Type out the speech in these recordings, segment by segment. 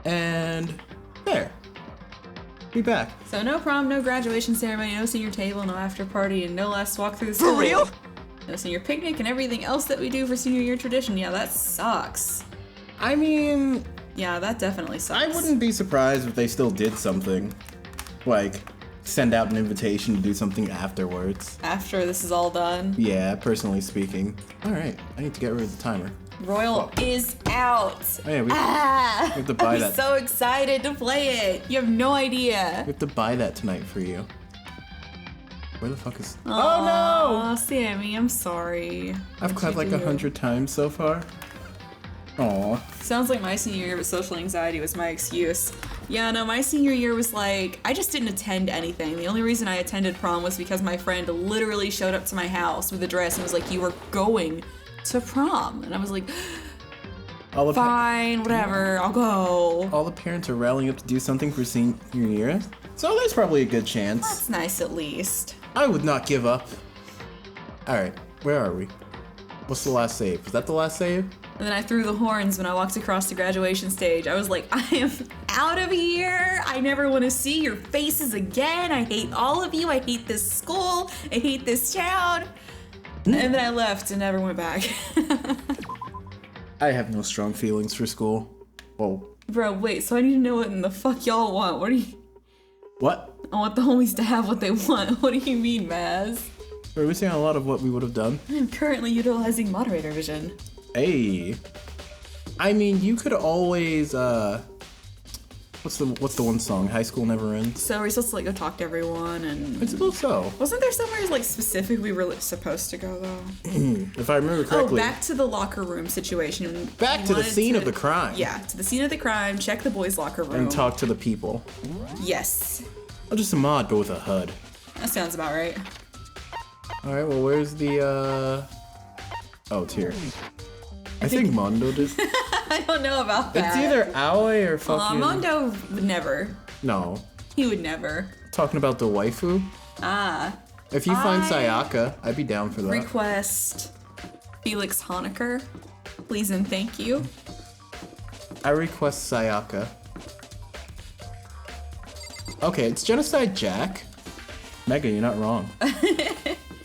And there. Be back. So no prom, no graduation ceremony, no senior table, no after party, and no last walk through the school. For real? No senior picnic and everything else that we do for senior year tradition. Yeah, that sucks. I mean, Yeah, that definitely sucks. I wouldn't be surprised if they still did something. Like, send out an invitation to do something afterwards. After this is all done. Yeah, personally speaking. Alright, I need to get rid of the timer. Royal is out. Oh yeah, we have to buy I'm that. so excited to play it. You have no idea. We have to buy that tonight for you. Where the fuck is... Oh, Sammy, I'm sorry. I've What'd clapped you like do? 100 times so far. Aw. Sounds like my senior year, but social anxiety was my excuse. Yeah, no, my senior year was like, I just didn't attend anything. The only reason I attended prom was because my friend literally showed up to my house with a dress and was like, you are going to prom. And I was like, fine, whatever, I'll go. All the parents are rallying up to do something for senior year, so there's probably a good chance. That's nice at least. I would not give up. Alright, where are we? What's the last save? Was that the last save? And then I threw the horns when I walked across the graduation stage. I was like, I am out of here. I never want to see your faces again. I hate all of you. I hate this school. I hate this town. And then I left and never went back. I have no strong feelings for school. Whoa. Bro, wait, so I need to know what in the fuck y'all want. What do you... What? I want the homies to have what they want. What do you mean, Maz? We're missing a lot of what we would have done. I'm currently utilizing moderator vision. Hey. I mean, you could always, what's the one song? High School Never Ends? So we're supposed to like go talk to everyone and... I suppose so. Wasn't there somewhere like specific we were supposed to go though? If I remember correctly. Oh, back to the locker room situation. Back We to the wanted scene of the crime. Yeah, to the scene of the crime, check the boys' locker room. And talk to the people. Yes. I'll just a mod, but with a HUD. That sounds about right. Alright, well, where's the, Oh, it's here. I think Mondo did. I don't know about that. It's either Aoi or fucking... Mondo would never. No. He would never. Talking about the waifu? Ah. If you find Sayaka, I'd be down for that. Request Felix Honecker. Please and thank you. I request Sayaka. Okay, it's Genocide Jack. Mega, you're not wrong.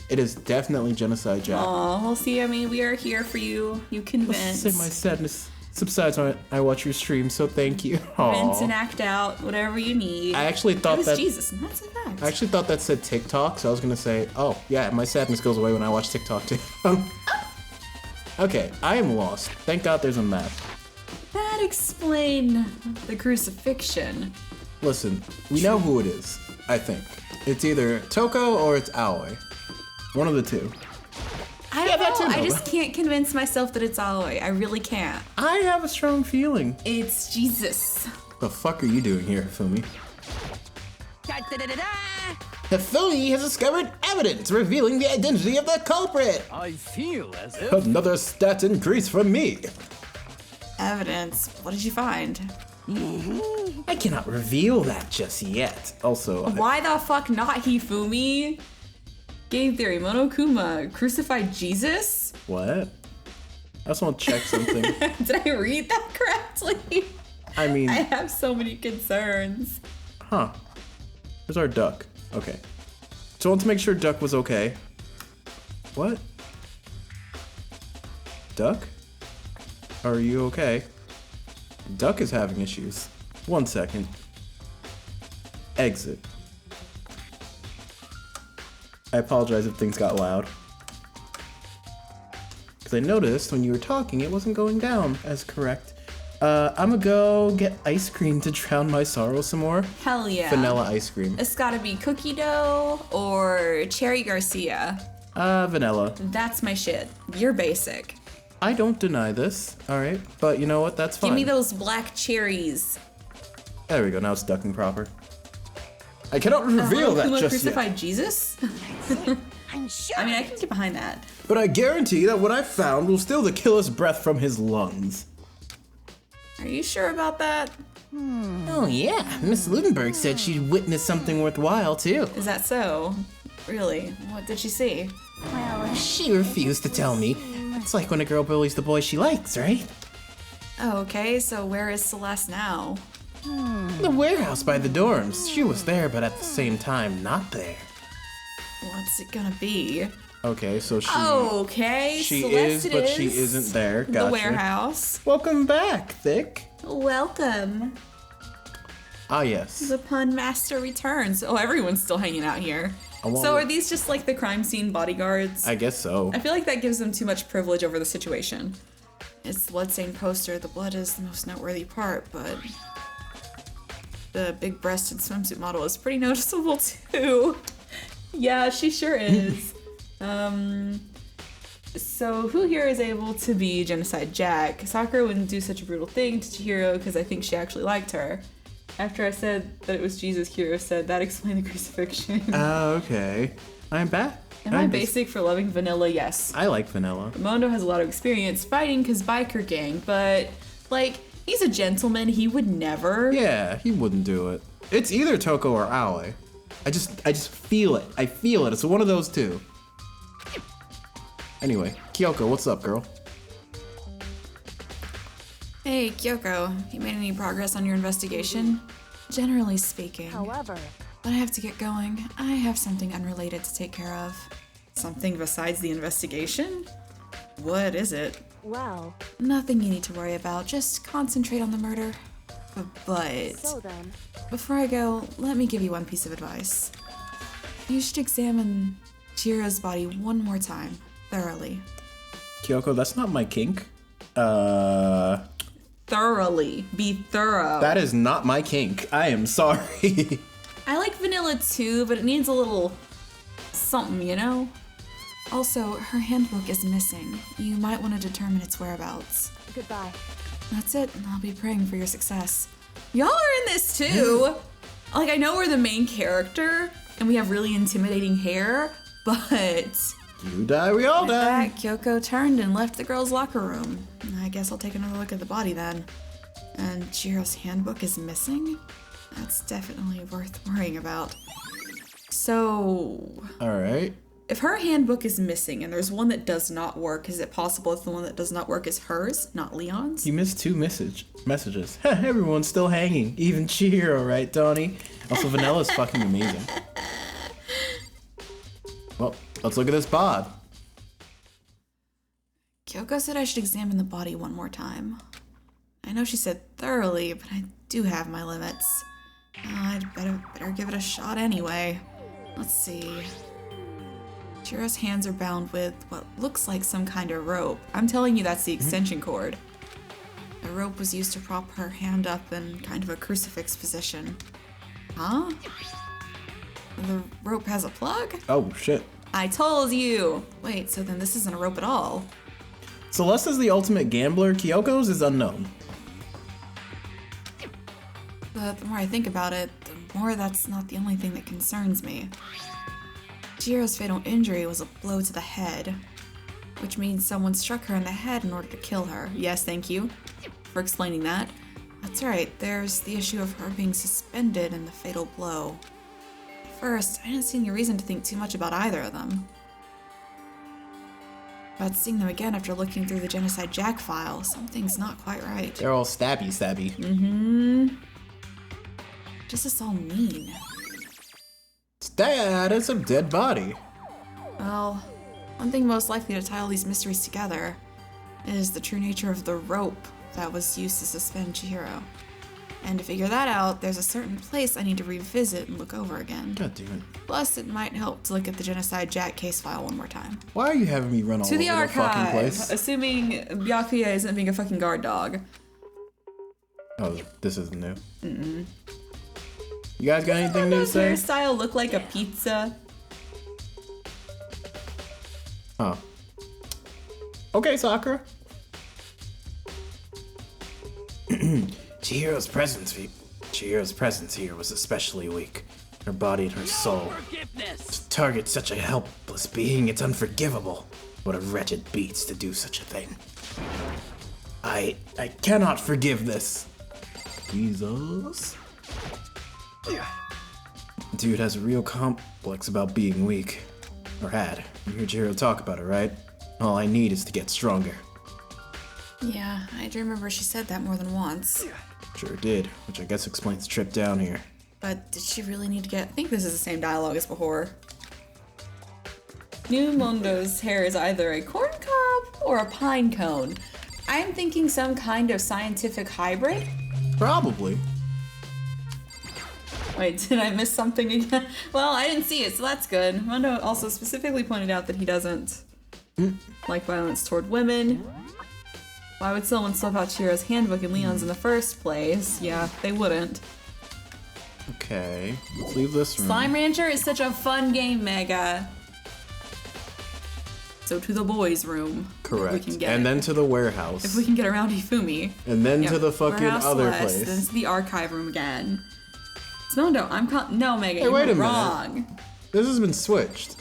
It is definitely Genocide Jack. Aw, well, see, I mean, we are here for you. You can vent. Say my sadness subsides when I watch your stream, so thank you. Vent and act out, whatever you need. I actually thought It was that... Jesus, and that's a fact. I actually thought that said TikTok, so I was gonna say, oh, yeah, my sadness goes away when I watch TikTok too. Okay, I am lost. Thank God there's a map. That explain the crucifixion. Listen, we know who it is, I think. It's either Toko or it's Aoi. One of the two. I don't know. I just can't convince myself that it's Aoi. I really can't. I have a strong feeling. It's Jesus. The fuck are you doing here, Fumi? Hifumi has discovered evidence revealing the identity of the culprit. I feel as if... Another stat increase from me. Evidence. What did you find? I cannot reveal that just yet. Also, Why the fuck not Hifumi? Game theory. Monokuma crucified Jesus? what? I just want to check something. Did I read that correctly? I mean, I have so many concerns. huh. Where's our duck? Okay. So I want to make sure Duck was okay. What? Duck? Are you okay? Duck is having issues. 1 second. Exit. I apologize if things got loud. Because I noticed when you were talking it wasn't going down as correct. I'ma go get ice cream to drown my sorrow some more. Hell yeah. Vanilla ice cream. It's gotta be cookie dough or Cherry Garcia. Vanilla. That's my shit. You're basic. I don't deny this, alright? But you know what, that's fine. Give me those black cherries. There we go, now it's ducking proper. I cannot reveal that Monokuma just crucified yet. Jesus? I'm sure. I mean, I can get behind that. But I guarantee that what I found will steal the killer's breath from his lungs. Are you sure about that? Oh yeah, Miss Ludenberg said she'd witnessed something worthwhile too. Is that so? Really? What did she see? She refused to tell me. It's like when a girl bullies the boy she likes, right? Oh, okay, so where is Celeste now? The warehouse by the dorms. She was there, but at the same time, not there. What's it gonna be? Okay, so she... Okay, She Celeste is, but she isn't there. Gotcha. The warehouse. Welcome back, Thick. Welcome. Ah, yes. The pun master returns. Oh, everyone's still hanging out here. So are these just like the crime scene bodyguards? I guess so. I feel like that gives them too much privilege over the situation. It's the bloodstained poster. The blood is the most noteworthy part, but the big-breasted swimsuit model is pretty noticeable too. Yeah, she sure is. So who here is able to be Genocide Jack? Sakura wouldn't do such a brutal thing to Chihiro because I think she actually liked her. After I said that it was Jesus, Chihiro said that explained the crucifixion. Oh, okay. I'm back. Am I basic for loving vanilla? Yes. I like vanilla. Mondo has a lot of experience fighting his biker gang, but, like, he's a gentleman. He would never. Yeah, he wouldn't do it. It's either Toko or Aoi. I just feel it. I feel it. It's one of those two. Anyway, Kyoko, what's up, girl? Hey, Kyoko, you made any progress on your investigation? Generally speaking. However, But I have to get going. I have something unrelated to take care of. Something besides the investigation? What is it? well, Nothing you need to worry about. Just concentrate on the murder. But so then, before I go, let me give you one piece of advice. You should examine Jiro's body one more time, thoroughly. Kyoko, that's not my kink. Thoroughly. Be thorough. That is not my kink. I am sorry. I like vanilla too, but it needs a little something, you know? Also, her handbook is missing. You might want to determine its whereabouts. goodbye. That's it, and I'll be praying for your success. Y'all are in this too! Like, I know we're the main character, and we have really intimidating hair, but... You die, we all With die. that, Kyoko turned and left the girls' locker room. I guess I'll take another look at the body then. And Jiro's handbook is missing? That's definitely worth worrying about. So... Alright. if her handbook is missing and there's one that does not work, is it possible that the one that does not work is hers, not Leon's? You missed two messages. Everyone's still hanging. Even Chihiro, right, Dawni? Also, Vanilla's fucking amazing. Well, let's look at this bod. Kyoko said I should examine the body one more time. I know she said thoroughly, but I do have my limits. I'd better give it a shot anyway. Let's see. Jiro's hands are bound with what looks like some kind of rope. I'm telling you, that's the extension cord. The rope was used to prop her hand up in kind of a crucifix position. Huh? The rope has a plug? Oh, shit. I told you! Wait, so then this isn't a rope at all. Celeste is the ultimate gambler. Kyoko's is unknown. But the more I think about it, the more that's not the only thing that concerns me. Jiro's fatal injury was a blow to the head, which means someone struck her in the head in order to kill her. Yes, thank you for explaining that. That's right, there's the issue of her being suspended in the fatal blow. At first, I didn't see any reason to think too much about either of them. But seeing them again after looking through the Genocide Jack file, something's not quite right. They're all stabby. What does this all mean? Status of dead body. Well, one thing most likely to tie all these mysteries together is the true nature of the rope that was used to suspend Chihiro. And to figure that out, there's a certain place I need to revisit and look over again. God damn it. Plus, it might help to look at the Genocide Jack case file one more time. Why are you having me run all To over the the fucking archive! place? Assuming Byakuya isn't being a fucking guard dog. Oh, this isn't new. You guys got anything new to Does say? hairstyle look like a pizza? Oh. Okay, Sakura. Chihiro's presence here was especially weak. Her body and her soul. To target such a helpless being, it's unforgivable. What a wretched beats to do such a thing. I cannot forgive this. Jesus. Dude has a real complex about being weak. Or had. You heard Chihiro talk about it, right? All I need is to get stronger. Yeah, I do remember she said that more than once. Sure did, which I guess explains the trip down here. But did she really need to get... I think this is the same dialogue as before. New Mundo's hair is either a corn cob or a pine cone. I'm thinking some kind of scientific hybrid? Probably. Wait, did I miss something again? Well, I didn't see it, so that's good. Mundo also specifically pointed out that he doesn't like violence toward women. Why would someone swap out Chihiro's handbook and Leon's in the first place? Yeah, they wouldn't. Okay, let's leave this room. Slime Rancher is such a fun game, Mega. So to the boys' room. Correct. If we can get and it. then to the warehouse. If we can get around Hifumi. And then Yep. to the fucking Warehouse other West, place. Then to the archive room again. Smondo, no, Mega, Hey, you're wait a wrong. minute. This has been switched.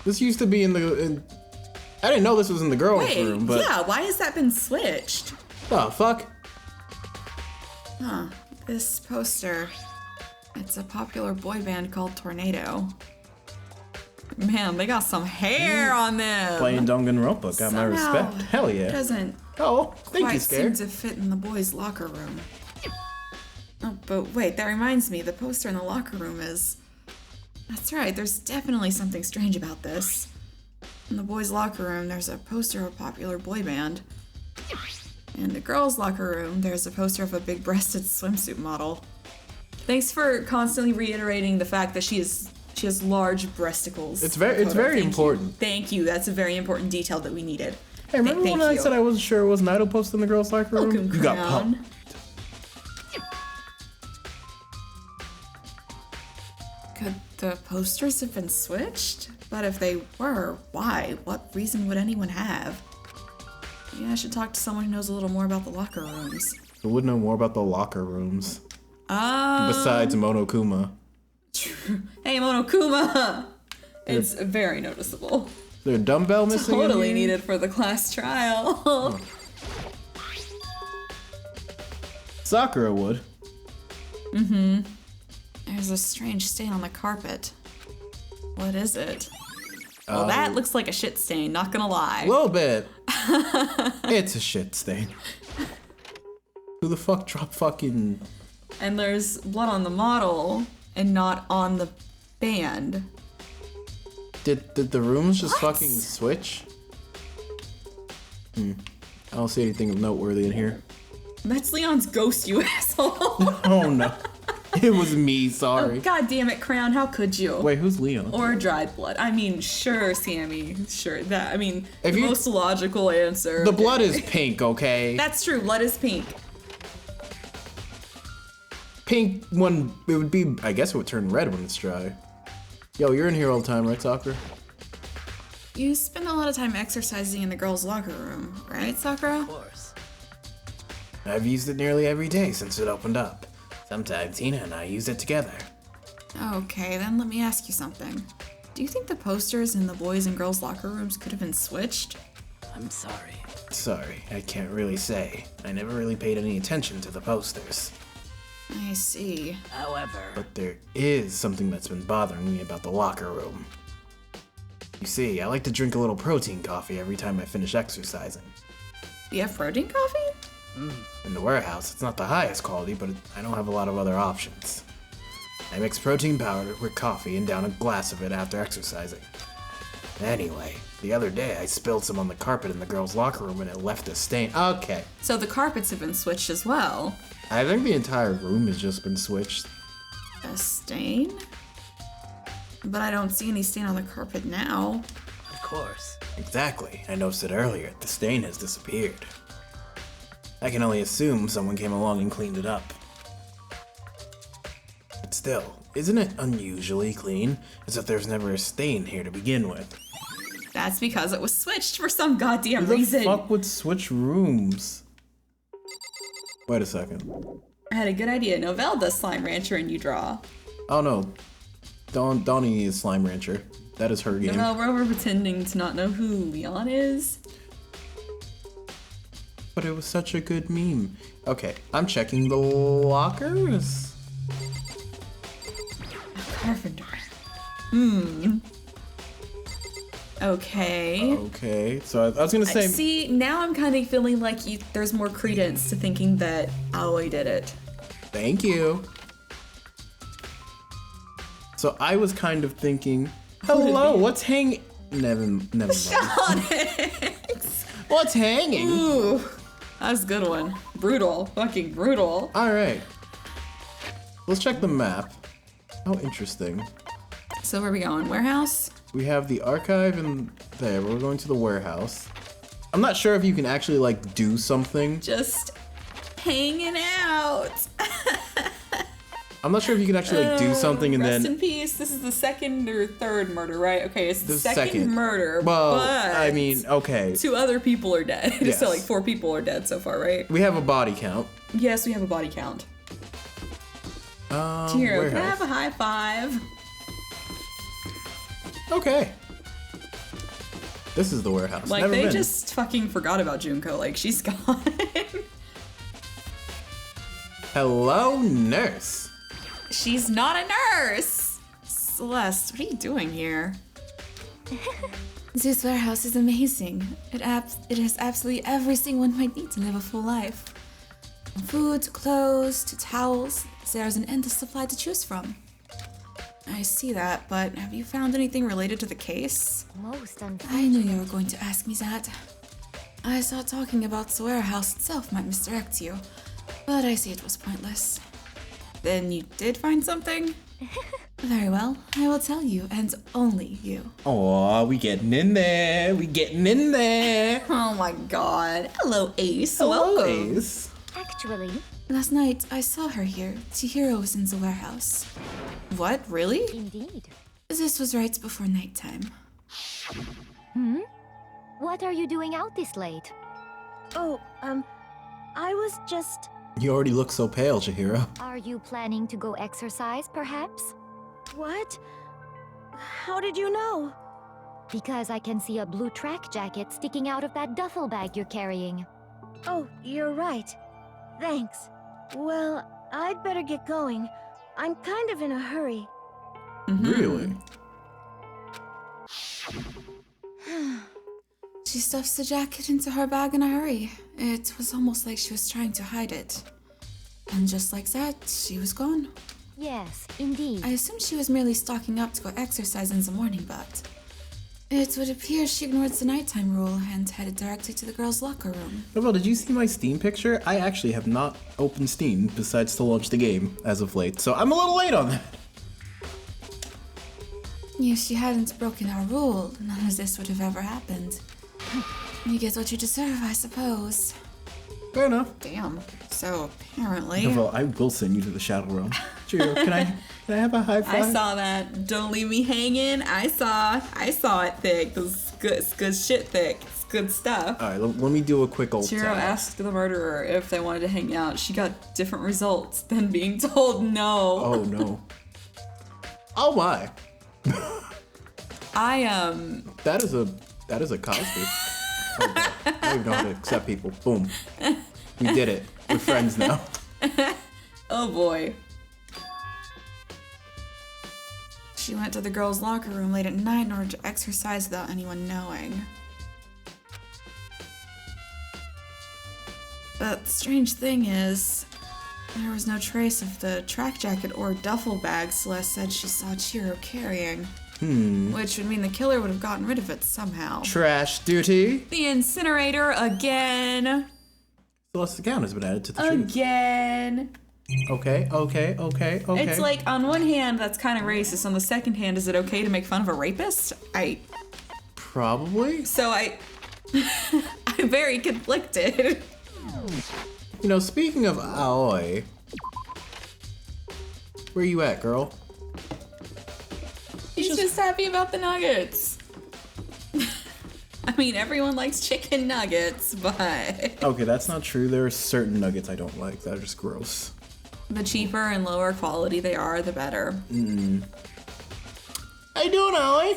This used to be in the... I didn't know this was in the girls' Wait, room, but... yeah, why has that been switched? Oh, fuck. Huh, this poster. It's a popular boy band called Tornado. Man, they got some hair on them. Playing Danganronpa got my Somehow respect. Hell yeah. Doesn't Oh, thank you, quite seem Scare. to fit in the boys' locker room. Oh, but wait, that reminds me, the poster in the locker room is... That's right, there's definitely something strange about this. In the boys' locker room, there's a poster of a popular boy band. In the girls' locker room, there's a poster of a big-breasted swimsuit model. Thanks for constantly reiterating the fact that she has large breasticles. It's very Thank you. important. Thank you. That's a very important detail that we needed. Hey, remember Thank when I you. said I wasn't sure it was an idol post in the girls' locker room? Welcome, You got Crown. pumped. Could the posters have been switched? But if they were, why? What reason would anyone have? Yeah, I should talk to someone who knows a little more about the locker rooms. Who would know more about the locker rooms? Besides Monokuma. Hey, Monokuma! It's very noticeable. Is there a dumbbell missing? in Totally here? needed for the class trial. Sakura would. There's a strange stain on the carpet. What is it? Well, that looks like a shit stain, not gonna lie. A little bit. It's a shit stain. Who the fuck dropped fucking... And there's blood on the model and not on the band. Did the rooms just What? fucking switch? I don't see anything of noteworthy in here. That's Leon's ghost, you asshole. Oh no. It was me, sorry. God damn it, Crown, how could you? Wait, who's Leon? Or dried blood. I mean, sure, Sammy. Sure. That, I mean, If the you- most logical answer. The blood is pink, okay? That's true, blood is pink. Pink when it would be, I guess it would turn red when it's dry. Yo, you're in here all the time, right, Sakura? You spend a lot of time exercising in the girls' locker room, right, Sakura? Of course. I've used it nearly every day since it opened up. Sometimes Hina and I use it together. Okay, then let me ask you something. Do you think the posters in the boys' and girls' locker rooms could have been switched? I'm sorry. Sorry, I can't really say. I never really paid any attention to the posters. I see. However, But there is something that's been bothering me about the locker room. You see, I like to drink a little protein coffee every time I finish exercising. You have protein coffee? In the warehouse, it's not the highest quality, but I don't have a lot of other options. I mix protein powder with coffee and down a glass of it after exercising. Anyway, the other day I spilled some on the carpet in the girls' locker room and it left a stain. Okay, So the carpets have been switched as well. I think the entire room has just been switched. A stain? But I don't see any stain on the carpet now. of course. Exactly, I noticed it earlier. The stain has disappeared. I can only assume someone came along and cleaned it up. But still, isn't it unusually clean? As if there's never a stain here to begin with. That's because it was switched for some goddamn Who the reason. fuck would switch rooms? Wait a second. I had a good idea. Novell does Slime Rancher and you draw. Oh no. Dawni is Slime Rancher. That is her game. Novell, we're pretending to not know who Leon is. But it was such a good meme. Okay, I'm checking the lockers. Carpenter. Okay. Okay, so I was gonna say... See, now I'm kind of feeling like there's more credence to thinking that Aoi did it. Thank you. So I was kind of thinking, hello, what's hanging? Never mind. What's hanging? Ooh, that's a good one. Brutal, fucking brutal. All right. Let's check the map. How interesting. So where are we going? Warehouse? We have the archive and there. We're going to the warehouse. I'm not sure if you can actually like do something. Just hanging out. I'm not sure if you can actually like do something and Rest then. in peace. This is the second or third murder, right? Okay, it's the second second murder. Well, but I mean, okay. 2 other people are dead. Yes. So like 4 people are dead so far, right? We have a body count. Yes, we have a body count. Chihiro, can I have a high five? Okay. This is the warehouse. Like, Never they been. just fucking forgot about Junko. Like, she's gone. Hello, nurse. She's not a nurse! Celeste, what are you doing here? This warehouse is amazing. It has absolutely everything one might need to live a full life. From food to clothes to towels, there's an endless supply to choose from. I see that, but have you found anything related to the case? Most I unfortunate. knew you were going to ask me that. I thought talking about the warehouse itself might misdirect you, but I see it was pointless. Then you did find something? Very well, I will tell you, and only you. Aw, we getting in there. We getting in there. Oh my god. Hello, Ace. Hello, Welcome. Ace. Actually, Last night, I saw her here. Chihiro was in the warehouse. What? Really? indeed. This was right before nighttime. What are you doing out this late? Oh, I was just... You already look so pale, Chihiro. Are you planning to go exercise, perhaps? What? How did you know? Because I can see a blue track jacket sticking out of that duffel bag you're carrying. Oh, you're right. Thanks. Well, I'd better get going. I'm kind of in a hurry. Really? She stuffs the jacket into her bag in a hurry. It was almost like she was trying to hide it. And just like that, she was gone. Yes, indeed. I assumed she was merely stocking up to go exercise in the morning, but it would appear she ignored the nighttime rule and headed directly to the girls' locker room. Novell, did you see my Steam picture? I actually have not opened Steam besides to launch the game as of late, so I'm a little late on that. If she hadn't broken our rule, none of this would have ever happened. You get what you deserve, I suppose. Fair enough. Damn. So apparently, Novell, I will send you to the Shadow Realm. Cheerio, can I have a high five? I saw that. Don't leave me hanging. I saw it, Thick. This is good. It's good shit, Thick. It's good stuff. All right, let me do a quick old Chihiro tap. asked the murderer if they wanted to hang out. She got different results than being told no. Oh no. Oh my. That is a Cosby. Oh, God. I don't even know how to accept people. Boom. We did it. We're friends now. Oh boy. She went to the girls' locker room late at night in order to exercise without anyone knowing. But the strange thing is, there was no trace of the track jacket or duffel bag Celeste said she saw Chihiro carrying. Which would mean the killer would have gotten rid of it somehow. Trash duty. The incinerator again. Celeste's account has been added to the trees. Again. Okay. It's like, on one hand, that's kind of racist. On the second hand, is it okay to make fun of a rapist? Probably. I'm very conflicted. You know, speaking of Aoi, where you at, girl? He's just happy about the nuggets. I mean, everyone likes chicken nuggets, but Okay, that's not true. There are certain nuggets I don't like that are just gross. the cheaper and lower quality they are, the better. How you doing, Aoi?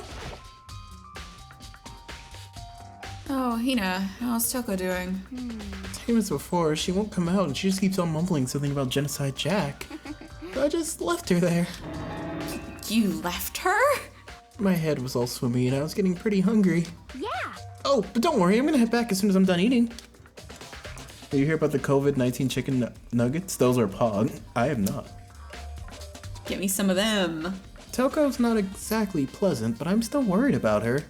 Oh, Hina, how's Toko doing? 10 minutes before, she won't come out and she just keeps on mumbling something about Genocide Jack. So I just left her there. You left her? My head was all swimmy and I was getting pretty hungry. Yeah. Oh, but don't worry, I'm gonna head back as soon as I'm done eating. Did you hear about the COVID-19 chicken nuggets? Those are pog. I am not. Get me some of them. Toko's not exactly pleasant, but I'm still worried about her.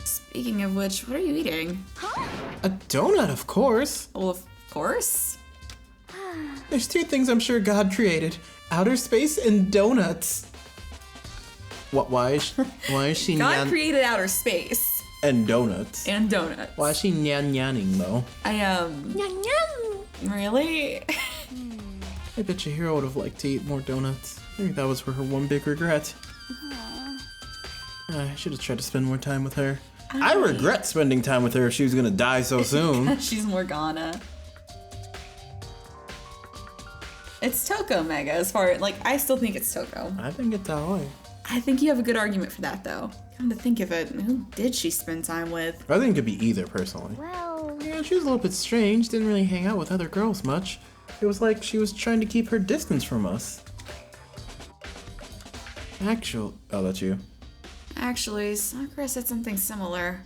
Speaking of which, what are you eating? A donut, of course. Well, of course. There's two things I'm sure God created: outer space and donuts. What? Why is she God created outer space. and donuts? And donuts. Why is she nyan-yanning though? Really? I bet Chihiro would have liked to eat more donuts. Maybe that was her one big regret. I should have tried to spend more time with her. I regret spending time with her if she was gonna die so soon. She's Morgana. It's Toko, Mega, as far like I still think it's Toko. I think it's Aoi. I think you have a good argument for that though. Come to think of it, who did she spend time with? I think it could be either, personally. Well, Yeah, she was a little bit strange, didn't really hang out with other girls much. It was like she was trying to keep her distance from us. Oh, that's you. Actually, Sakura said something similar.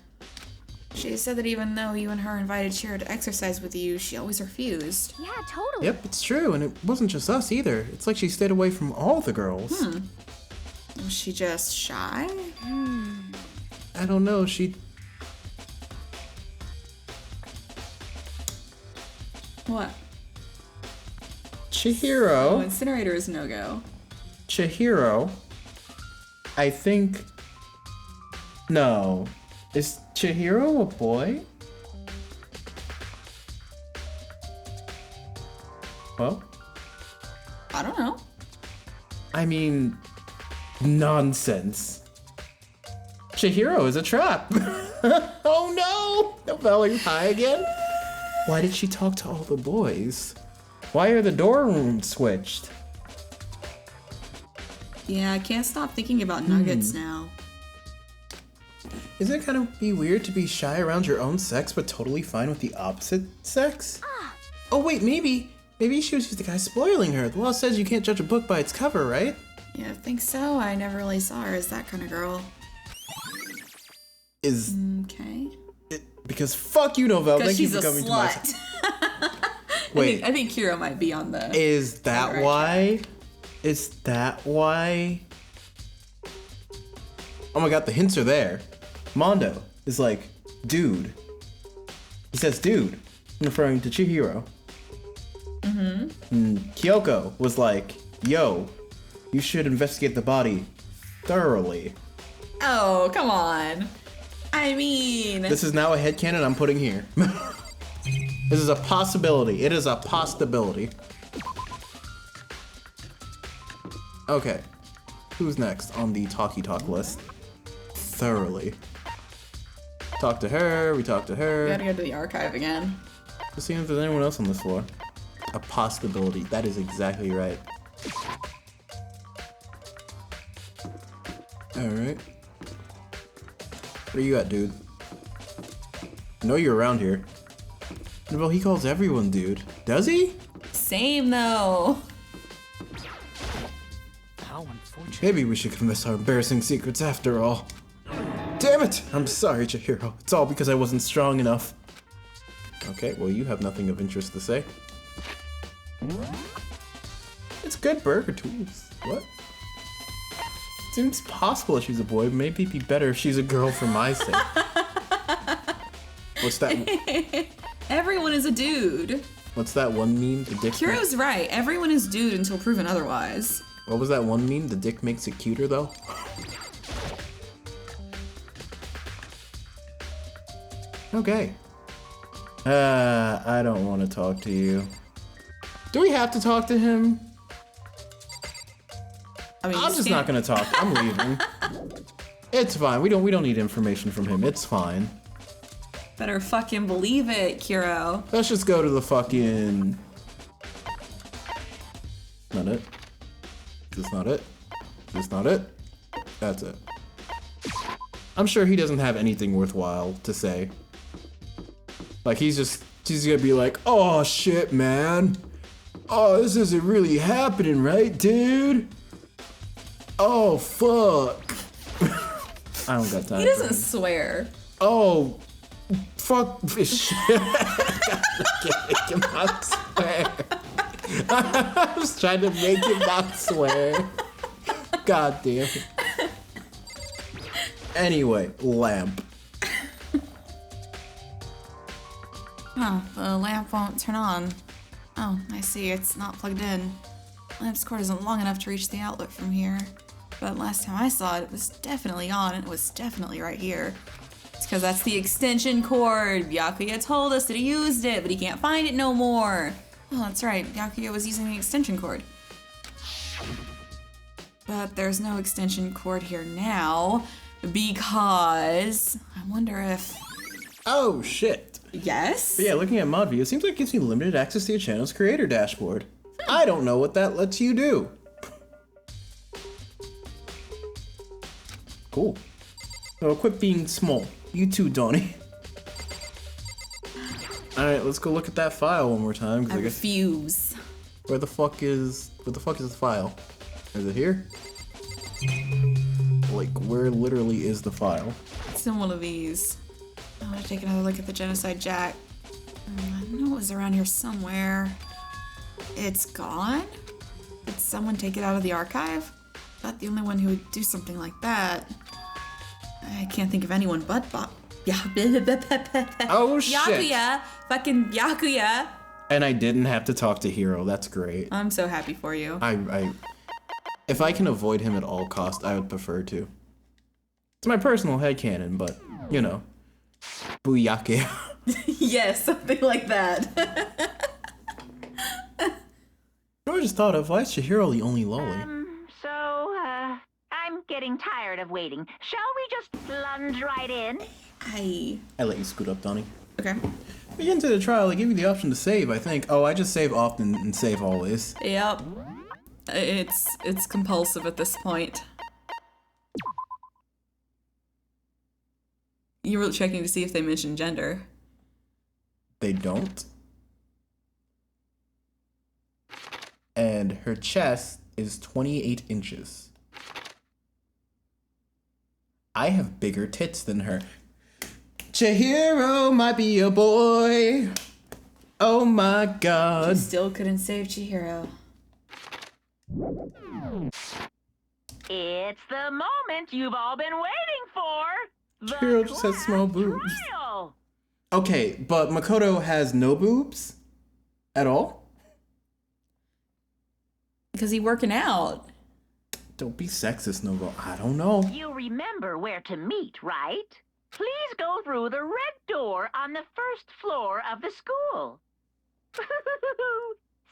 She said that even though you and her invited Shiro to exercise with you, she always refused. yeah, totally. Yep, it's true, and it wasn't just us either. It's like she stayed away from all the girls. Was she just shy? I don't know, she... What? Chihiro... Oh, Incinerator is no-go. Chihiro... I think... No. Is Chihiro a boy? Well, I don't know. I mean... Nonsense. Chihiro is a trap. Oh no! Novell is high again? Why did she talk to all the boys? Why are the dorm switched? Yeah, I can't stop thinking about nuggets now. Isn't it kind of be weird to be shy around your own sex but totally fine with the opposite sex? Oh wait, maybe she was just the guy spoiling her. The law says you can't judge a book by its cover, right? Yeah, I think so. I never really saw her as that kind of girl. Is Okay. it because fuck you, Novell. Because Thank you she's for a coming to my slut. Wait, I think Kiro might be on the... is that Alright. why? Is that why? Oh my god, the hints are there. Mondo is like, dude. He says, dude, referring to Chihiro. And Kyoko was like, yo, you should investigate the body thoroughly. Oh, come on. I mean... This is now a headcanon I'm putting here. This is a possibility. It is a possibility. Okay. Who's next on the talkie talk list? Thoroughly. Talk to her, we talk to her. We gotta go to the archive again. Just seeing if there's anyone else on this floor. A possibility. That is exactly right. Alright. Where you at, dude? I know you're around here. Well, he calls everyone dude. Does he? Same, though. How unfortunate. Maybe we should confess our embarrassing secrets after all. Damn it! I'm sorry, Chihiro. It's all because I wasn't strong enough. Okay, well, you have nothing of interest to say. It's good burger tools. What? Seems possible if she's a boy. Maybe it'd be better if she's a girl for my sake. What's that? Everyone is a dude. What's that one meme? The dick. Kiro's right. Everyone is dude until proven otherwise. What was that one meme? The dick makes it cuter, though. Okay. I don't want to talk to you. Do we have to talk to him? I mean, I'm just not gonna talk. I'm leaving. It's fine. We don't need information from him. It's fine. Better fucking believe it, Kiro. Let's just go to the fucking... Not it. Is this not it? Is this not it? That's it. I'm sure he doesn't have anything worthwhile to say. Like, he's gonna be like, oh shit, man. Oh, this isn't really happening, right, dude? Oh, fuck. I don't got time. He doesn't swear. Oh, fuck this shit. I can't make him not swear. I was trying to make him not swear. God damn it. Anyway, lamp. Oh, the lamp won't turn on. Oh, I see, it's not plugged in. Lamp's cord isn't long enough to reach the outlet from here. But last time I saw it, it was definitely on, and it was definitely right here. It's because that's the extension cord. Byakuya told us that he used it, but he can't find it no more. Oh, that's right, Byakuya was using the extension cord. But there's no extension cord here now, because I wonder if... Oh, shit. Yes? But yeah, looking at mod view, it seems like it gives me limited access to your channel's creator dashboard. I don't know what that lets you do. Cool. So quit being small. You too, Dawni. Alright, let's go look at that file one more time. 'Cause I I guess, refuse. where the fuck is the file? Is it here? Like, where literally is the file? It's in one of these. I want to take another look at the Genocide Jack. I know it was around here somewhere. It's gone? Did someone take it out of the archive? Not the only one who would do something like that. I can't think of anyone but Bob. Oh shit! Byakuya! Fucking Byakuya! And I didn't have to talk to Hero. That's great. I'm so happy for you. If I can avoid him at all costs, I would prefer to. It's my personal headcanon, but you know, Booyake. Yes, something like that. I just thought of, why is Chihiro the only lolly? I'm getting tired of waiting. Shall we just plunge right in? I let you scoot up, Dawni. Okay. When you get into the trial, they give you the option to save, I think. Oh, I just save often and save always. Yep. It's compulsive at this point. You were checking to see if they mentioned gender. They don't. And her chest is 28 inches. I have bigger tits than her. Chihiro might be a boy. Oh my god. You still couldn't save Chihiro. It's the moment you've all been waiting for. The Chihiro just has small boobs. trial. Okay, but Makoto has no boobs? At all? Because he's working out. Don't be sexist, Novell. I don't know. You remember where to meet, right? Please go through the red door on the first floor of the school.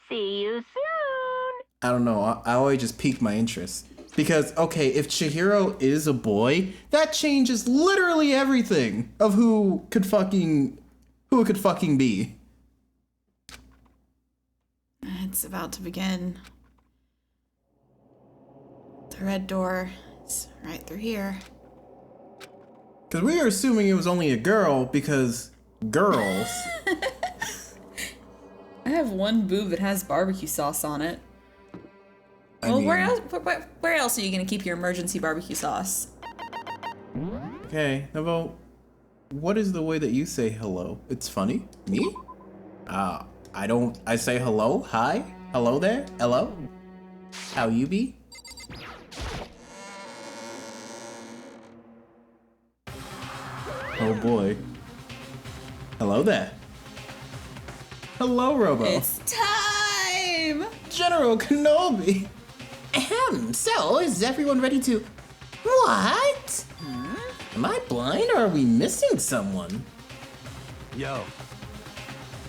See you soon. I don't know. I always just pique my interest. Because, okay, if Chihiro is a boy, that changes literally everything of who it could fucking be. It's about to begin. The red door is right through here. Because we were assuming it was only a girl because girls. I have one boob that has barbecue sauce on it. I Well, mean, where else are you gonna keep your emergency barbecue sauce? Okay, Novell, what is the way that you say hello? It's funny? Me? I say hello, hi, hello there, hello? How you be? Oh boy. Hello there. Hello, Robo. It's time! General Kenobi. Ahem, so is everyone ready to... What? Am I blind or are we missing someone? Yo,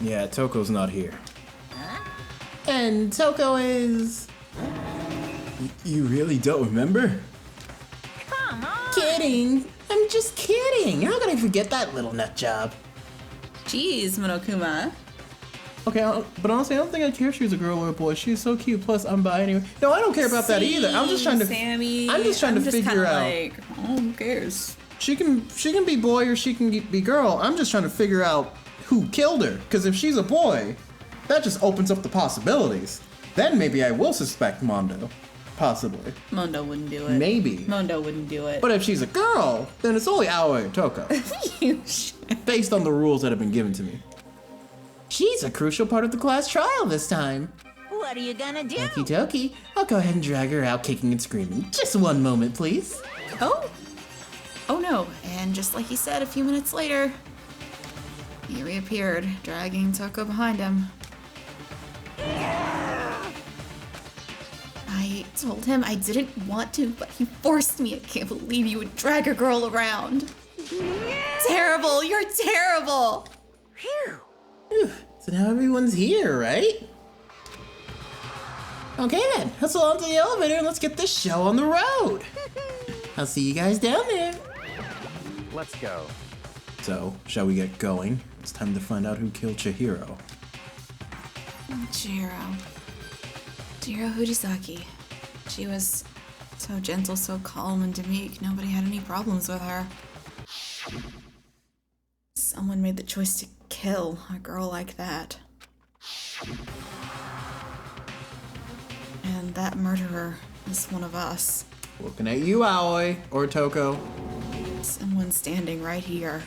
Yeah, Toko's not here. And Toko is... You really don't remember? Come on. Kidding. I'm just kidding. How could I forget that little nut job? Jeez, Monokuma. Okay, but honestly, I don't think I care if she was a girl or a boy. She's so cute. Plus, I'm bi anyway. No, I don't care about that either. I'm just trying to. Sammy, I'm just trying to figure kinda out. Like, oh, who cares? She can be boy or she can be girl. I'm just trying to figure out who killed her. Because if she's a boy, that just opens up the possibilities. Then maybe I will suspect Mondo. possibly. Mondo wouldn't do it. Maybe. Mondo wouldn't do it. But if she's a girl, then it's only Aoi or Toko. You shit. Based on the rules that have been given to me. She's a crucial part of the class trial this time. What are you gonna do? Okie dokie. I'll go ahead and drag her out kicking and screaming. Just one moment, please. Oh. Oh no. And just like he said a few minutes later, he reappeared, dragging Toko behind him. I told him I didn't want to, but he forced me. I can't believe you would drag a girl around. Terrible. You're terrible. Phew. So now everyone's here, right? Okay then, let's all onto the elevator and let's get this show on the road. I'll see you guys down there. Let's go. So, shall we get going? It's time to find out who killed Chihiro. Chihiro Fujisaki. She was so gentle, so calm and meek. Nobody had any problems with her. Someone made the choice to kill a girl like that. And that murderer is one of us. Looking at you, Aoi, or Toko. Someone standing right here.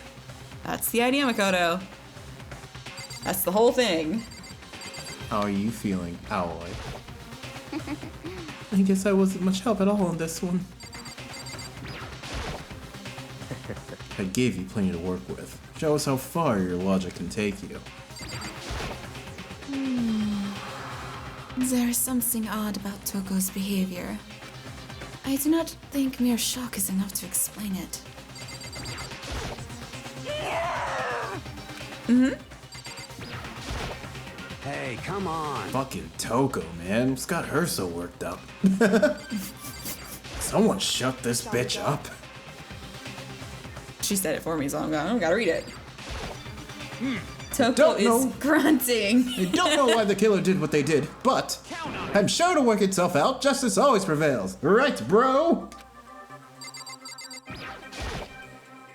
That's the idea, Makoto. That's the whole thing. How are you feeling, Aoi? I guess I wasn't much help at all on this one. I gave you plenty to work with. Show us how far your logic can take you. There is something odd about Toko's behavior. I do not think mere shock is enough to explain it. Hey, come on. Fucking Toko, man. What's got her so worked up? Someone shut this bitch up. She said it for me, so I don't gotta read it. Toko Don't is know. grunting. I don't know why the killer did what they did, but I'm sure to work itself out. Justice always prevails. Right, bro?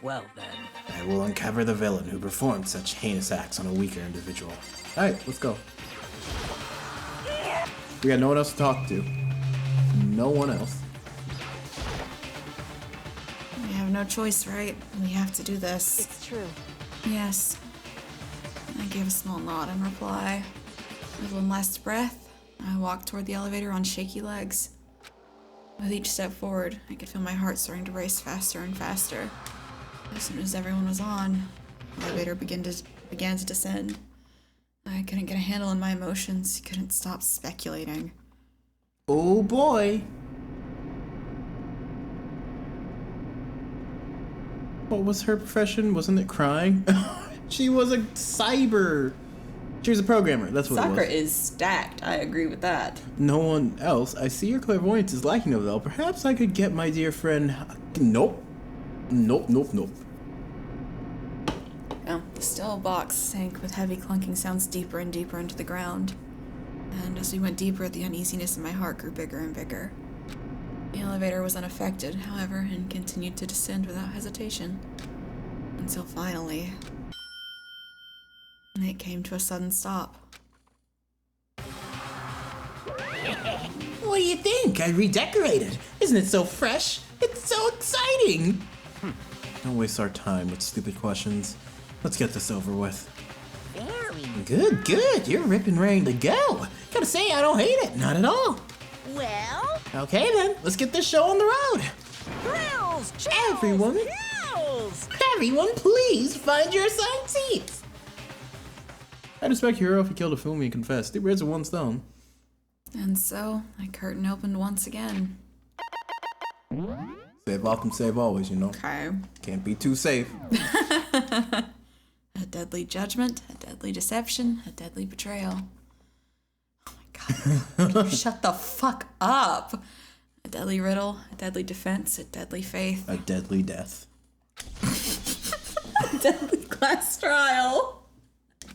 Well then. I will uncover the villain who performed such heinous acts on a weaker individual. Alright, let's go. We got no one else to talk to. No one else. We have no choice, right? We have to do this. It's true. Yes. I gave a small nod in reply. With one last breath, I walked toward the elevator on shaky legs. With each step forward, I could feel my heart starting to race faster and faster. As soon as everyone was on, the elevator began to descend. I couldn't get a handle on my emotions, couldn't stop speculating. Oh boy. What was her profession? Wasn't it crying? She was a cyber. She was a programmer. That's what it Sakura was. is stacked. I agree with that. No one else. I see your clairvoyance is lacking, Novell. Perhaps I could get my dear friend. Nope. Nope. Oh, the steel box sank with heavy clunking sounds deeper and deeper into the ground. And as we went deeper, the uneasiness in my heart grew bigger and bigger. The elevator was unaffected, however, and continued to descend without hesitation. Until finally, it came to a sudden stop. What do you think? I redecorated. Isn't it so fresh? It's so exciting. Don't waste our time with stupid questions. Let's get this over with. Very Good. You're ripping ready to go. Gotta say, I don't hate it. Not at all. well. Okay then, let's get this show on the road. Thrills! Everyone, please find your assigned seats. I'd expect Hiro if he killed a Fumi and confessed. Two birds with one stone. And so, my curtain opened once again. Save often, save always, you know. Okay. Can't be too safe. A deadly judgment, a deadly deception, a deadly betrayal. Oh my god. Shut the fuck up. A deadly riddle, a deadly defense, a deadly faith. A deadly death. A deadly class trial.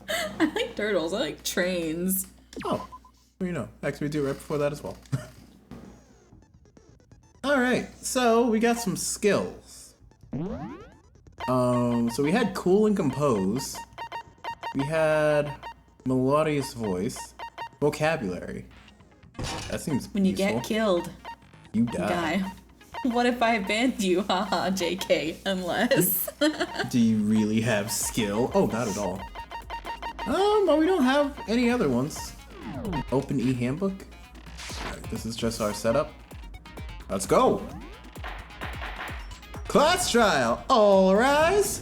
I like turtles, I like trains. Oh, well, you know, actually we do it right before that as well. Alright, so we got some skills. So we had cool and compose. We had melodious voice. Vocabulary. That seems When you useful. get killed. You die. Die. What if I banned you? Haha, JK. Unless. Do you really have skill? Oh, not at all. But we don't have any other ones. Open e-handbook. Alright, this is just our setup. Let's go! Class trial! All rise!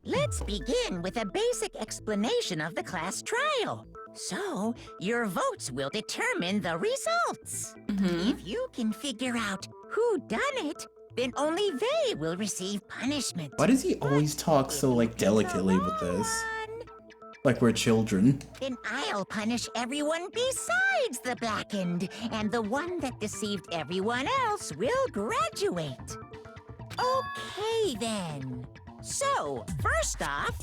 Let's begin with a basic explanation of the class trial. So, your votes will determine the results. If you can figure out who done it, then only they will receive punishment. Why does he always talk so, like, delicately with this? Like we're children. Then I'll punish everyone besides the blackened, and the one that deceived everyone else will graduate. Okay, then. So, first off,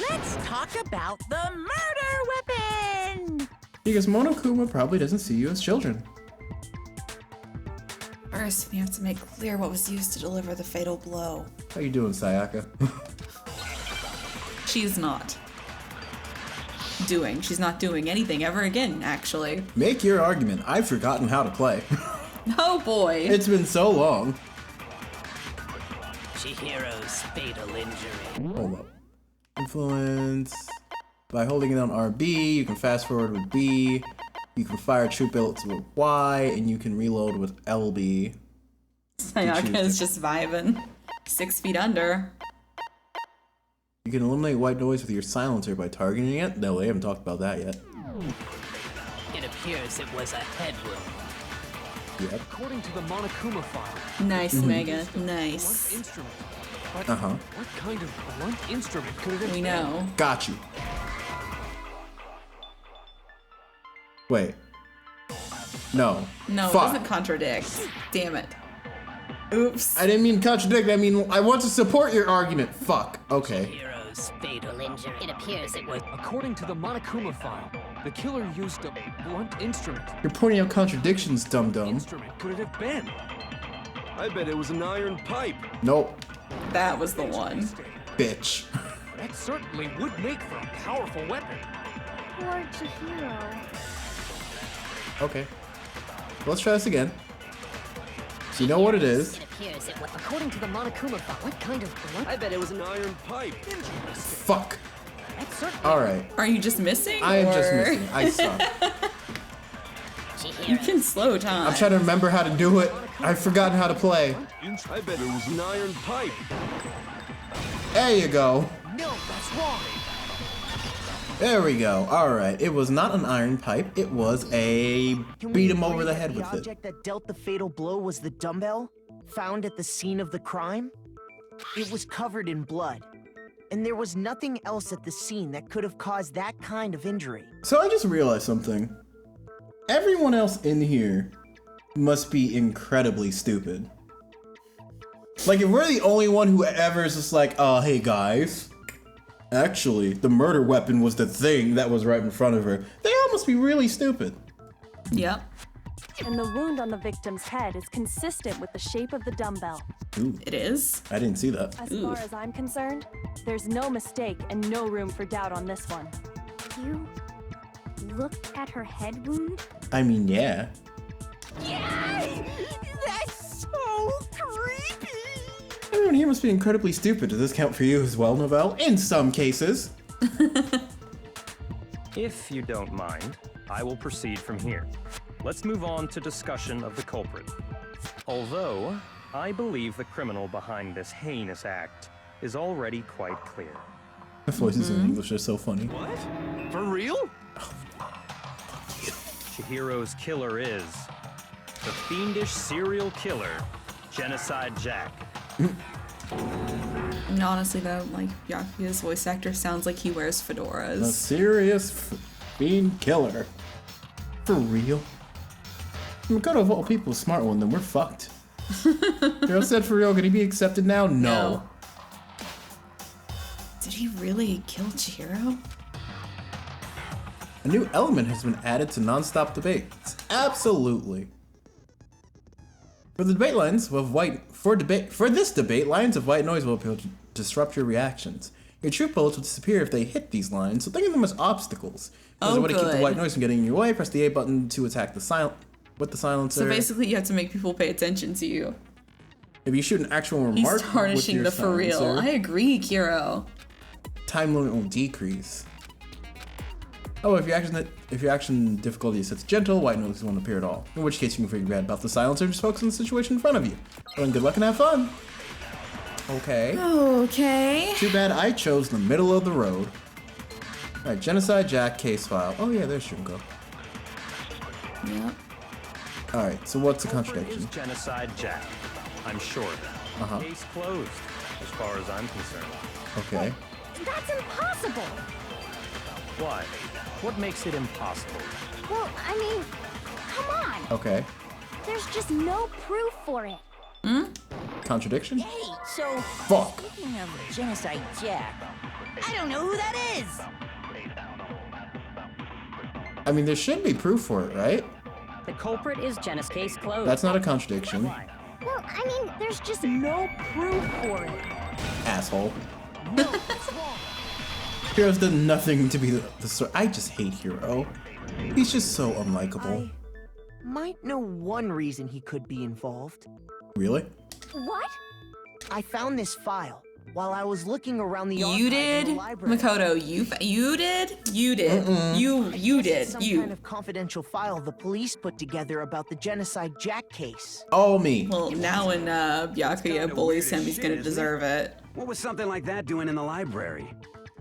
let's talk about the murder weapon! Because Monokuma probably doesn't see you as children. First, we have to make clear what was used to deliver the fatal blow. How you doing, Sayaka? She's not doing anything ever again, actually. Make your argument. I've forgotten how to play. Oh boy. It's been so long. Chihiro's fatal injury. Hold up. Influence. By holding it on RB, you can fast forward with B. You can fire troop bullets with Y, and you can reload with LB. Sayaka is just vibing. 6 feet under. You can eliminate white noise with your silencer by targeting it. No, they haven't talked about that yet. It appears it was a head wound. Yep. According to the Monokuma file, Nice, Mega. blunt Nice. instrument. But Uh-huh. what kind of blunt instrument could it have We been? know. Got you. Wait. No. No, Fuck. it doesn't contradict. Damn it. Oops. I didn't mean contradict. I mean, I want to support your argument. Fuck. Okay. Chihiro's fatal injury. It appears it was. According to the Monokuma file, the killer used a blunt instrument. You're pointing out contradictions, dum-dum. Instrument could it have been? I bet it was an iron pipe. Nope. That was the one. Bitch. That certainly would make for a powerful weapon. Poor Chihiro. Okay. Let's try this again. So you know what it is. It appears it was. According to the Monokuma file, what kind of blunt? I bet it was an iron pipe. Fuck. That certainly. Alright. Are you just missing? I am or... just missing. I suck. You can slow time. I'm trying to remember how to do it. I've forgotten how to play. I bet it was an iron pipe. There you go. No, that's wrong. There we go. Alright. It was not an iron pipe. It was a beat him over the head with The it. object that dealt the fatal blow was the dumbbell found at the scene of the crime. It was covered in blood, and there was nothing else at the scene that could have caused that kind of injury. So I just realized something. Everyone else in here must be incredibly stupid. Like, if we're the only one who ever is just like, hey guys, actually, the murder weapon was the thing that was right in front of her, they all must be really stupid. Yep. And the wound on the victim's head is consistent with the shape of the dumbbell. Ooh, It is. I didn't see that. As Oof. far as I'm concerned, there's no mistake and no room for doubt on this one. You looked at her head wound? I mean, yeah. That's so creepy! Everyone here must be incredibly stupid. Does this count for you as well, Novell? In some cases. If you don't mind, I will proceed from here. Let's move on to discussion of the culprit. Although, I believe the criminal behind this heinous act is already quite clear. The voices in English are so funny. What? For real? Chihiro's killer is the fiendish serial killer, Genocide Jack. And honestly though, like, Yakuya's voice actor sounds like he wears A fedoras. serious fiend killer. For real? I mean, God of all people, a smart one, then we're fucked. Girl said for real, could he be accepted now? No. Did he really kill Chihiro? A new element has been added to non-stop debates. Absolutely. For the debate lines of this debate, lines of white noise will appear to disrupt your reactions. Your troop bullets will disappear if they hit these lines, so think of them as obstacles. As a way to keep the white noise from getting in your way, press the A button to attack the silent. with the silencer. So basically, you have to make people pay attention to you. If you shoot an actual remark He's with tarnishing your the for real. silencer, I agree, Kiro. time limit will decrease. Oh, if your action difficulty is set to gentle, white noise won't appear at all. In which case you can forget about the silencer and just focus on the situation in front of you. Well, then good luck and have fun. Okay. Okay. Too bad I chose the middle of the road. Alright, Genocide Jack case file. Oh yeah, there's Shunko. Yep. Alright, so what's the Culprit contradiction? is Genocide Jack. I'm sure of it. Uh-huh. Case closed, as far as I'm concerned. Okay. That's impossible! Why? What makes it impossible? Well, I mean, come on! Okay. There's just no proof for it. Contradiction? Hey, so Fuck. speaking of Genocide Jack, I don't know who that is. I mean, there should be proof for it, right? The culprit is Jenna's case closed. That's not a contradiction. Well, I mean, there's just no proof for it. Asshole. Hero's done nothing to be the sort. I just hate Hero. He's just so unlikable. I might know one reason he could be involved. Really? What? I found this file while I was looking around the You archive in did, the library. Makoto. You did. You did. Some You. kind of confidential file the police put together about the Genocide Jack case. Oh, me. Well, now when Byakuya bullies him, he's gonna deserve it. What was something like that doing in the library?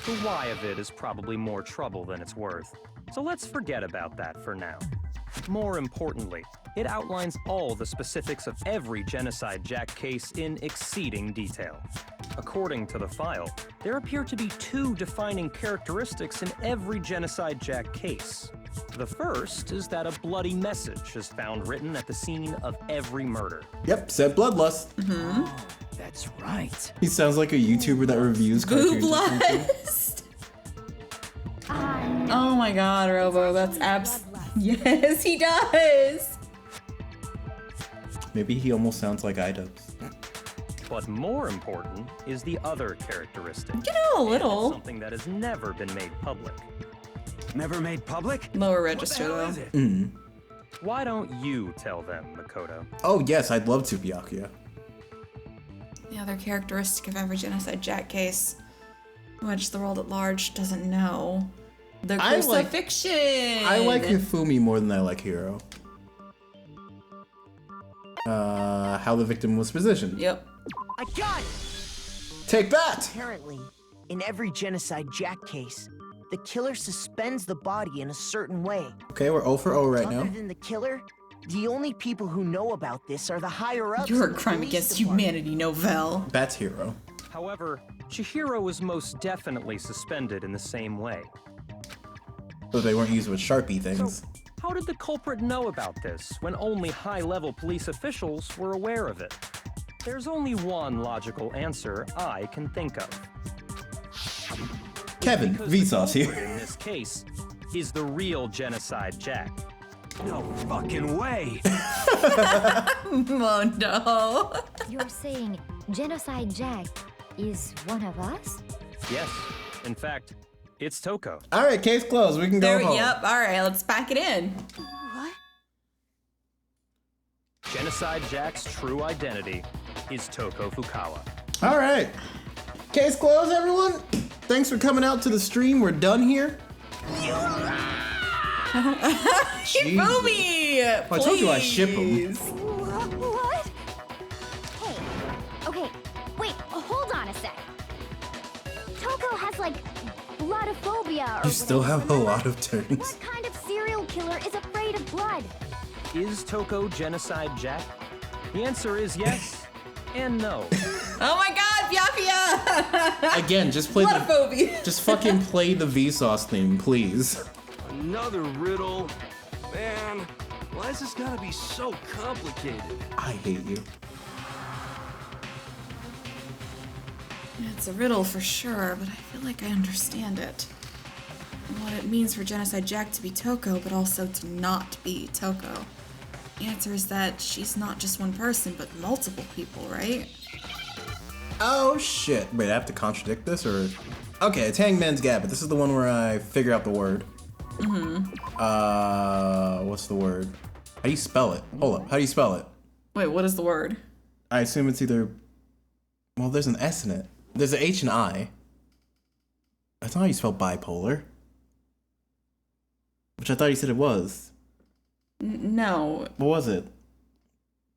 The why of it is probably more trouble than it's worth. So let's forget about that for now. More importantly, it outlines all the specifics of every Genocide Jack case in exceeding detail. According to the file, there appear to be two defining characteristics in every Genocide Jack case. The first is that a bloody message is found written at the scene of every murder. Yep, said bloodlust. That's right. He sounds like a YouTuber that reviews Boo cartoons or something. blast. Oh my god, Robo, that's yes, he does. Maybe he almost sounds like iDubbbz. But more important is the other characteristic. You know, a And it's little. something that has never been made public. Never made public? Lower What the register hell though. is it? Why don't you tell them, Makoto? Oh yes, I'd love to, Byakuya. The other characteristic of every Genocide Jack case, which the world at large doesn't know. The I like- crucifixion! I like Hifumi more than I like Hero. How the victim was positioned. Yep. I got it! Take that! Apparently, in every Genocide Jack case, the killer suspends the body in a certain way. Okay, we're 0 for 0 right now. Other than the killer, the only people who know about this are the higher-ups. You're in a the crime police against department. humanity, Novell. That's Hero. However, Chihiro was most definitely suspended in the same way. So they weren't used with Sharpie things. How did the culprit know about this when only high-level police officials were aware of it? There's only one logical answer I can think of. Kevin, Because the Vsauce culprit here. in this case is the real Genocide Jack. No fucking way. Oh no. You're saying Genocide Jack is one of us? Yes, in fact, it's Toko. Alright, case closed. We can go There, home. yep, alright, let's pack it in. What? Genocide Jack's true identity is Toko Fukawa. Alright. Case closed, everyone. Thanks for coming out to the stream. We're done here. Hifumi! I told you I ship 'em. please. What? Hey, okay, wait, hold on a sec. Toko has like bloodophobia or You still whatever, have a lot of turns. What kind of serial killer is afraid of blood? Is Toko Genocide Jack? The answer is yes and no. Oh my god, Byakuya! Again, just play the. Bloodophobia. Just fucking play the Vsauce theme, please. Another riddle. Man, why is this gotta be so complicated? I hate you. It's a riddle for sure, but I feel like I understand it. And what it means for Genocide Jack to be Toko, but also to not be Toko. The answer is that she's not just one person, but multiple people, right? Oh shit. Wait, I have to contradict this or. Okay, it's Hangman's Gap, but this is the one where I figure out the word. What's the word? do you spell it? Hold up. How do you spell it? Wait, what is the word? I assume it's either... Well, there's an S in it. There's an H and I. That's not how you spell bipolar. Which I thought you said it was. No. What was it?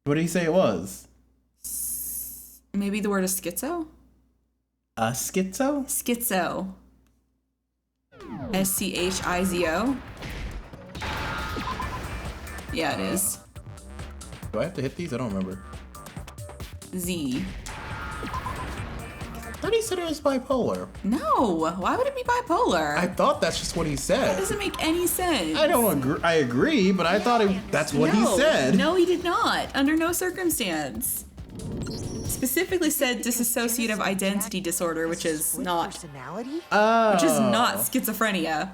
What did he say it was? Maybe the word is schizo? A schizo? Schizo. S-C-H-I-Z-O? Yeah, it is. Do I have to hit these? I don't remember. Z. I thought he said it was bipolar. No, why would it be bipolar? I thought that's just what he That said. doesn't make any sense. I don't agree. I agree, but I thought that's what he said. No, he did not. Under no circumstance. Specifically said dissociative identity disorder, which is not. Personality? Oh. Which is not schizophrenia.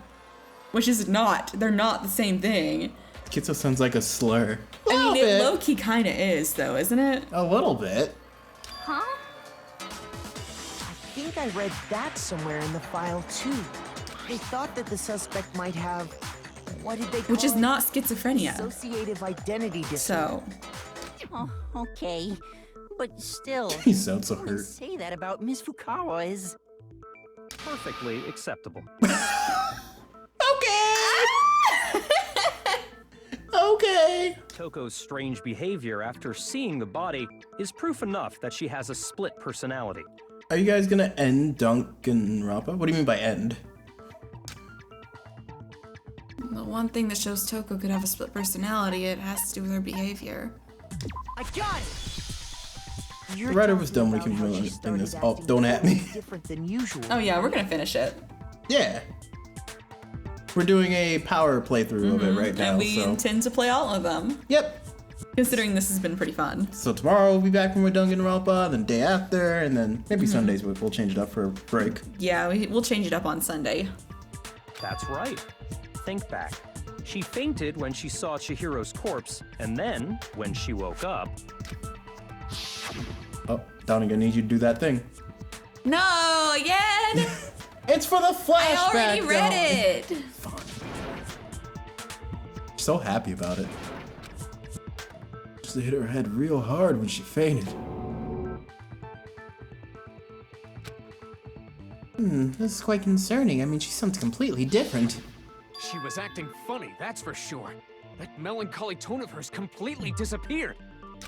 Which is not. They're not the same thing. Schizo sounds like a slur. I mean, it low-key kind of is, though, isn't it? A little bit. Huh? I think I read that somewhere in the file, too. They thought that the suspect might have... What did they call Which is it? not schizophrenia. Dissociative identity disorder. So... Oh, okay. But still, He sounds so to hurt. say that about Miss Fukawa is... Perfectly acceptable. Okay. Toko's strange behavior after seeing the body is proof enough that she has a split personality. Are you guys gonna end Danganronpa? What do you mean by end? The one thing that shows Toko could have a split personality, it has to do with her behavior. I got it! The writer was done when we came in this. Oh, don't at me. Different than usual. Oh yeah, we're gonna finish it. Yeah. We're doing a power playthrough of it right now. And we so. intend to play all of them. Yep. Considering this has been pretty fun. So tomorrow we'll be back when we're Danganronpa, then day after, and then maybe Sundays we'll change it up for a break. Yeah, we'll change it up on Sunday. That's right. Think back. She fainted when she saw Chihiro's corpse, and then, when she woke up... Oh, Dawni, gonna need you to do that thing. No, again! It's for the flashback. I already read it. Fine. So happy about it. Just hit her head real hard when she fainted. This is quite concerning. I mean, she sounds completely different. She was acting funny, that's for sure. That melancholy tone of hers completely disappeared.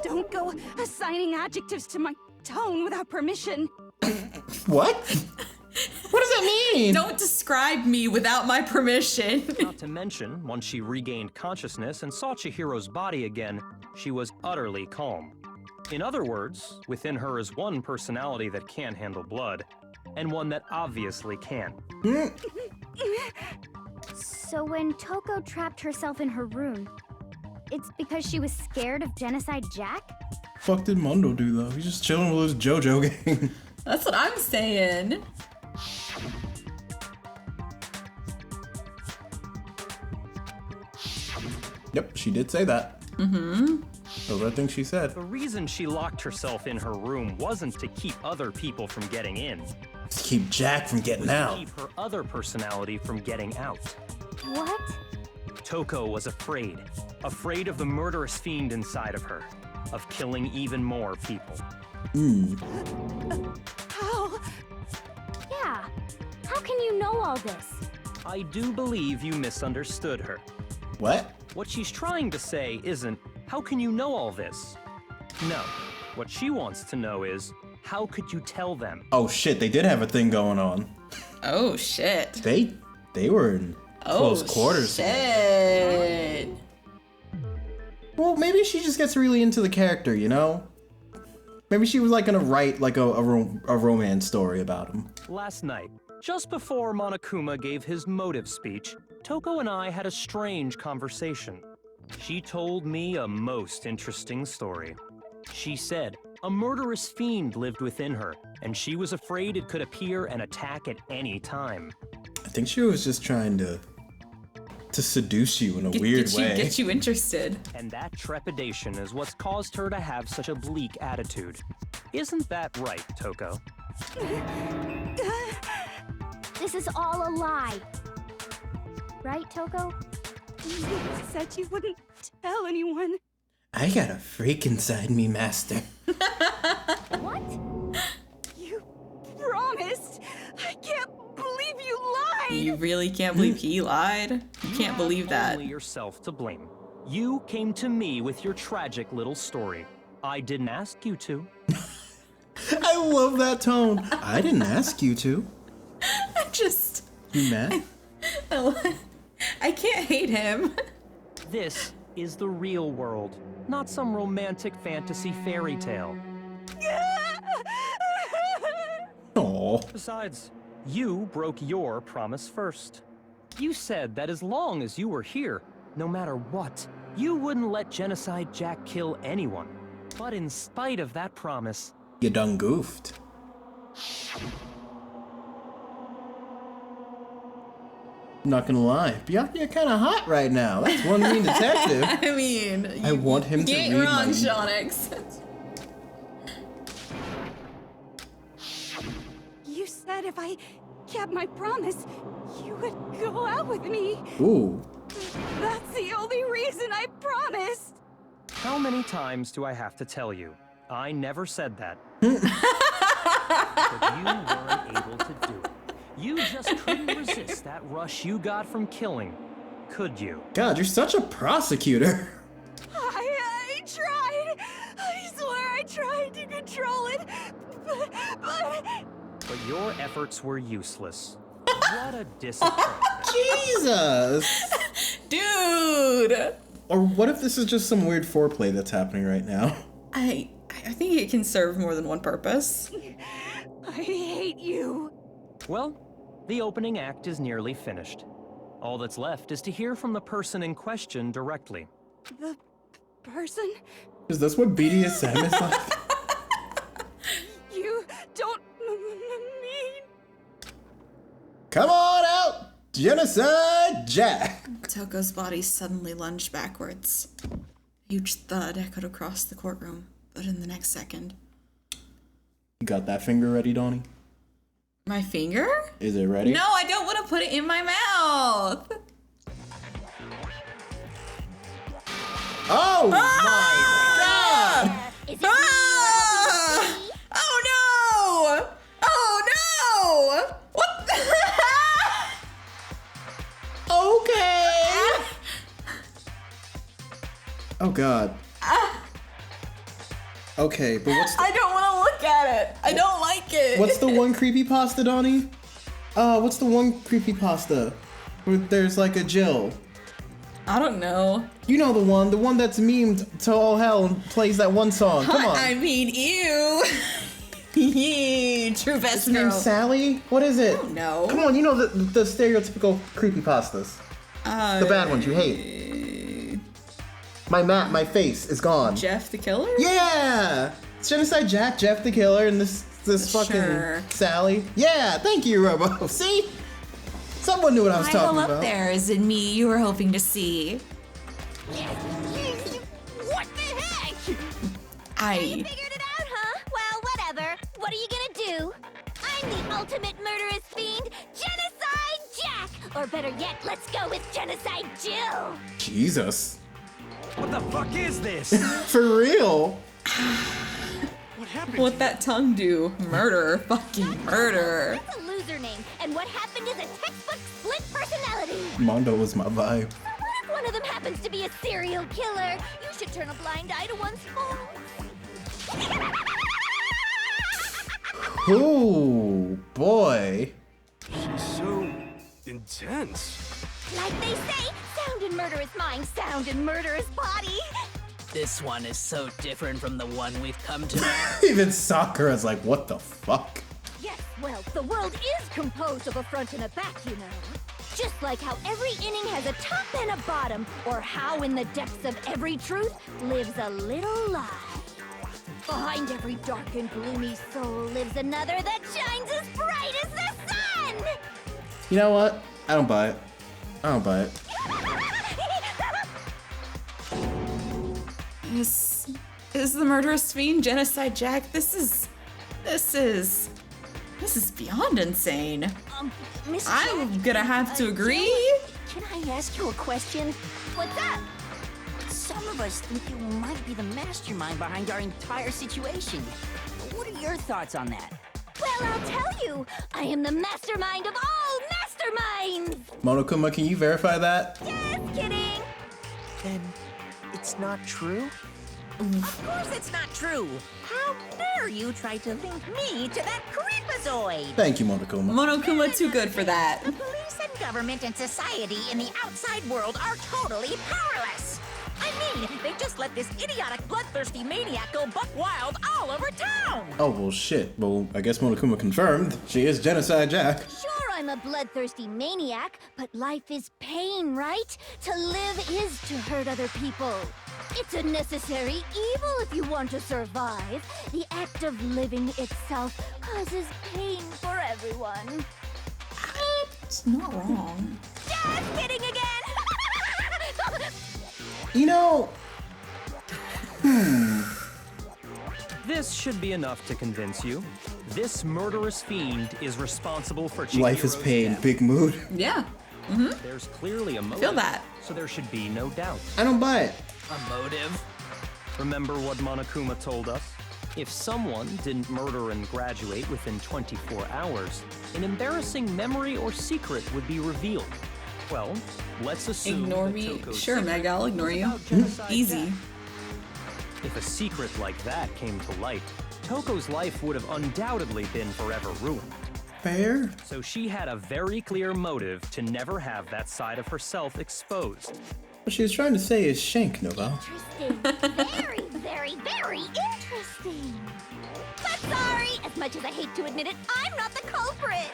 Don't go assigning adjectives to my tone without permission. What? What does that mean? Don't describe me without my permission. Not to mention, once she regained consciousness and saw Chihiro's body again, she was utterly calm. In other words, within her is one personality that can handle blood, and one that obviously can. So when Toko trapped herself in her room, it's because she was scared of Genocide Jack? Fuck did Mondo do though? He's just chilling with his JoJo gang. That's what I'm saying. Yep, she did say that. Those are things she said. The reason she locked herself in her room wasn't to keep other people from getting in. To keep Jack from getting out. To keep her other personality from getting out. What? Toko was afraid. Afraid of the murderous fiend inside of her. Of killing even more people. How? Yeah. How can you know all this? I do believe you misunderstood her. What? What she's trying to say isn't, how can you know all this? No. What she wants to know is, how could you tell them? Oh shit, they did have a thing going on. Oh shit. They were in close quarters. Shit. Well, maybe she just gets really into the character, you know? Maybe she was like gonna write like a romance story about him. Last night, just before Monokuma gave his motive speech, Toko and I had a strange conversation. She told me a most interesting story. She said a murderous fiend lived within her, and she was afraid it could appear and attack at any time. I think she was just trying to seduce you in a weird way. Get you interested. And that trepidation is what's caused her to have such a bleak attitude. Isn't that right, Toko? This is all a lie. Right, Toko? You said you wouldn't tell anyone. I got a freak inside me, Master. What? You promised? I can't believe you lied! You really can't believe he lied? You can't believe that. Only yourself to blame. You came to me with your tragic little story. I didn't ask you to. I love that tone. I didn't ask you to. You mad? I can't hate him. This is the real world, not some romantic fantasy fairy tale. Aww. Besides, you broke your promise first. You said that as long as you were here, no matter what, you wouldn't let Genocide Jack kill anyone. But in spite of that promise, You done goofed. I'm not gonna lie, you're kind of hot right now. That's one mean detective. I mean, I want him to you ain't read wrong, my... Shonix. You said if I kept my promise, you would go out with me. Ooh. That's the only reason I promised. how many times do I have to tell you? I never said that. But you weren't able to do it. You just couldn't resist that rush you got from killing, could you? God, you're such a prosecutor. I tried. I swear I tried to control it, but... But your efforts were useless. What a disappointment. Jesus! Dude! Or what if this is just some weird foreplay that's happening right now? I think it can serve more than one purpose. I hate you. Well, the opening act is nearly finished. All that's left is to hear from the person in question directly. The person? Is this what BDSM is like? You don't mean... Come on out, Genocide Jack! Toko's body suddenly lunged backwards. A huge thud echoed across the courtroom, but in the next second... You got that finger ready, Dawni? My finger? Is it ready? No, I don't want to put it in my mouth! Oh my god! Oh no! Oh no! What the Okay! Oh god. Okay, but what's the... I don't want to look at it. I don't like it. What's the one creepypasta, Dawni? What's the one creepypasta where there's like a Jill? I don't know. You know the one that's memed to all hell and plays that one song. Come on. I mean, ew. True best Is her name girl. Sally? What is it? No. Come on, you know the stereotypical creepypastas. The bad ones you hate. My face is gone. Jeff the Killer? Yeah! It's Genocide Jack, Jeff the Killer, and this fucking Sure. Sally. Yeah, thank you, Robo. See? Someone knew what I was talking up about. there is in me you were hoping to see. What the heck? I Figured it out, huh? Well, whatever. What are you gonna do? I'm the ultimate murderous fiend, Genocide Jack! Or better yet, let's go with Genocide Jill! Jesus. What the fuck is this? For real? What happened? What that tongue do? Murder. Fucking murder. That's a loser name, and what happened is a textbook split personality! Mondo was my vibe. So what if one of them happens to be a serial killer? You should turn a blind eye to one's faults. Ooh, boy. She's so intense. Like they say, sound in murderous mind, sound in murderous body. This one is so different from the one we've come to know. Even Sakura's like, what the fuck? Yes, well, the world is composed of a front and a back, you know. Just like how every inning has a top and a bottom, or how in the depths of every truth lives a little lie. Behind every dark and gloomy soul lives another that shines as bright as the sun! You know what? I don't buy it. I don't buy it. Is the murderous fiend Genocide Jack? This is beyond insane. Miss I'm Jack, gonna have to agree. Can I ask you a question? What's up? Some of us think you might be the mastermind behind our entire situation. What are your thoughts on that? Well, I'll tell you. I am the mastermind of all masterminds. Monokuma, can you verify that? Just kidding. Then it's not true? Of course it's not true. How dare you try to link me to that creepazoid? Thank you, Monokuma. Monokuma too good for that. The police and government and society in the outside world are totally powerless. I mean, they just let this idiotic, bloodthirsty maniac go buck wild all over town. Oh, well, shit. Well, I guess Monokuma confirmed. She is Genocide Jack. Sure, I'm a bloodthirsty maniac, but life is pain, right? To live is to hurt other people. It's a necessary evil if you want to survive. The act of living itself causes pain for everyone. It's not wrong. Just kidding again! You know... This should be enough to convince you. This murderous fiend is responsible for Life is Chihiro's pain. death. Big mood. Yeah. There's clearly a motive, Feel that. so there should be no doubt. I don't buy it. A motive? Remember what Monokuma told us? If someone didn't murder and graduate within 24 hours, an embarrassing memory or secret would be revealed. Well, let's assume Ignore that me. Toko's Sure, secret Meg, I'll ignore was you. about genocide Easy. death. If a secret like that came to light, Toko's life would have undoubtedly been forever ruined. Fair? So she had a very clear motive to never have that side of herself exposed. What she was trying to say is shank, Novell. Interesting. Very, very, very interesting. But sorry, as much as I hate to admit it, I'm not the culprit.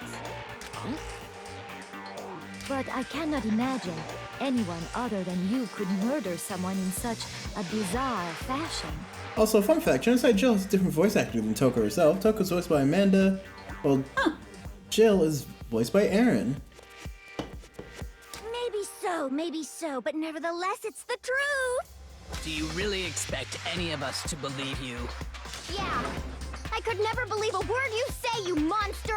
But I cannot imagine anyone other than you could murder someone in such a bizarre fashion. Also, fun fact, Genocide Jill is a different voice actor than Toko herself. Toko's voiced by Amanda, while Jill is voiced by Aaron. Maybe so, but nevertheless, it's the truth. Do you really expect any of us to believe you? Yeah. I could never believe a word you say, you monster.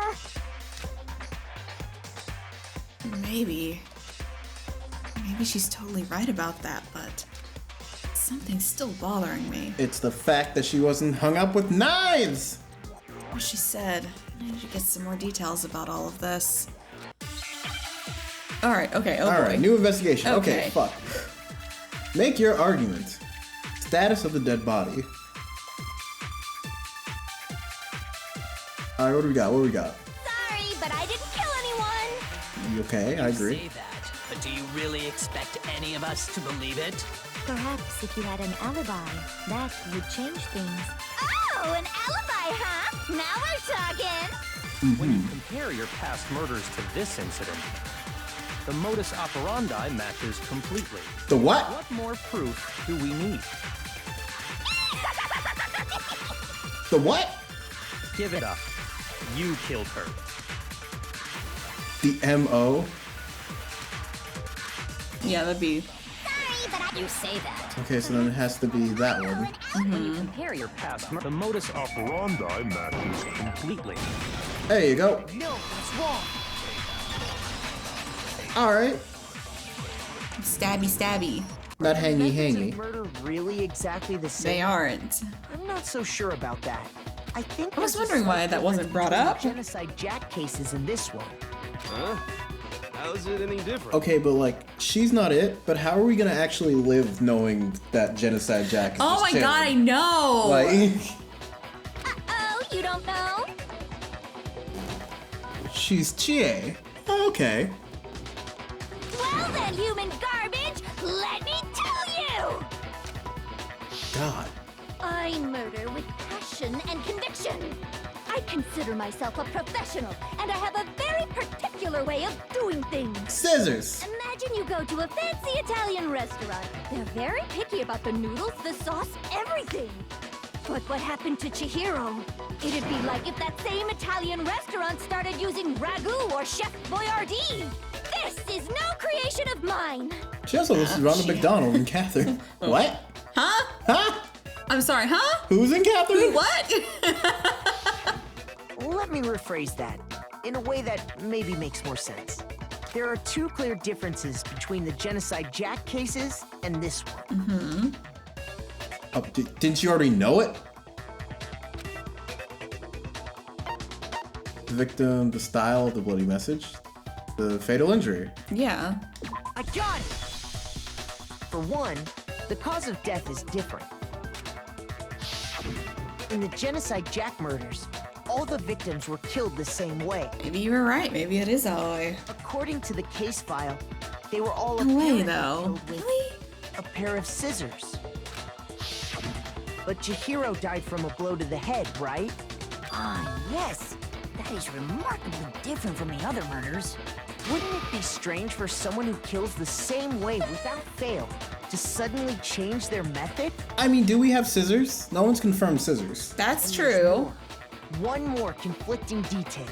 Maybe. Maybe she's totally right about that, but something's still bothering me. It's the fact that she wasn't hung up with knives! What she said. I need to get some more details about all of this. Alright, okay, oh boy. Alright, new investigation. Okay, Okay. fuck. Make your argument. Status of the dead body. Alright, what do we got? What do we got? Sorry, but I didn't kill anyone. You okay? I agree. Say that, but do you really expect any of us to believe it? Perhaps if you had an alibi, that would change things. Oh, an alibi, huh? Now we're talking. When you compare your past murders to this incident, the modus operandi matches completely. The what? What more proof do we need? The what? Give it up. You killed her. The M.O.? Yeah, that'd be... Sorry, but you say that. Okay, so then it has to be that one. When you compare your past the modus operandi matches completely. There you go. No, that's wrong. Alright. Stabby, stabby. Not hangy, Methods hangy. of murder really exactly the same? They aren't. I'm not so sure about that. I think I was there's a wondering why slight that wasn't difference brought between up. the Genocide Jack cases in this one. Huh? How's it any different? Okay, but like, she's not it, but how are we gonna actually live knowing that Genocide Jack is Oh just my chilling? god, I know! Like, Uh-oh, you don't know? she's Chie. Okay. Well then, human garbage, let me tell you! God. I murder with passion and conviction. I consider myself a professional, and I have a very particular way of doing things. Scissors. Imagine you go to a fancy Italian restaurant. They're very picky about the noodles, the sauce, everything. But what happened to Chihiro? It'd be like if that same Italian restaurant started using ragu or Chef Boyardee. This is no creation of mine. She also lists Ronald McDonald and Catherine. What? Huh? Huh? I'm sorry, huh? Who's in Catherine? Who, what? Let me rephrase that in a way that maybe makes more sense. There are two clear differences between the Genocide Jack cases and this one. Oh, didn't you already know it? The victim, the style, the bloody message, the fatal injury. Yeah. I got it! For one, the cause of death is different. In the Genocide Jack murders, all the victims were killed the same way. Maybe you were right. Maybe it is that way. According to the case file, they were all No way, apparently though. killed with a pair of scissors. But Chihiro died from a blow to the head, right? Ah, yes. That is remarkably different from the other murders. Wouldn't it be strange for someone who kills the same way without fail to suddenly change their method? I mean, do we have scissors? No one's confirmed scissors. That's true. One more conflicting detail.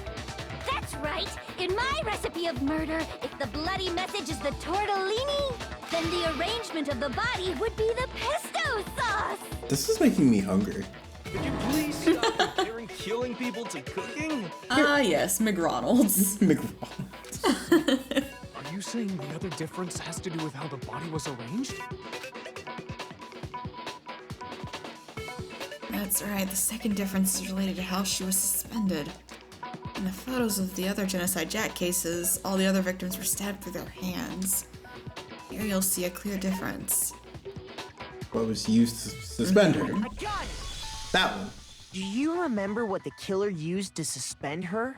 That's right. In my recipe of murder, if the bloody message is the tortellini, then the arrangement of the body would be the pesto sauce. This is making me hungry. Could you please stop comparing killing people to cooking? Ah, yes, McRonald's. McRonald's. Are you saying the other difference has to do with how the body was arranged? That's right, the second difference is related to how she was suspended. In the photos of the other Genocide Jack cases, all the other victims were stabbed through their hands. Here you'll see a clear difference. What was used to suspend her? I got it! That one. Do you remember what the killer used to suspend her?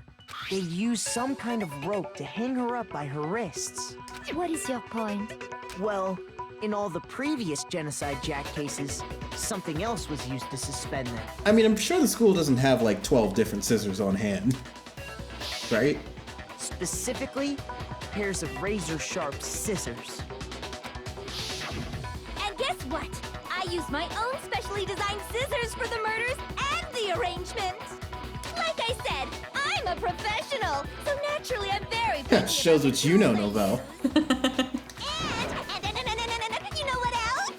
They used some kind of rope to hang her up by her wrists. What is your point? Well, in all the previous Genocide Jack cases, something else was used to suspend them. I mean, I'm sure the school doesn't have like 12 different scissors on hand. Right? Specifically, pairs of razor-sharp scissors. And guess what? I used my own specially designed scissors for the murders and the arrangement. Like I said, I'm a professional, so naturally I'm very That shows what you know, Novell. And you know what else?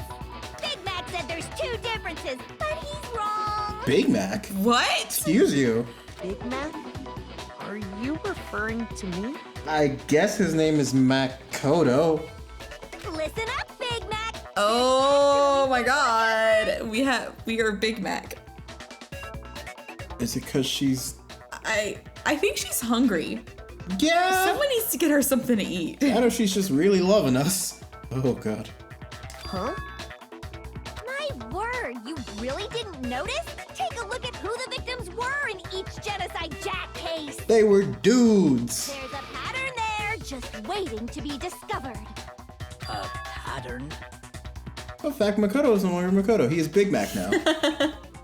Big Mac said there's two differences, but he's wrong. Big Mac? What? Excuse you. Big Mac? Are you referring to me? I guess his name is Makoto. Listen up, Big Mac. Oh my god. We are Big Mac. Is it because she's... I think she's hungry. Yeah! Someone needs to get her something to eat. I know she's just really loving us. Oh god. Huh? My word, you really didn't notice? Take a look at who the victims were in each Genocide Jack case. They were dudes. There's a pattern there, just waiting to be discovered. A pattern? In fact, Makoto is no longer Makoto. He is Big Mac now.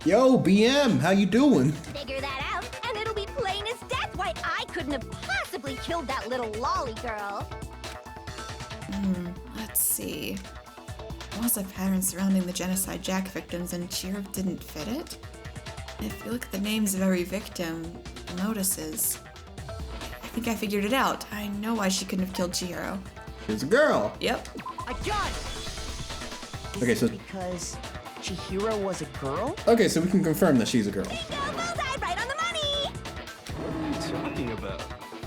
Yo, BM, how you doing? Figure that out, and it'll be plain as death why I couldn't have possibly killed that little lolly girl. Let's see. There was a pattern surrounding the Genocide Jack victims, and Chihiro didn't fit it? If you look at the names of every victim, you'll notices. I think I figured it out. I know why she couldn't have killed Chihiro. She's a girl. Yep. I got it! Okay, so... Because Chihiro was a girl? Okay, so we can confirm that she's a girl. Bingo, bullseye, right on the money! What are you talking about?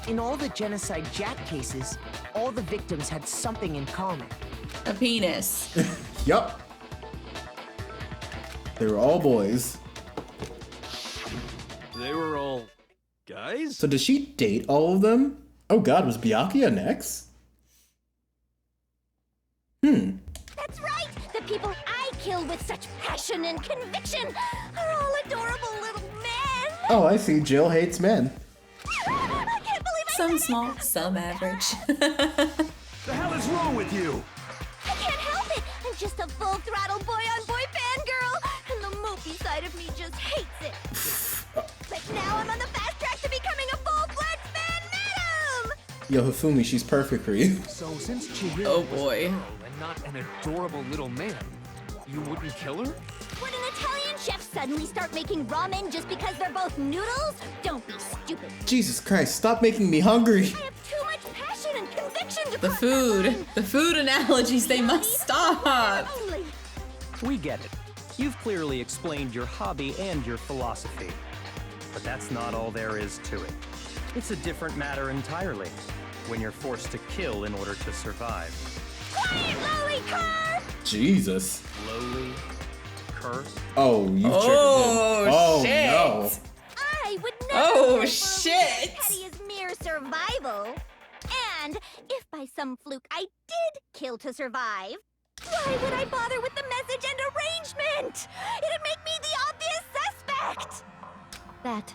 In all the Genocide Jack cases, all the victims had something in common. A penis. Yup. They were all boys. They were all guys? So did she date all of them? Oh god, was Byakuya next? That's right! The people I kill with such passion and conviction are all adorable little men! Oh, I see. Jill hates men. I can't believe Some small, some average. The hell is wrong with you? I can't help it! I'm just a full-throttle boy-on-boy fangirl, and the mopey side of me just hates it. But now I'm on the fast track to becoming a full-fledged fan madam! Yo, Hifumi, she's perfect for you. So since Chihiro Oh, was boy. a girl and not an adorable little man, you wouldn't kill her? Would an Italian chef suddenly start making ramen just because they're both noodles? Don't be stupid. Jesus Christ, stop making me hungry. I have too much passion and conviction to The cross food. that line. The food analogies, they must stop. Only. We get it. You've clearly explained your hobby and your philosophy. But that's not all there is to it. It's a different matter entirely. when you're forced to kill in order to survive. Quiet, lowly cur! Jesus. Lowly cur? Oh, you triggered him. Oh, shit. no. I would never Oh, settle for shit. a petty as mere survival. And if by some fluke I did kill to survive, why would I bother with the message and arrangement? It'd make me the obvious suspect. That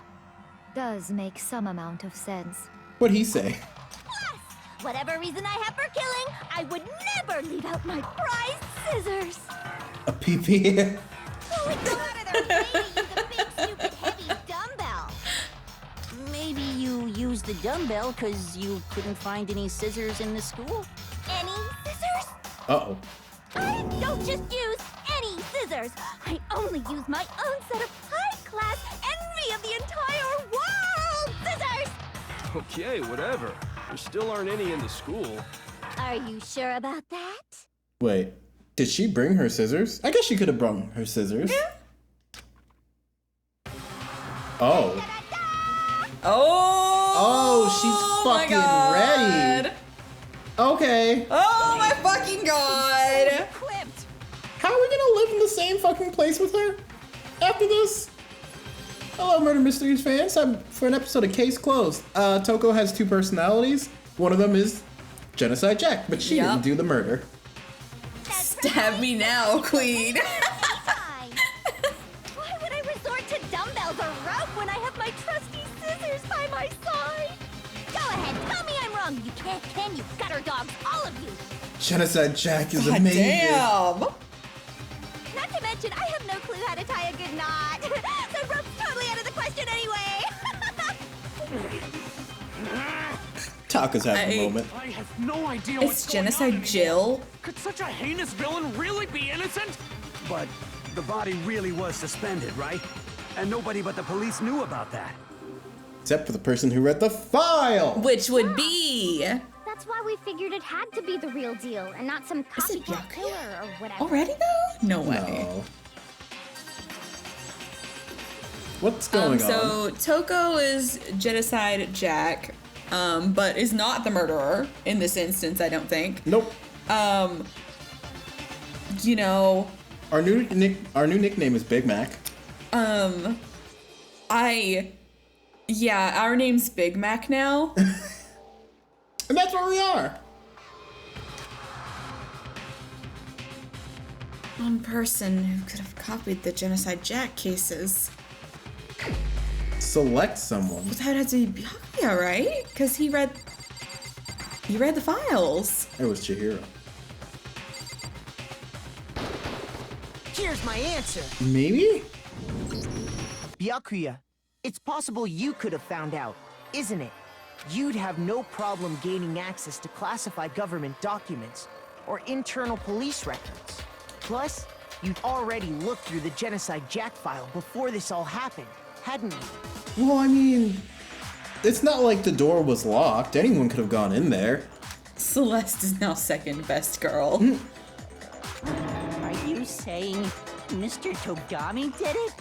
does make some amount of sense. What'd he say? Plus, whatever reason I have for killing, I would never leave out my prized scissors. A PP? Who would go out of their way to use a big, stupid, heavy dumbbell? Maybe you used the dumbbell because you couldn't find any scissors in the school? Any scissors? Uh-oh. I don't just use any scissors. I only use my own set of high-class envy of the entire world scissors! Okay, whatever. There still aren't any in the school. Are you sure about that? Wait, did she bring her scissors? I guess she could have brought her scissors. Yeah. Oh. Oh! She's my fucking God. ready. Okay. Oh my fucking God! Equipped. How are we gonna live in the same fucking place with her after this? Hello, Murder Mysteries fans. I'm for an episode of Case Closed. Toko has two personalities. One of them is Genocide Jack, but she didn't do the murder. Stab me now, queen. Why would I resort to dumbbells or rope when I have my trusty scissors by my side? Go ahead, tell me I'm wrong. You can't, can you? Gutter dogs, all of you. Genocide Jack is God amazing. damn. Not to mention, I have no clue how to tie a good knot. So rope's totally out of the question anyway. Taka's having a moment. I have no idea It's what's going Genocide on Jill. anymore. Could such a heinous villain really be innocent? But the body really was suspended, right? And nobody but the police knew about that. Except for the person who read the file. Which would be... That's why we figured it had to be the real deal and not some copycat killer or whatever. Already though? No way. No. What's going on? So Toko is Genocide Jack, but is not the murderer in this instance, I don't think. Nope. You know, Our new nickname is Big Mac. Yeah, our name's Big Mac now. And that's where we are. One person who could have copied the Genocide Jack cases. Select someone. Well, that had to be Byakuya, right? Because he read the files. It was Chihiro. Here's my answer. Maybe? Byakuya, it's possible you could have found out, isn't it? You'd have no problem gaining access to classified government documents or internal police records. Plus, you'd already looked through the Genocide Jack file before this all happened, hadn't you? Well, I mean, it's not like the door was locked. Anyone could have gone in there. Celeste is now second best girl. Are you saying Mr. Togami did it?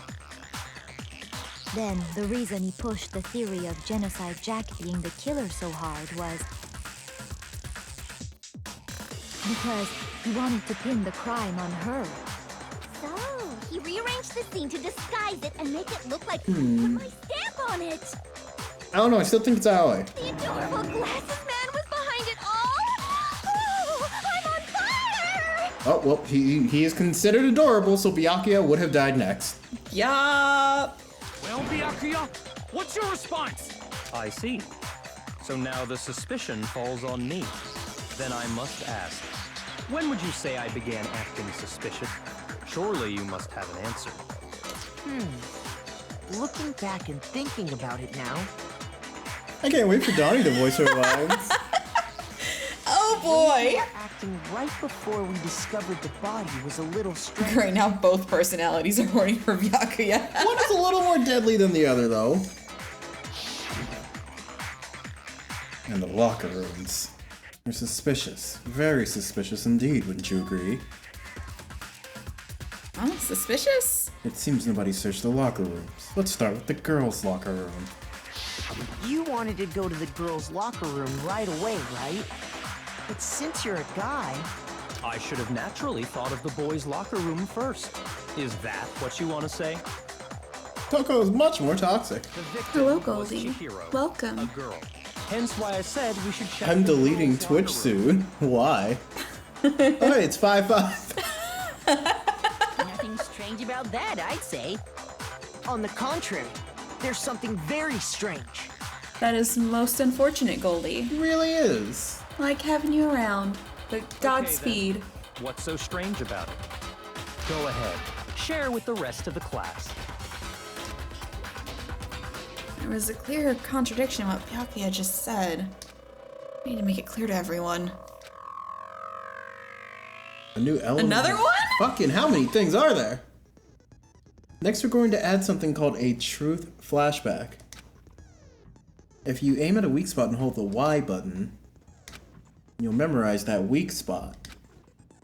Then the reason he pushed the theory of Genocide Jack being the killer so hard was because he wanted to pin the crime on her. So, he rearranged the scene to disguise it and make it look like I put my stamp on it. I don't know, I still think it's Aoi. The adorable glasses man was behind it all. Oh, I'm on fire! Oh, well, he is considered adorable, so Byakuya would have died next. Yup. Well, Byakuya, what's your response? I see. So now the suspicion falls on me. Then I must ask, when would you say I began acting suspicious? Surely you must have an answer. Looking back and thinking about it now. I can't wait for Dawni to voice her lines. Oh boy! Acting right before we discovered the body was a little strange. Right now, both personalities are horny for Byakuya. One is a little more deadly than the other, though. And the locker rooms. They're suspicious. Very suspicious indeed, wouldn't you agree? Oh, suspicious? It seems nobody searched the locker rooms. Let's start with the girls' locker room. You wanted to go to the girls' locker room right away, right? But since you're a guy... I should have naturally thought of the boys' locker room first. Is that what you want to say? Toko is much more toxic. Hello, Goldie. Welcome. A girl. Hence why I said we should check. I'm deleting Twitch soon. Why? Oh, hey, it's 5-5. Nothing strange about that, I'd say. On the contrary, there's something very strange. That is most unfortunate, Goldie. It really is. Like having you around, but Godspeed. Okay, what's so strange about it? Go ahead. Share with the rest of the class. There was a clear contradiction in what Byakuya just said. I need to make it clear to everyone. A new element. Another one? Fucking how many things are there? Next, we're going to add something called a truth flashback. If you aim at a weak spot and hold the Y button, you'll memorize that weak spot.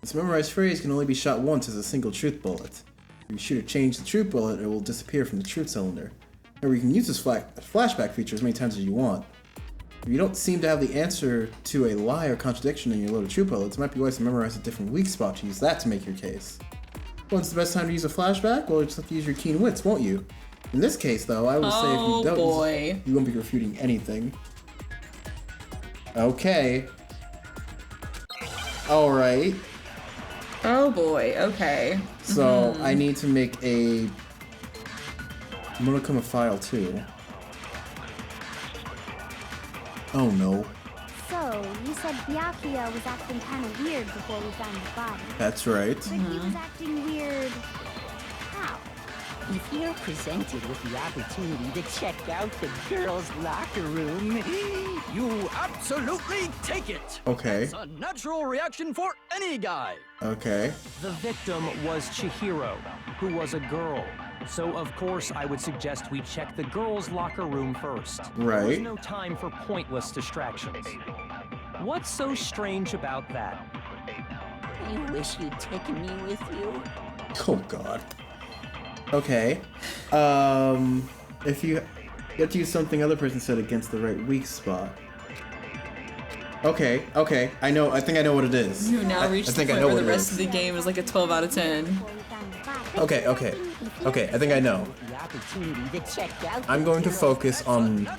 This memorized phrase can only be shot once as a single truth bullet. If you shoot or change the truth bullet, it will disappear from the truth cylinder. However, you can use this flashback feature as many times as you want. If you don't seem to have the answer to a lie or contradiction in your load of truth bullets, it might be wise to memorize a different weak spot to use that to make your case. When's the best time to use a flashback? Well, you just have to use your keen wits, won't you? In this case, though, I would say if you don't, you won't be refuting anything. Okay. Alright. Oh boy, okay. So, I need to make a Monokuma file too. Oh no. So, you said Byakuya was acting kind of weird before we found the body. That's right. But he was acting weird... how? If you're presented with the opportunity to check out the girls' locker room, you absolutely take it. Okay. It's a natural reaction for any guy. Okay. The victim was Chihiro, who was a girl. So of course I would suggest we check the girls' locker room first. Right. There's no time for pointless distractions. What's so strange about that? I wish you'd taken me with you. Oh god. Okay. If you have to use something other person said against the right weak spot. Okay, I know, I think I know what it is. You now reached the point where the rest of the game is like a 12 out of 10. Okay, I think I know. I'm going to focus on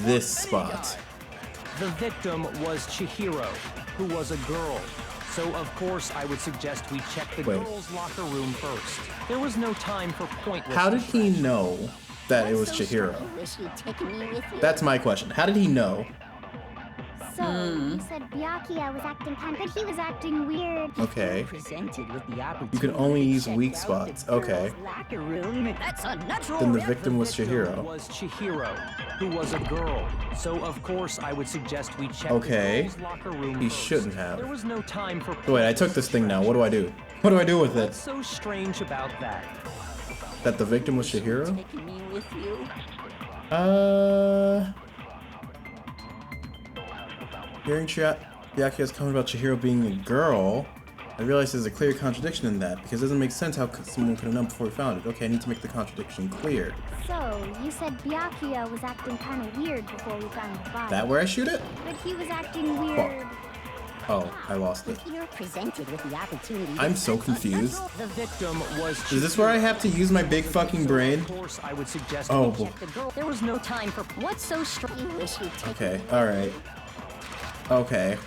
this spot. The victim was Chihiro, who was a girl. So of course I would suggest we check the girls' locker room first. There was no time for pointless. How did he know that it was Chihiro? That's my question. How did he know? So, you said Byakuya was acting kind, but he was acting weird. Okay. You can only use weak spots. Okay. Then the victim was Chihiro. Was Chihiro, who was a girl. So of course I would suggest we check the girls' locker room He first. shouldn't have. There was no time for. Wait, I took this thing now. What do I do? What do I do with it? What's so strange about that? That the victim was Chihiro? Hearing Byakuya's comment about Chihiro being a girl, I realize there's a clear contradiction in that, because it doesn't make sense how someone could have known before we found it. Okay, I need to make the contradiction clear. So, you said Byakuya was acting kind of weird before we found the body. That where I shoot it? But he was acting weird... Oh, I lost it. You're presented with the opportunity. I'm so confused. The victim was. Is this where I have to use my big fucking brain? Of course, I would suggest. Oh, we check the girl. There was no time for. What's so strange? Okay, alright. Okay.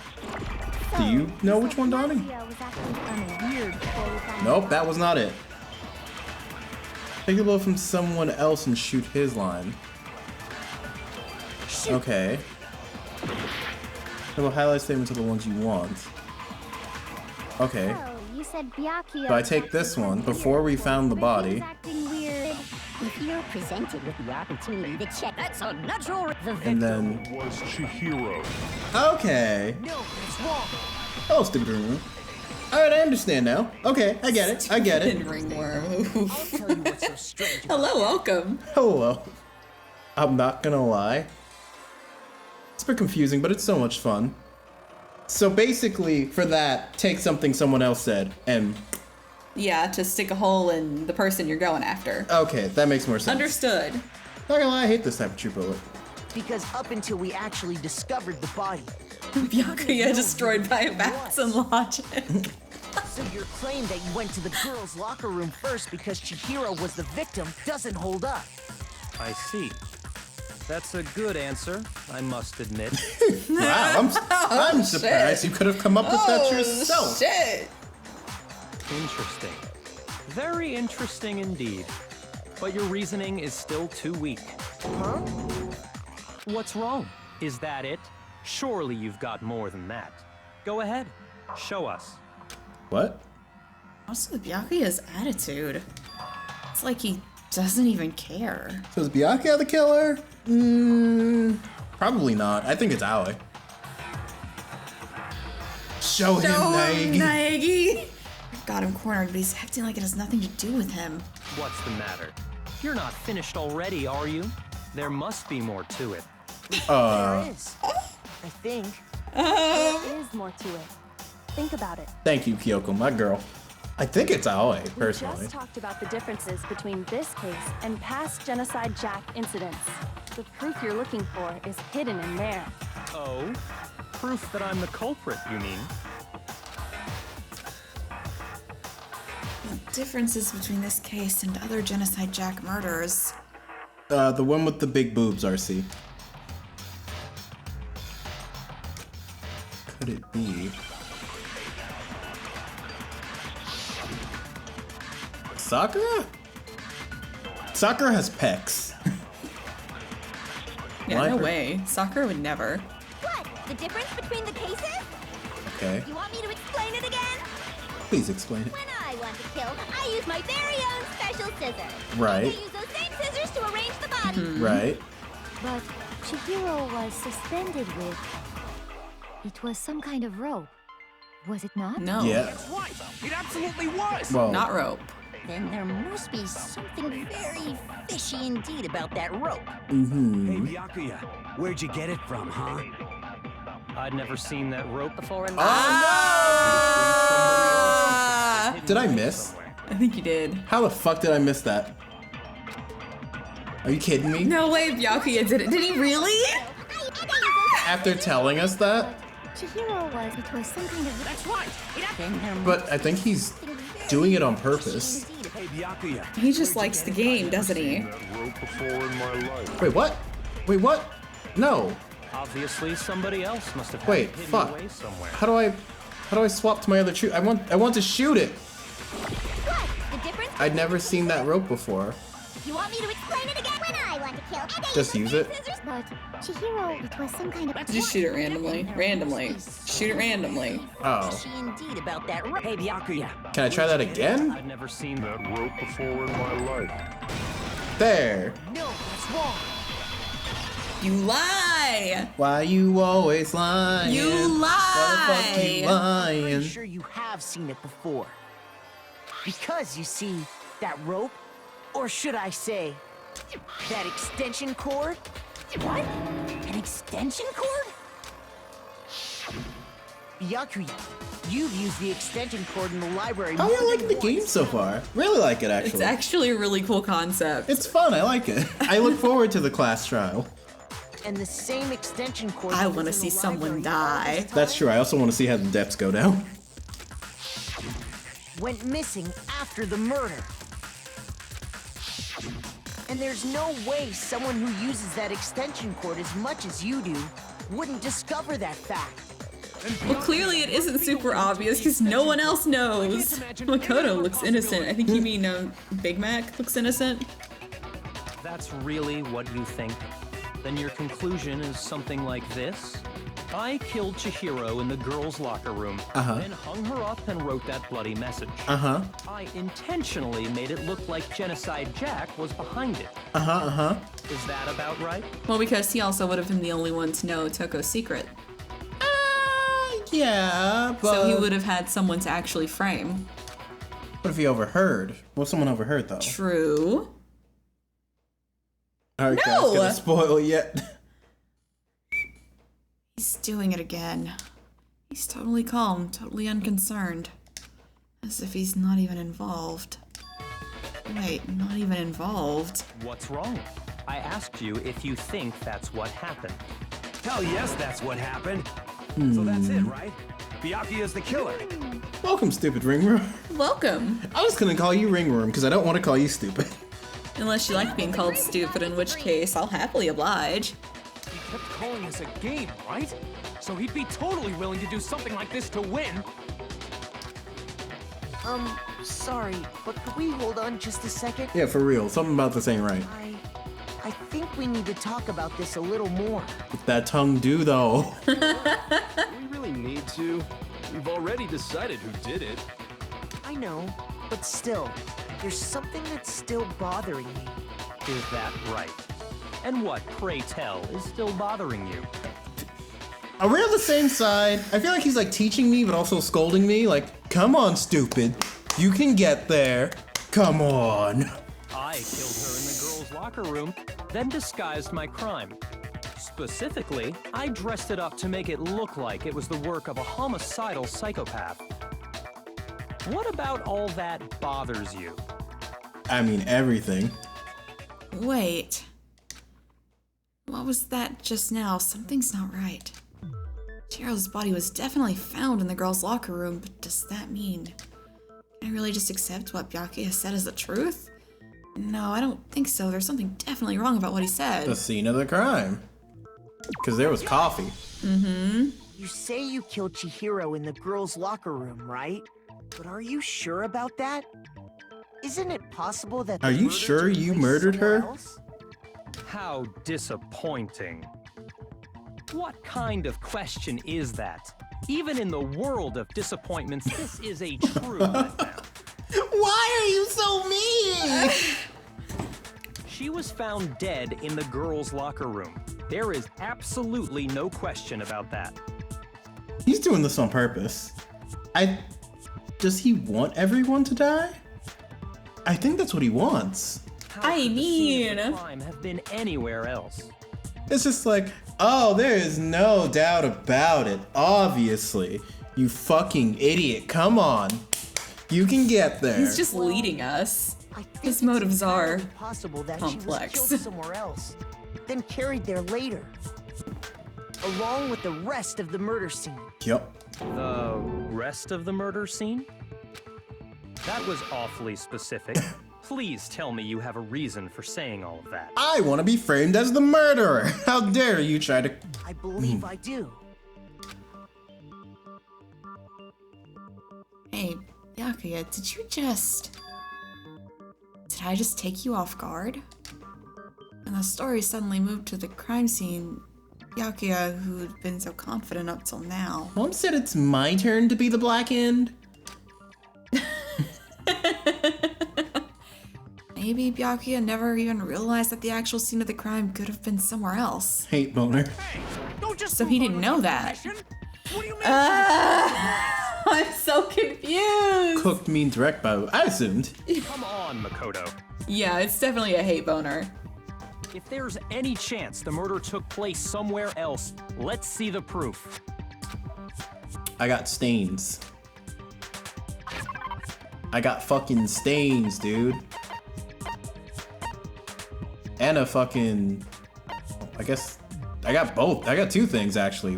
Do you know which one, Dawni? Nope, that was not it. Take a blow from someone else and shoot his line. Okay. So highlight statements are the ones you want. Okay. You said Byakuya. So I take this one before we found the body. If you're presented with the opportunity to check, that's a natural. The And then was Chihiro. Okay. No, it's wrong. Oh, stupid ringworm. Alright, I understand now. Okay, I get it. I get it. Ringworm. Hello, welcome. Hello. I'm not gonna lie. It's a bit confusing, but it's so much fun. So basically, for that, take something someone else said and... Yeah, to stick a hole in the person you're going after. Okay, that makes more sense. Understood. Not gonna lie, I hate this type of true bullet. Because up until we actually discovered the body... Byakuya destroyed by facts and logic. So your claim that you went to the girls' locker room first because Chihiro was the victim doesn't hold up. I see. That's a good answer, I must admit. Wow, I'm surprised you could have come up with that yourself. Shit. Interesting. Very interesting indeed. But your reasoning is still too weak. Huh? What's wrong? Is that it? Surely you've got more than that. Go ahead, show us. What? Also, Byakuya's attitude. It's like he doesn't even care. So is Byakuya the killer? Probably not. I think it's Aoi. Show him, Naegi. Naegi. I've got him cornered, but he's acting like it has nothing to do with him. What's the matter? You're not finished already, are you? There must be more to it. There is. I think. There is more to it. Think about it. Thank you, Kyoko, my girl. I think it's Aoi, personally. We just talked about the differences between this case and past Genocide Jack incidents. The proof you're looking for is hidden in there. Oh? Proof that I'm the culprit, you mean? The differences between this case and other Genocide Jack murders. The one with the big boobs, RC. Could it be? Sakura? Sakura has pecs. Yeah, no way. Sakura would never. What? The difference between the cases? Okay. You want me to explain it again? Please explain it. When I want to kill, I use my very own special scissors. Right. I use those same scissors to arrange the body. Right. But Chihiro was suspended with... It was some kind of rope. Was it not? No. Yeah. That's right. It absolutely was. Well, Not rope. Then there must be something very fishy indeed about that rope. Hey, Byakuya, where'd you get it from, huh? I'd never seen that rope before in my life. Did I miss? I think you did. How the fuck did I miss that? Are you kidding me? No way Byakuya did it. Did he really? After telling us that? Chihiro was... It was some kind of... That's right. But I think he's doing it on purpose. Hey, Byakuya. He just likes the game, doesn't he? Wait, what? Wait, what? No. Obviously, somebody else must have had Wait, it hidden fuck. away somewhere. How do I swap to my other shoot? I want to shoot it. What? The difference? I'd never seen that rope before. You want me to explain it again? When I want to kill, and I Just use it. But Chihiro, it was some kind of... Just shoot it randomly. Randomly. Shoot it randomly. Oh. Fishy indeed about that rope. Hey, Byakuya. Can I try that again? I've never seen that rope before in my life. There. No, that's wrong. You lie! Why you always lying? You Why the fuck you lie! lying? I'm sure you have seen it before. Because, you see, that rope, or should I say, that extension cord? What? An extension cord? Byakuya, you've used the extension cord in the library. How are you liking the game so far? Really like it, actually. It's actually a really cool concept. It's fun. I like it. I look forward to the class trial. And the same extension cord. I want to see someone die. That's true. I also want to see how the depths go down. Went missing after the murder. And there's no way someone who uses that extension cord as much as you do wouldn't discover that fact. Well, clearly it isn't super obvious because no one else knows. Makoto looks innocent. I think you mean Big Mac looks innocent. That's really what you think? Then your conclusion is something like this? I killed Chihiro in the girls' locker room, then hung her up and wrote that bloody message. I intentionally made it look like Genocide Jack was behind it. Is that about right? Well, because he also would have been the only one to know Toko's secret. Yeah, but... So he would have had someone to actually frame. What if he overheard? What if someone overheard, though? True. Alright, guys, gonna spoil yet. He's doing it again. He's totally calm, totally unconcerned. As if he's not even involved. Wait, not even involved? What's wrong? I asked you if you think that's what happened. Hell yes, that's what happened. So that's it, right? Byakuya's the killer. Welcome, stupid ringworm. Welcome. I was gonna call you ringworm because I don't want to call you stupid. Unless you like being called stupid, in which case I'll happily oblige. He kept calling this a game, right? So he'd be totally willing to do something like this to win. Sorry, but could we hold on just a second? Yeah, for real. Something about this ain't right. I think we need to talk about this a little more. What that tongue do, though? Do we really need to? We've already decided who did it. I know, but still, there's something that's still bothering me. Is that right? And what, pray tell, is still bothering you? Are we on the same side? I feel like he's like teaching me, but also scolding me. Like, come on, stupid. You can get there. Come on. I killed her in the girls' locker room, then disguised my crime. Specifically, I dressed it up to make it look like it was the work of a homicidal psychopath. What about all that bothers you? I mean, everything. Wait. What was that just now? Something's not right. Chihiro's body was definitely found in the girls' locker room, but does that mean... Can I really just accept what Byakuya said as the truth? No, I don't think so. There's something definitely wrong about what he said. The scene of the crime. Because there was coffee. Mm-hmm. You say you killed Chihiro in the girls' locker room, right? But are you sure about that? Isn't it possible that... Are you sure you murdered her? Else? How disappointing. What kind of question is that? Even in the world of disappointments, this is a true letdown. Why are you so mean? She was found dead in the girls' locker room. There is absolutely no question about that. He's doing this on purpose. Does he want everyone to die? I think that's what he wants. How could the scene of the crime have been anywhere else? It's just like, oh, there is no doubt about it. Obviously. You fucking idiot. Come on. You can get there. He's just leading us. His motives are possible that complex. She was killed somewhere else, then carried there later, along with the rest of the murder scene. Yep. The rest of the murder scene? That was awfully specific. Please tell me you have a reason for saying all of that. I want to be framed as the murderer. How dare you try to... I believe I do. Hey, Byakuya, Did I just take you off guard? When the story suddenly moved to the crime scene, Byakuya, who'd been so confident up till now... Mom said it's my turn to be the black end. Maybe Byakuya never even realized that the actual scene of the crime could have been somewhere else. Hate boner. So he didn't know that. I'm so confused. Cooked means wrecked by... I assumed. Come on, Makoto. Yeah, it's definitely a hate boner. If there's any chance the murder took place somewhere else, let's see the proof. I got stains. I got fucking stains, dude. And a fucking... I guess... I got both. I got two things, actually.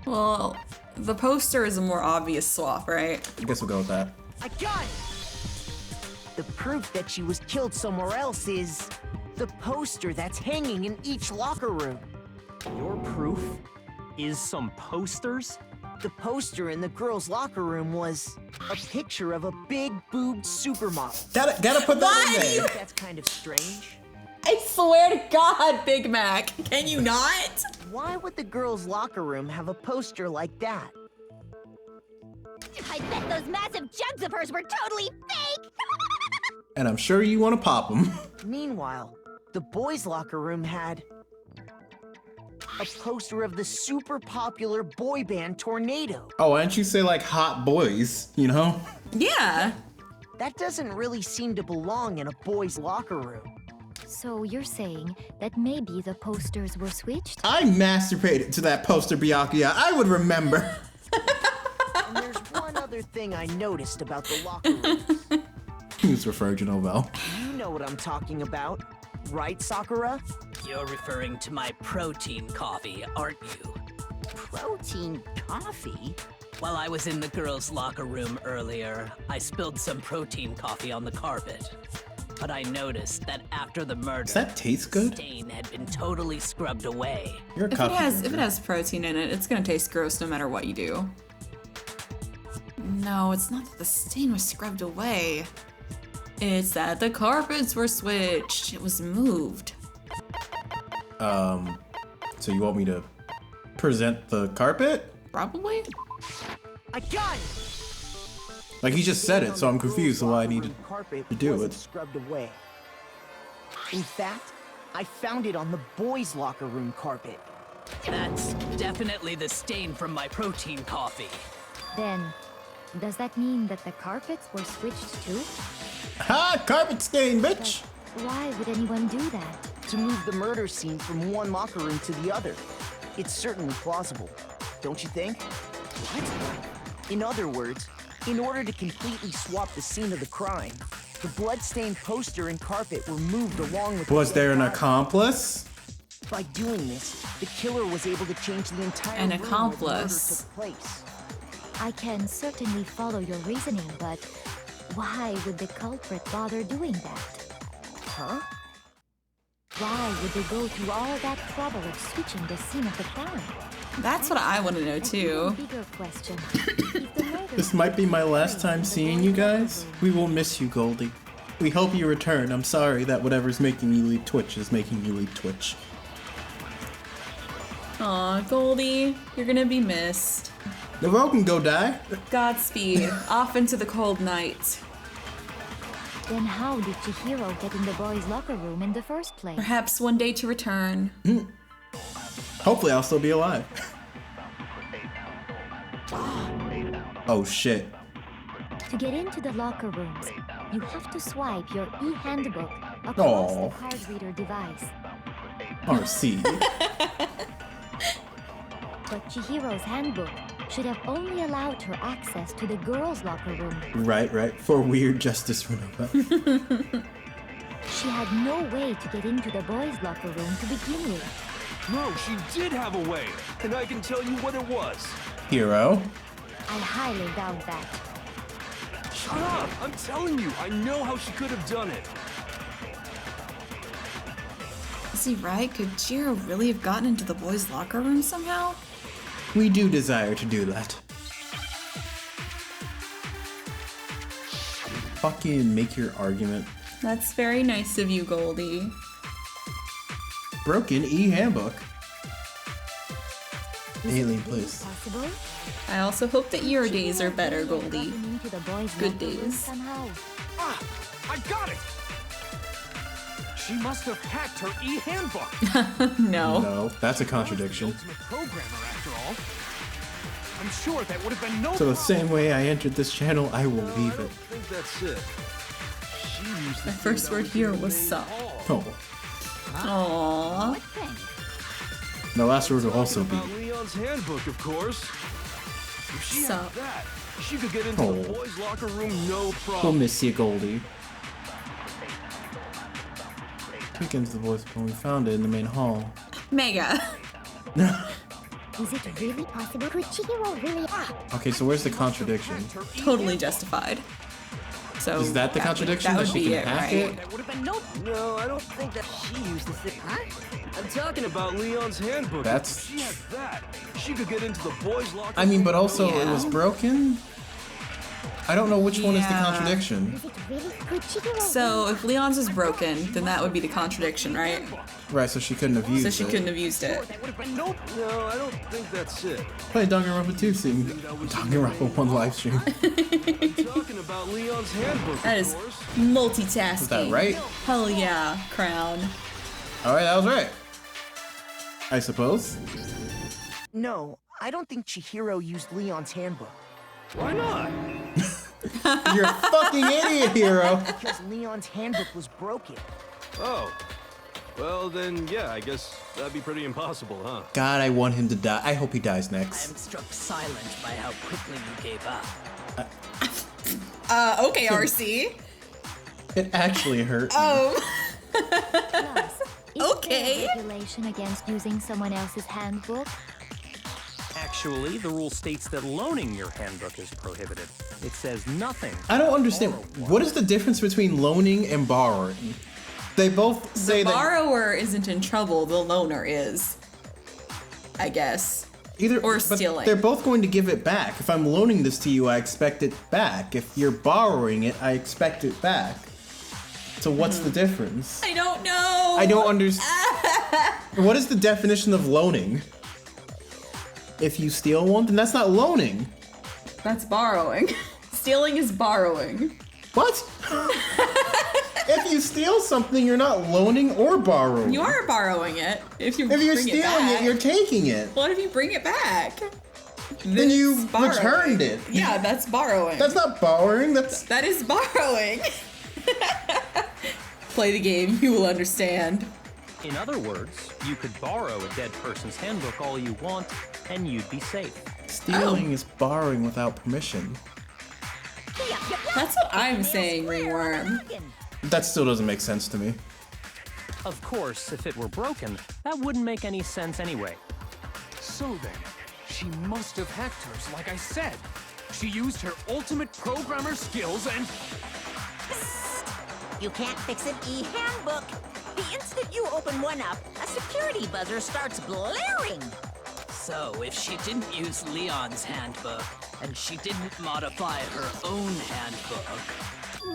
Well, the poster is a more obvious swap, right? I guess we'll go with that. I got it! The proof that she was killed somewhere else is the poster that's hanging in each locker room. Your proof is some posters? The poster in the girls' locker room was a picture of a big-boobed supermodel. Gotta put that in there. That's kind of strange. I swear to God, Big Mac, can you not? Why would the girls' locker room have a poster like that? I bet those massive jugs of hers were totally fake! And I'm sure you want to pop them. Meanwhile, the boys' locker room had a poster of the super popular boy band Tornado. Oh, why don't you say like hot boys, you know? Yeah. That doesn't really seem to belong in a boys' locker room. So you're saying that maybe the posters were switched? I masturbated to that poster, Byakuya. I would remember. And there's one other thing I noticed about the locker rooms. He was referring to Novell. You know what I'm talking about. Right, Sakura? You're referring to my protein coffee, aren't you? Protein coffee? While I was in the girls' locker room earlier, I spilled some protein coffee on the carpet. But I noticed that after the murder, Does that taste good? the stain had been totally scrubbed away. You're a If coffee it drinker. has protein in it, it's gonna taste gross no matter what you do. No, it's not that the stain was scrubbed away. It's that the carpets were switched. It was moved. So you want me to present the carpet? Probably. I got it! Like he just said it, so I'm confused why I needed to do wasn't it. scrubbed away. In fact, I found it on the boys' locker room carpet. That's definitely the stain from my protein coffee. Then, does that mean that the carpets were switched too? Ha! Carpet stain, bitch! Why would anyone do that? To move the murder scene from one locker room to the other. It's certainly plausible, don't you think? What? In other words, in order to completely swap the scene of the crime, the bloodstained poster and carpet were moved along with. Was there an accomplice? By doing this, the killer was able to change the entire An room where the accomplice. murder took place. I can certainly follow your reasoning, but why would the culprit bother doing that? Huh? Why would they go through all that trouble of switching the scene of the crime? That's what I want to know And too. even bigger question. If the murder This might be my last time seeing you guys. We will miss you, Goldie. We hope you return. I'm sorry that whatever's making you leave Twitch is making you leave Twitch. Aw, Goldie, you're gonna be missed. Novell can go die. Godspeed. Off into the cold night. Then how did Chihiro get in the boys' locker room in the first place? Perhaps one day to return. Hopefully I'll still be alive. Oh shit. To get into the locker rooms, you have to swipe your e-handbook across Aw. the card reader device. RC. But Chihiro's handbook should have only allowed her access to the girls' locker room. Right. For weird justice for Novell. She had no way to get into the boys' locker room to begin with. No, she did have a way, and I can tell you what it was. Hero. I highly doubt that. Shut up! I'm telling you, I know how she could have done it. Is he right? Could Jiro really have gotten into the boys' locker room somehow? We do desire to do that. Fucking make your argument. That's very nice of you, Goldie. Broken e-handbook. Is Alien it really place. possible? I also hope that your days are better, Goldie. Gotten into the boys' Good locker room days. somehow. Ah! I got it! She must have hacked her e-handbook. No. No, that's a contradiction. Ultimate programmer, after all. I'm sure that would have been no So the problem. same way I entered this channel, I will leave it. I think that's it. She used My first word here was sup. Oh. Aww. What thing? My last word will also be. About Leon's handbook, of course. If she had Sup. that, she could get into Oh. the boys' locker room no We'll problem. miss you, Goldie. Took into the voice when we found it in the main hall. Mega. Is it really possible? Could Chihiro really? Okay, so where's the contradiction? Totally justified. So Is that the contradiction, That that would she be can it, hack right? it? That would have been no. No, I don't think that she used this thing. Huh? I'm talking about Leon's handbook. That's- If she had that, she could get into the boys' locker I mean, but room also no it was Yeah. broken? I don't know which one is the Yeah. contradiction. Is it really? Could Chihiro? So if Leon's is broken, then that would be the contradiction, right? Right, so she couldn't have used So she it. couldn't have used it. That would have been no. No, I don't think that's it. Play Danganronpa 2 scene. Danganronpa 1 live stream. I'm talking about Leon's handbook, That of is course. multitasking. Is that right? Hell yeah, Crown. Alright, that was right. I suppose. No, I don't think Chihiro used Leon's handbook. Why not? You're a fucking idiot, Hero. Because Leon's handbook was broken. Oh. Well, then, yeah, I guess that'd be pretty impossible, huh? God, I want him to die. I hope he dies I next. am struck silent by how quickly you gave up. Okay, RC. It actually hurt. Oh. Well, Okay. Regulation against using someone else's handbook? Actually, the rule states that loaning your handbook is prohibited. It says nothing. I don't understand. What is the difference between loaning and borrowing? They both say the that borrower isn't in trouble, the loaner is. I guess. Or stealing. They're both going to give it back. If I'm loaning this to you, I expect it back. If you're borrowing it, I expect it back. So what's the difference? I don't know. I don't understand. What is the definition of loaning? If you steal one, then that's not loaning. That's borrowing. Stealing is borrowing. What? If you steal something, you're not loaning or borrowing. You are borrowing it. If you're stealing it, you're taking it. What if you bring it back? Then you returned it. Yeah, that's borrowing. That's not borrowing. That is borrowing. Play the game, you will understand. In other words, you could borrow a dead person's handbook all you want, and you'd be safe. Stealing is borrowing without permission. That's what I'm saying, Ringworm. That still doesn't make sense to me. Of course, if it were broken, that wouldn't make any sense anyway. So then, she must have hacked hers, like I said. She used her ultimate programmer skills and... You can't fix an e-handbook. The instant you open one up, a security buzzer starts blaring. So, if she didn't use Leon's handbook, and she didn't modify her own handbook...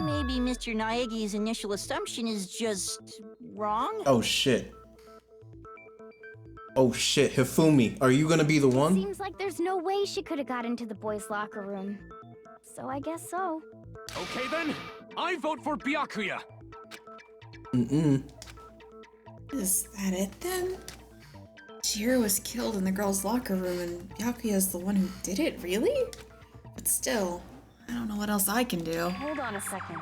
Maybe Mr. Naegi's initial assumption is just wrong? Oh shit. Oh shit, Hifumi, are you gonna be the one? Seems like there's no way she could have got into the boys' locker room. So I guess so. Okay then, I vote for Byakuya. Is that it then? Chihiro was killed in the girls' locker room and Byakuya is the one who did it, really? But still, I don't know what else I can do. Hold on a second.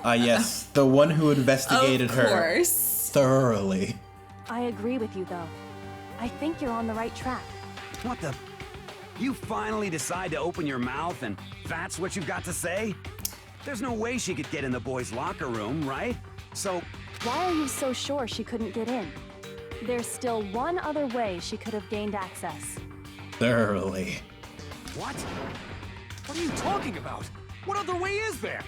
Yes, the one who investigated her. Of course. Thoroughly. I agree with you, though. I think you're on the right track. What the? You finally decide to open your mouth and that's what you've got to say? There's no way she could get in the boys' locker room, right? So... Why are you so sure she couldn't get in? There's still one other way she could have gained access. Thoroughly. What? What are you talking about? What other way is there?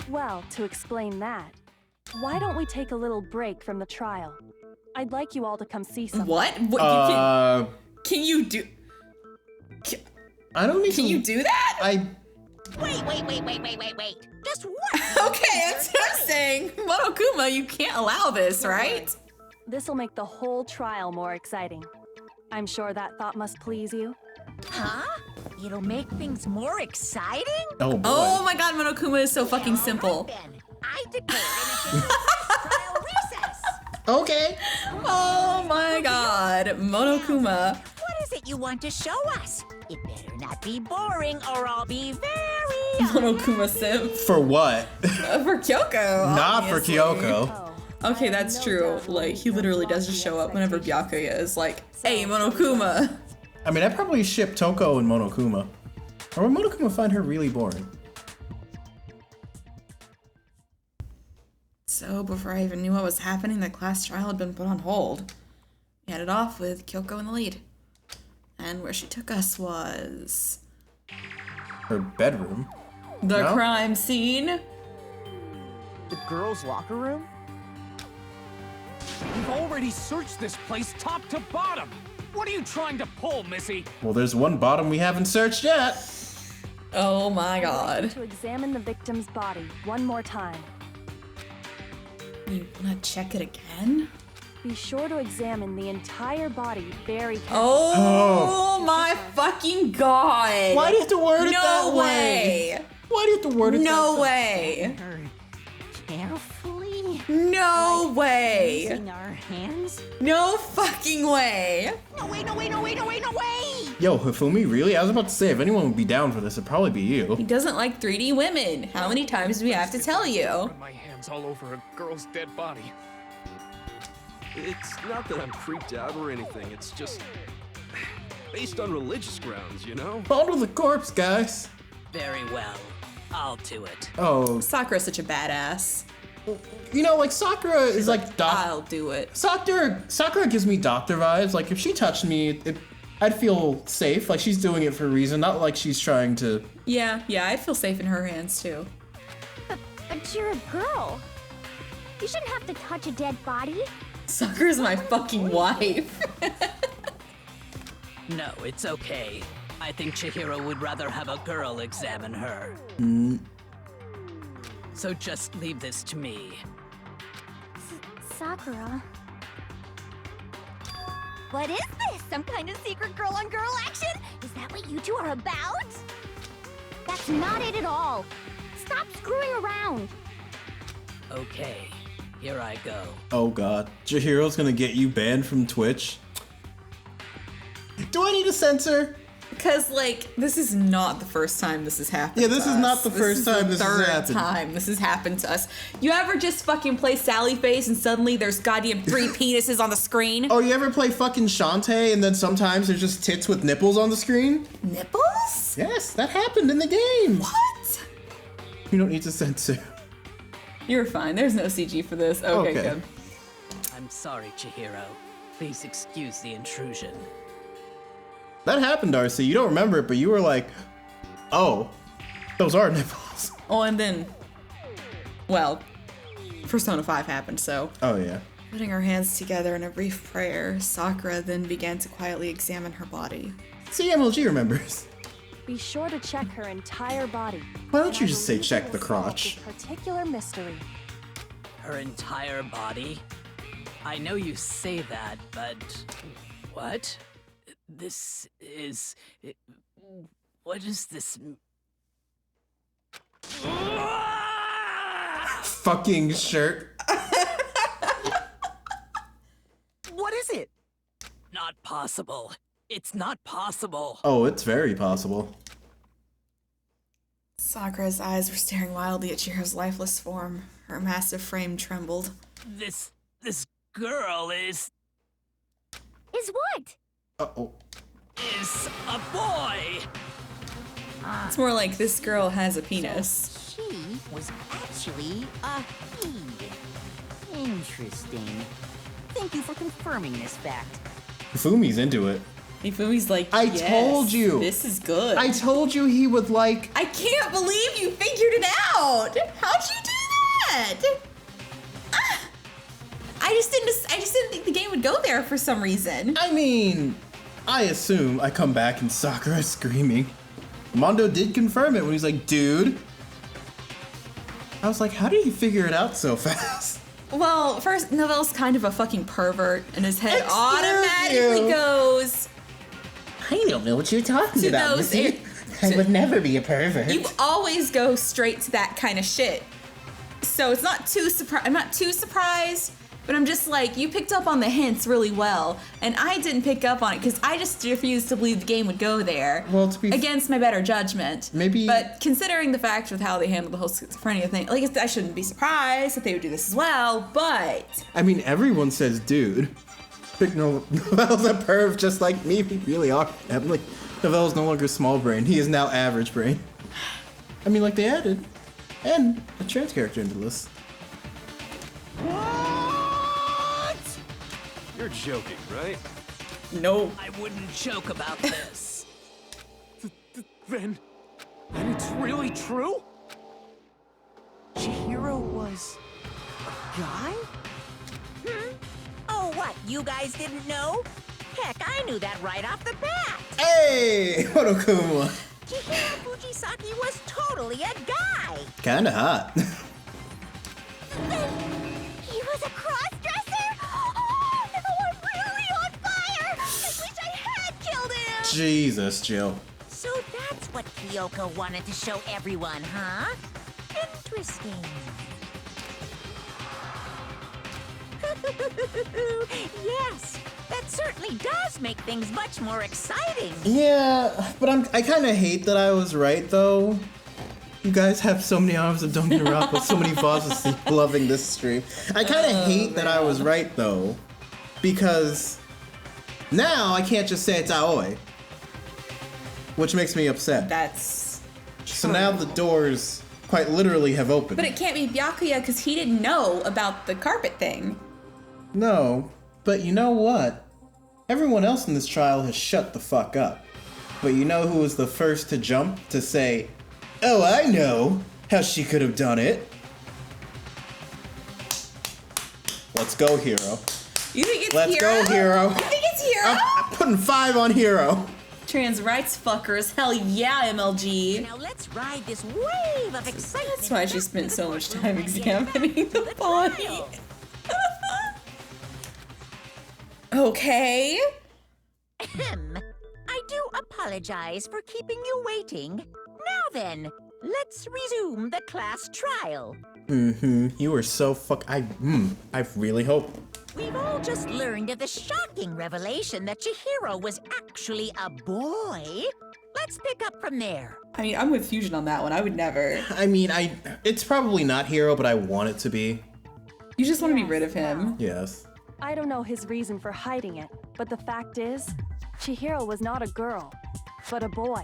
Well, to explain that, why don't we take a little break from the trial? I'd like you all to come see something. What? Can you do... I don't need Can you do that? Wait. Just what? Okay, that's what I'm saying. Monokuma, you can't allow this, right? This'll make the whole trial more exciting. I'm sure that thought must please you. Huh? It'll make things more exciting? Oh boy. Oh my god, Monokuma is so fucking simple. I declare an trial recess. Okay. Oh my god, Monokuma. What is it you want to show us? It better not be boring or I'll be very Monokuma simp. For what? For Kyoko. Not for obviously. Kyoko. Okay, that's true. Like, he literally does just show up whenever Byakuya is like, hey, Monokuma. I mean, I probably ship Toko and Monokuma. Or would Monokuma find her really boring? So, before I even knew what was happening, the class trial had been put on hold. We had it off with Kyoko in the lead. And where she took us was... Her bedroom. The No? crime scene. The girls' locker room? We've already searched this place top to bottom. What are you trying to pull, Missy? Well, there's one bottom we haven't searched yet. Oh my I'd like god. you to examine the victim's body one more time. You wanna check it again? Be sure to examine the entire body very carefully. Oh my fucking god. Why do you have to word it that No way. Why do you have to word it that No way? way. Carefully. No way. Using our hands. No fucking way. No way. Yo, Hifumi, really? I was about to say, if anyone would be down for this, it'd probably be you. He doesn't like 3D women. How many times do we have to tell you? Run my hands all over a girl's dead body. It's not that I'm freaked out or anything, it's just based on religious grounds, you know? Fondle the corpse, guys. Very well. I'll do it. Oh. Sakura's such a badass. You know, like Sakura is like I'll do it. Sakura gives me doctor vibes. Like if she touched me, I'd feel safe. Like she's doing it for a reason, not like she's trying to. Yeah, I'd feel safe in her hands too. But you're a girl. You shouldn't have to touch a dead body. Sakura's my fucking wife. No, it's okay. I think Chihiro would rather have a girl examine her. So just leave this to me. Sakura. What is this? Some kind of secret girl-on-girl action? Is that what you two are about? That's not it at all. Stop screwing around. Okay, here I go. Oh god, Chihiro's gonna get you banned from Twitch. Do I need a censor? Because, like, this is not the first time this has happened. Yeah, this is not the first time this has happened. This is the third time this has happened to us. You ever just fucking play Sally Face and suddenly there's goddamn 3 penises on the screen? Oh, you ever play fucking Shantae and then sometimes there's just tits with nipples on the screen? Nipples? Yes, that happened in the game. What? You don't need to censor. You're fine. There's no CG for this. Okay, good. I'm sorry, Chihiro. Please excuse the intrusion. That happened, Darcy. You don't remember it, but you were like, oh, those are nipples. Oh, and then, well, Persona 5 happened, so. Oh, yeah. Putting her hands together in a brief prayer, Sakura then began to quietly examine her body. See, MLG remembers. Be sure to check her entire body. Why don't you just say check the crotch? Particular mystery. Her entire body? I know you say that, but what? This is... What is this? Fucking shirt. What is it? Not possible. It's not possible. Oh, it's very possible. Sakura's eyes were staring wildly at Chihiro's lifeless form. Her massive frame trembled. This girl is... Is what? Uh-oh. Is a boy! It's more like this girl has a penis. So she was actually a he. Interesting. Thank you for confirming this fact. Fumi's into it. Fumi's like, I yes, told you. This is good. I told you he would like... I can't believe you figured it out. How'd you do that? I just didn't think the game would go there for some reason. I mean, I assume I come back and Sakura's screaming. Mondo did confirm it when he's like, dude. I was like, how did he figure it out so fast? Well, first, Novell's kind of a fucking pervert, and his head automatically goes... I don't know what you're talking to about, those Missy. I would never be a pervert. You always go straight to that kind of shit. So it's not too I'm not too surprised, but I'm just like, you picked up on the hints really well, and I didn't pick up on it because I just refused to believe the game would go there. Well, to be against my better judgment. Maybe. But considering the fact with how they handled the whole schizophrenia thing, like I shouldn't be surprised that they would do this as well. But I mean, everyone says dude. Big Novell's a perv just like me. We really are. Like, Novell's no longer small brain. He is now average brain. I mean, like they added and a trans character into this. What? You're joking, right? No. I wouldn't joke about this. Then it's really true? Chihiro was a guy? Oh, what? You guys didn't know? Heck, I knew that right off the bat. Hey, Monokuma. Chihiro Fujisaki was totally a guy. Kinda hot. He was a cross-dresser? Oh, now I'm really on fire! I wish I had killed him! Jesus, Jill. So that's what Kyoko wanted to show everyone, huh? Interesting. Yes, that certainly does make things much more exciting. Yeah, but I kind of hate that I was right, though. You guys have so many hours of Danganronpa, so many voices loving this stream. I kind of hate that I was right, though, because now I can't just say it's Aoi, which makes me upset. That's so now the doors quite literally have opened. But it can't be Byakuya because he didn't know about the carpet thing. No, but you know what? Everyone else in this trial has shut the fuck up. But you know who was the first to jump to say, "Oh, I know how she could have done it"? Let's go, Hero. You think it's Let's Hero? go, Hero. You think it's Hero? I'm putting 5 on Hero. Trans rights fuckers. Hell yeah, MLG. Now let's ride this wave of excitement. That's why she spent so much time examining the body. Okay. I do apologize for keeping you waiting. Now then, let's resume the class trial. You were so I really hope. We've all just learned of the shocking revelation that Chihiro was actually a boy. Let's pick up from there. I mean, I'm with Fusion on that one. I would never. I mean, it's probably not Hero, but I want it to be. You just want to be rid of him. Yes. I don't know his reason for hiding it, but the fact is, Chihiro was not a girl, but a boy.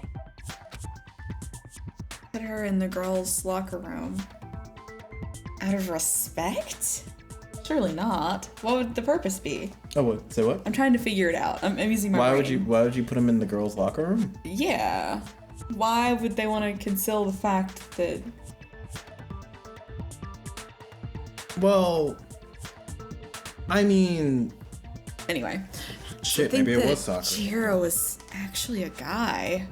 Put her in the girls' locker room. Out of respect? Surely not. What would the purpose be? Oh, what? Say what? I'm trying to figure it out. I'm using my brain. Why would you put him in the girls' locker room? Yeah. Why would they want to conceal the fact that... Well, I mean... Anyway. Shit, maybe it was soccer. Chihiro was actually a guy.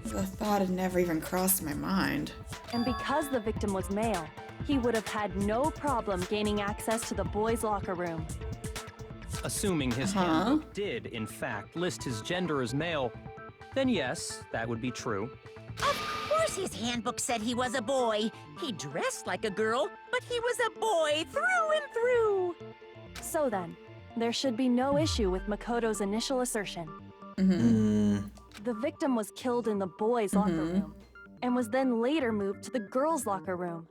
The thought had never even crossed my mind. And because the victim was male, he would have had no problem gaining access to the boys' locker room. Assuming his handbook did, in fact, list his gender as male, then yes, that would be true. Of course his handbook said he was a boy. He dressed like a girl, but he was a boy through and through. So then, there should be no issue with Makoto's initial assertion. The victim was killed in the boys' locker room, and was then later moved to the girls' locker room.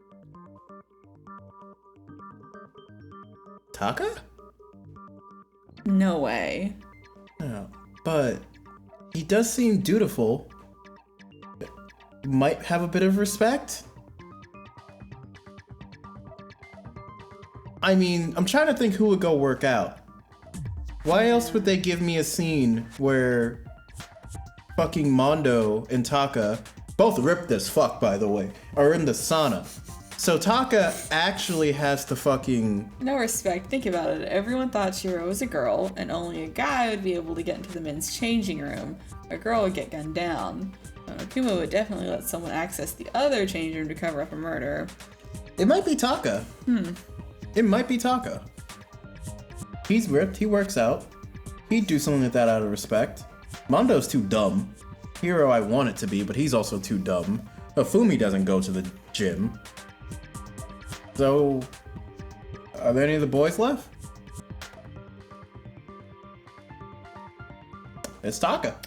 Taka? No way. No, but he does seem dutiful. Might have a bit of respect. I mean, I'm trying to think who would go work out. Why else would they give me a scene where fucking Mondo and Taka, both ripped as fuck by the way, are in the sauna? So Taka actually has to fucking... No respect, think about it. Everyone thought Chihiro was a girl, and only a guy would be able to get into the men's changing room. A girl would get gunned down. Akuma would definitely let someone access the other changing room to cover up a murder. It might be Taka. It might be Taka. He's ripped, he works out. He'd do something like that out of respect. Mondo's too dumb. Hero I want it to be, but he's also too dumb. Hifumi doesn't go to the gym. So, are there any of the boys left? It's Taka.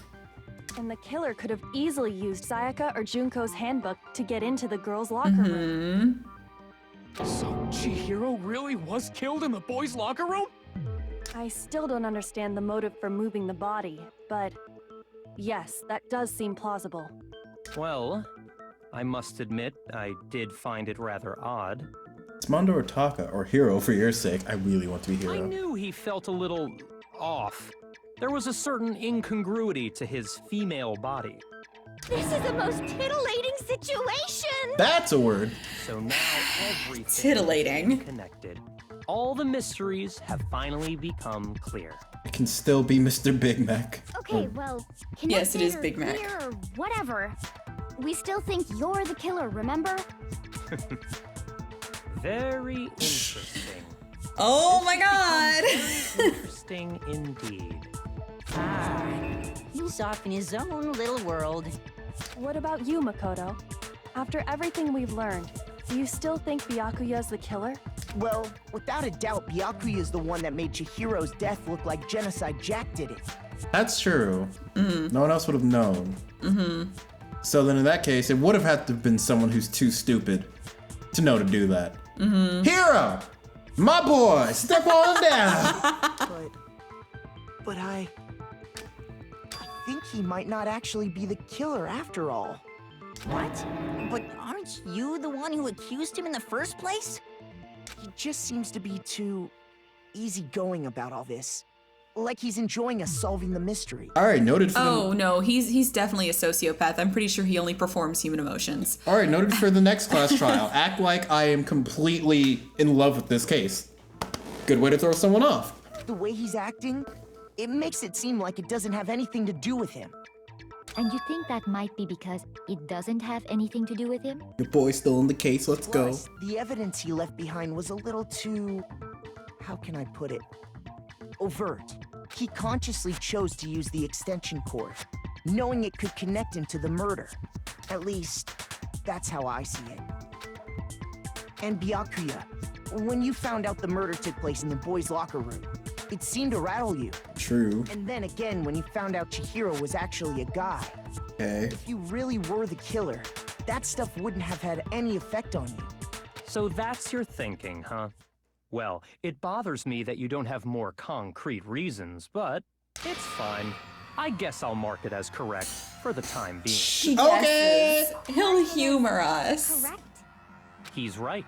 And the killer could have easily used Sayaka or Junko's handbook to get into the girls' locker room. So Chihiro really was killed in the boys' locker room? I still don't understand the motive for moving the body, but yes, that does seem plausible. Well, I must admit, I did find it rather odd. It's Mondo or Taka, or Hero for your sake. I really want to be Hero. I knew he felt a little off. There was a certain incongruity to his female body. This is the most titillating situation! That's a word. So now everything Titillating. is connected. All the mysteries have finally become clear. It can still be Mr. Big Mac. Okay, well, Yes, it is connected or Big Mac. clear or whatever. We still think you're the killer, remember? Very interesting. Oh my god! Interesting indeed. He's off in his own little world. What about you, Makoto? After everything we've learned, do you still think Byakuya's the killer? Well, without a doubt, Byakuya is the one that made Chihiro's death look like Genocide Jack did it. That's true. No one else would have known. So then in that case, it would have had to have been someone who's too stupid to know to do that. Hero! My boy! Step on down! But I think he might not actually be the killer after all. What? But aren't you the one who accused him in the first place? He just seems to be too easygoing about all this. Like he's enjoying us solving the mystery. All right, noted for no, he's definitely a sociopath. I'm pretty sure he only performs human emotions. All right, noted for the next class trial. Act like I am completely in love with this case. Good way to throw someone off. The way he's acting, it makes it seem like it doesn't have anything to do with him. And you think that might be because it doesn't have anything to do with him? Your boy's still in the case, let's go. The evidence he left behind was a little too... how can I put it? Overt. He consciously chose to use the extension cord, knowing it could connect him to the murder. At least, that's how I see it. And Byakuya, when you found out the murder took place in the boys' locker room, it seemed to rattle you. True. And then again, when you found out Chihiro was actually a guy. Okay. If you really were the killer, that stuff wouldn't have had any effect on you. So that's your thinking, huh? Well, it bothers me that you don't have more concrete reasons, but it's fine. I guess I'll mark it as correct for the time being. Okay. He'll humor us. Correct? He's right.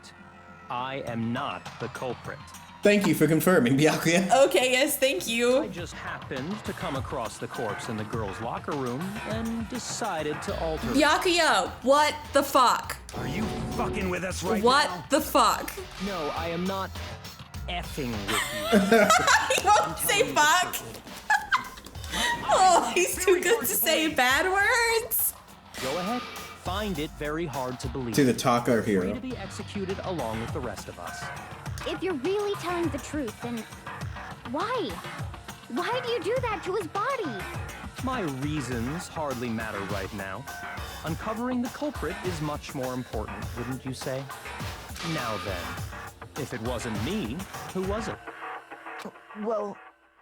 I am not the culprit. Thank you for confirming, Byakuya. Okay, yes, thank you. I just happened to come across the corpse in the girls' locker room and decided to alter. Byakuya, what the fuck? Are you fucking with us right What now? the fuck? No, I am not effing with you. He won't say fuck. Oh, he's too good to say bad words. Go ahead. Find it very hard to believe. To the Taka Free hero. to be executed along with the rest of us. If you're really telling the truth, then why? Why do you do that to his body? My reasons hardly matter right now. Uncovering the culprit is much more important, wouldn't you say? Now then, if it wasn't me, who was it? Well,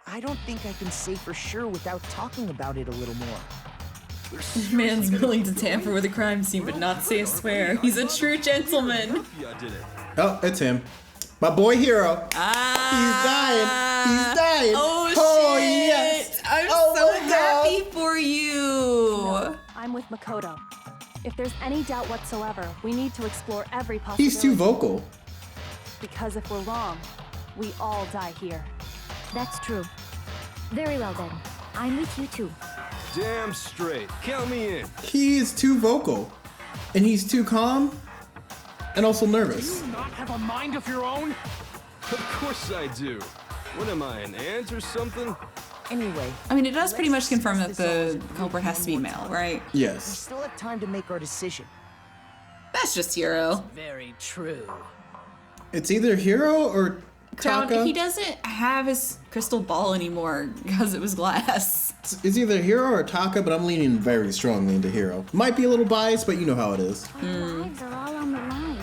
I don't think I can say for sure without talking about it a little more. This man's willing to tamper with a crime scene but not say a swear. He's a true gentleman. Yeah, I did it. Oh, it's him. My boy Hero. He's dying. He's dying. Oh shit. Yes. I'm Oh so my God. happy for you. No, I'm with Makoto. If there's any doubt whatsoever, we need to explore every possibility. He's too vocal. Because if we're wrong, we all die here. That's true. Very well then. I'm with you too. Damn straight. Count me in. He is too vocal. And he's too calm. And also nervous. Do you not have a mind of your own? Of course I do. What am I, an ant or something? Anyway. I mean, it does pretty much confirm that the culprit has to be male, right? We Yes. still have time to make our decision. That's just Hero. Very true. It's either Hero or Crown, Taka. he doesn't have his crystal ball anymore because it was glass. It's either Hero or Taka, but I'm leaning very strongly into Hero. Might be a little biased, but you know how it is. Our lives are all on the line.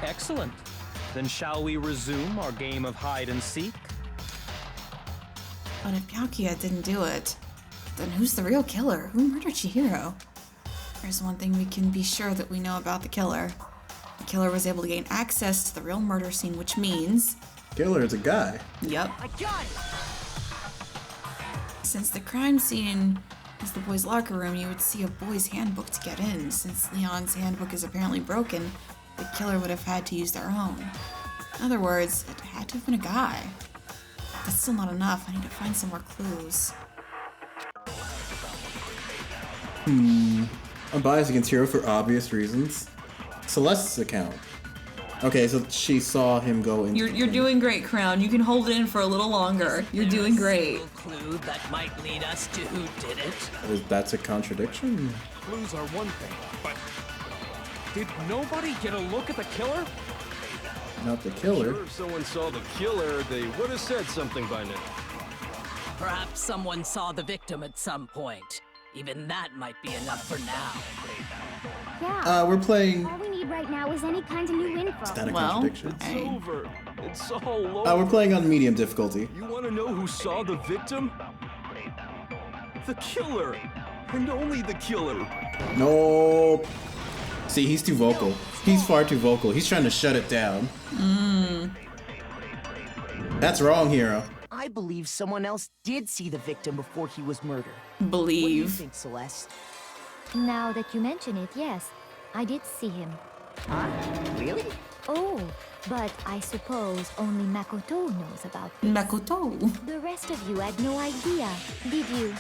Excellent. Then shall we resume our game of hide and seek? But if Byakuya didn't do it, then who's the real killer? Who murdered Chihiro? There's one thing we can be sure that we know about the killer. The killer was able to gain access to the real murder scene, which means... Killer is a guy. Yep. I got it! Since the crime scene is the boys' locker room, you would see a boys' handbook to get in. Since Leon's handbook is apparently broken, the killer would have had to use their own. In other words, it had to have been a guy. That's still not enough. I need to find some more clues. I'm biased against Hero for obvious reasons. Celeste's account. Okay, so she saw him go into You're doing great, Crown. You can hold it in for a little longer. You're doing great. Clue that might lead us to who did it. That's a contradiction. Clues are one thing, but did nobody get a look at the killer? Not the killer. Sure, if someone saw the killer, they would have said something by now. Perhaps someone saw the victim at some point. Even that might be enough for now. Yeah. We're playing. All we need right now is any kind of new info. Is that a contradiction? It's over. It's all over. We're playing on medium difficulty. You want to know who saw the victim? The killer. And only the killer. Nope. See, he's too vocal. He's far too vocal. He's trying to shut it down. That's wrong, Hero. I believe someone else did see the victim before he was murdered. Believe. What do you think, Celeste? Now that you mention it, yes. I did see him. Huh? Really? Oh, but I suppose only Makoto knows about this. Makoto. The rest of you had no idea, did you?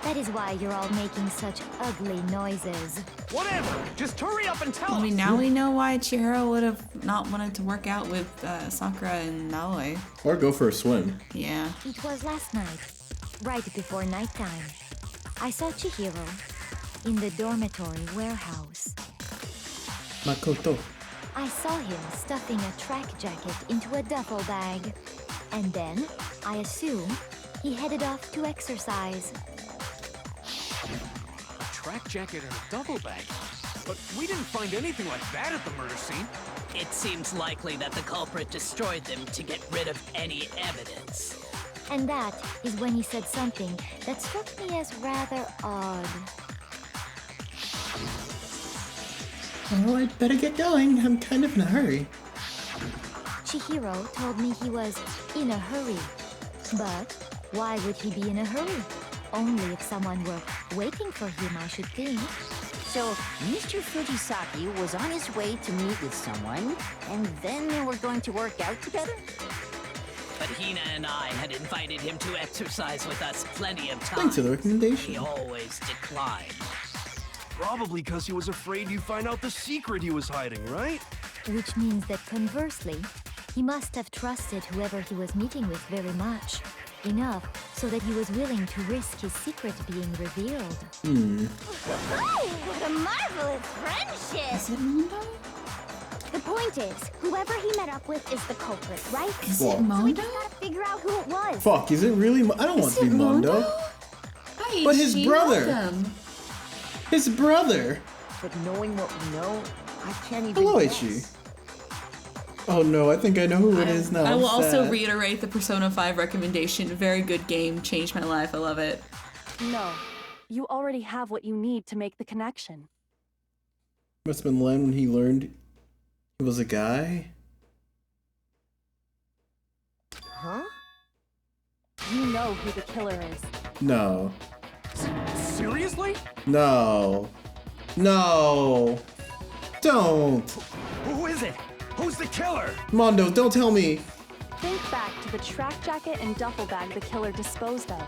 That is why you're all making such ugly noises. Whatever! Just hurry up and tell I mean, now we know why Chihiro would have not wanted to work out with Sakura and Naoi. Or go for a swim. Yeah. It was last night, right before nighttime. I saw Chihiro in the dormitory warehouse. Makoto. I saw him stuffing a track jacket into a duffel bag. And then, I assume, he headed off to exercise. A track jacket and a duffel bag? But we didn't find anything like that at the murder scene. It seems likely that the culprit destroyed them to get rid of any evidence. And that is when he said something that struck me as rather odd. Oh, I'd better get going. I'm kind of in a hurry. Chihiro told me he was in a hurry. But why would he be in a hurry? Only if someone were waiting for him, I should think. So, Mr. Fujisaki was on his way to meet with someone, and then they were going to work out together? But Hina and I had invited him to exercise with us plenty of times. Thanks for the recommendation. He always declined. Probably because he was afraid you'd find out the secret he was hiding, right? Which means that conversely, he must have trusted whoever he was meeting with very much. Enough so that he was willing to risk his secret being revealed. Oh, what a marvelous friendship! Is it Mondo? The point is, whoever he met up with is the culprit, right? Is Fuck. it So we Mondo? just gotta figure out who it was. Fuck, is it really? I don't want Is to be it Mondo. Hi, But his Ichi, brother. welcome. His brother. But knowing what we know, I can't even Hello, guess. Ichi. Oh no, I think I know who it is now. I will I'm also sad. reiterate the Persona 5 recommendation. Very good game. Changed my life. I love it. No, you already have what you need to make the connection. Must have been Len when he learned he was a guy. Huh? You know who the killer is. No. Seriously? No. No. Don't. Who is it? Who's the killer? Mondo, don't tell me. Think back to the track jacket and duffel bag the killer disposed of.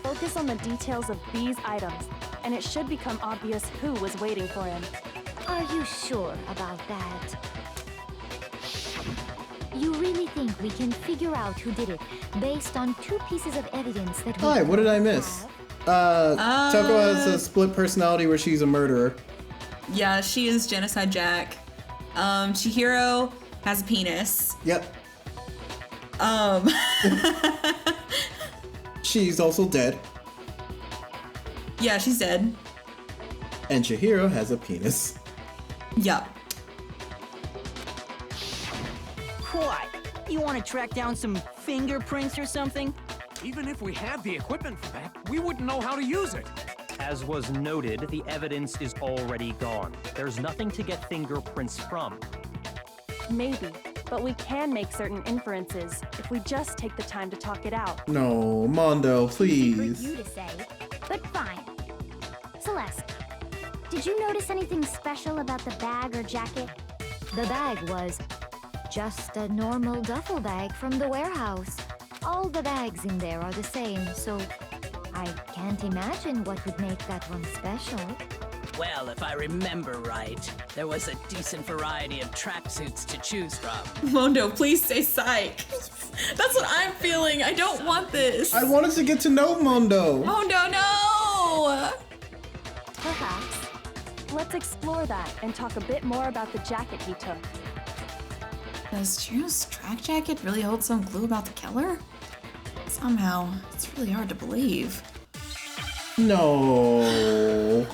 Focus on the details of these items, and it should become obvious who was waiting for him. Are you sure about that? You really think we can figure out who did it based on two pieces of evidence that we Hi, what did I don't miss? have? Toko has a split personality where she's a murderer. Yeah, she is Genocide Jack. Chihiro has a penis. Yep. She's also dead. Yeah, she's dead. And Chihiro has a penis. Yep. What? You want to track down some fingerprints or something? Even if we had the equipment for that, we wouldn't know how to use it. As was noted, the evidence is already gone. There's nothing to get fingerprints from. Maybe, but we can make certain inferences if we just take the time to talk it out. No, Mondo, For please. you to say, but fine. Celeste, did you notice anything special about the bag or jacket? The bag was just a normal duffel bag from the warehouse. All the bags in there are the same, so I can't imagine what would make that one special. Well, if I remember right, there was a decent variety of tracksuits to choose from. Mondo, please say psych. That's what I'm feeling. I don't want this. I wanted to get to know Mondo. Mondo, no! Perhaps. Let's explore that and talk a bit more about the jacket he took. Does Chihiro's track jacket really hold some clue about the killer? Somehow, it's really hard to believe. No.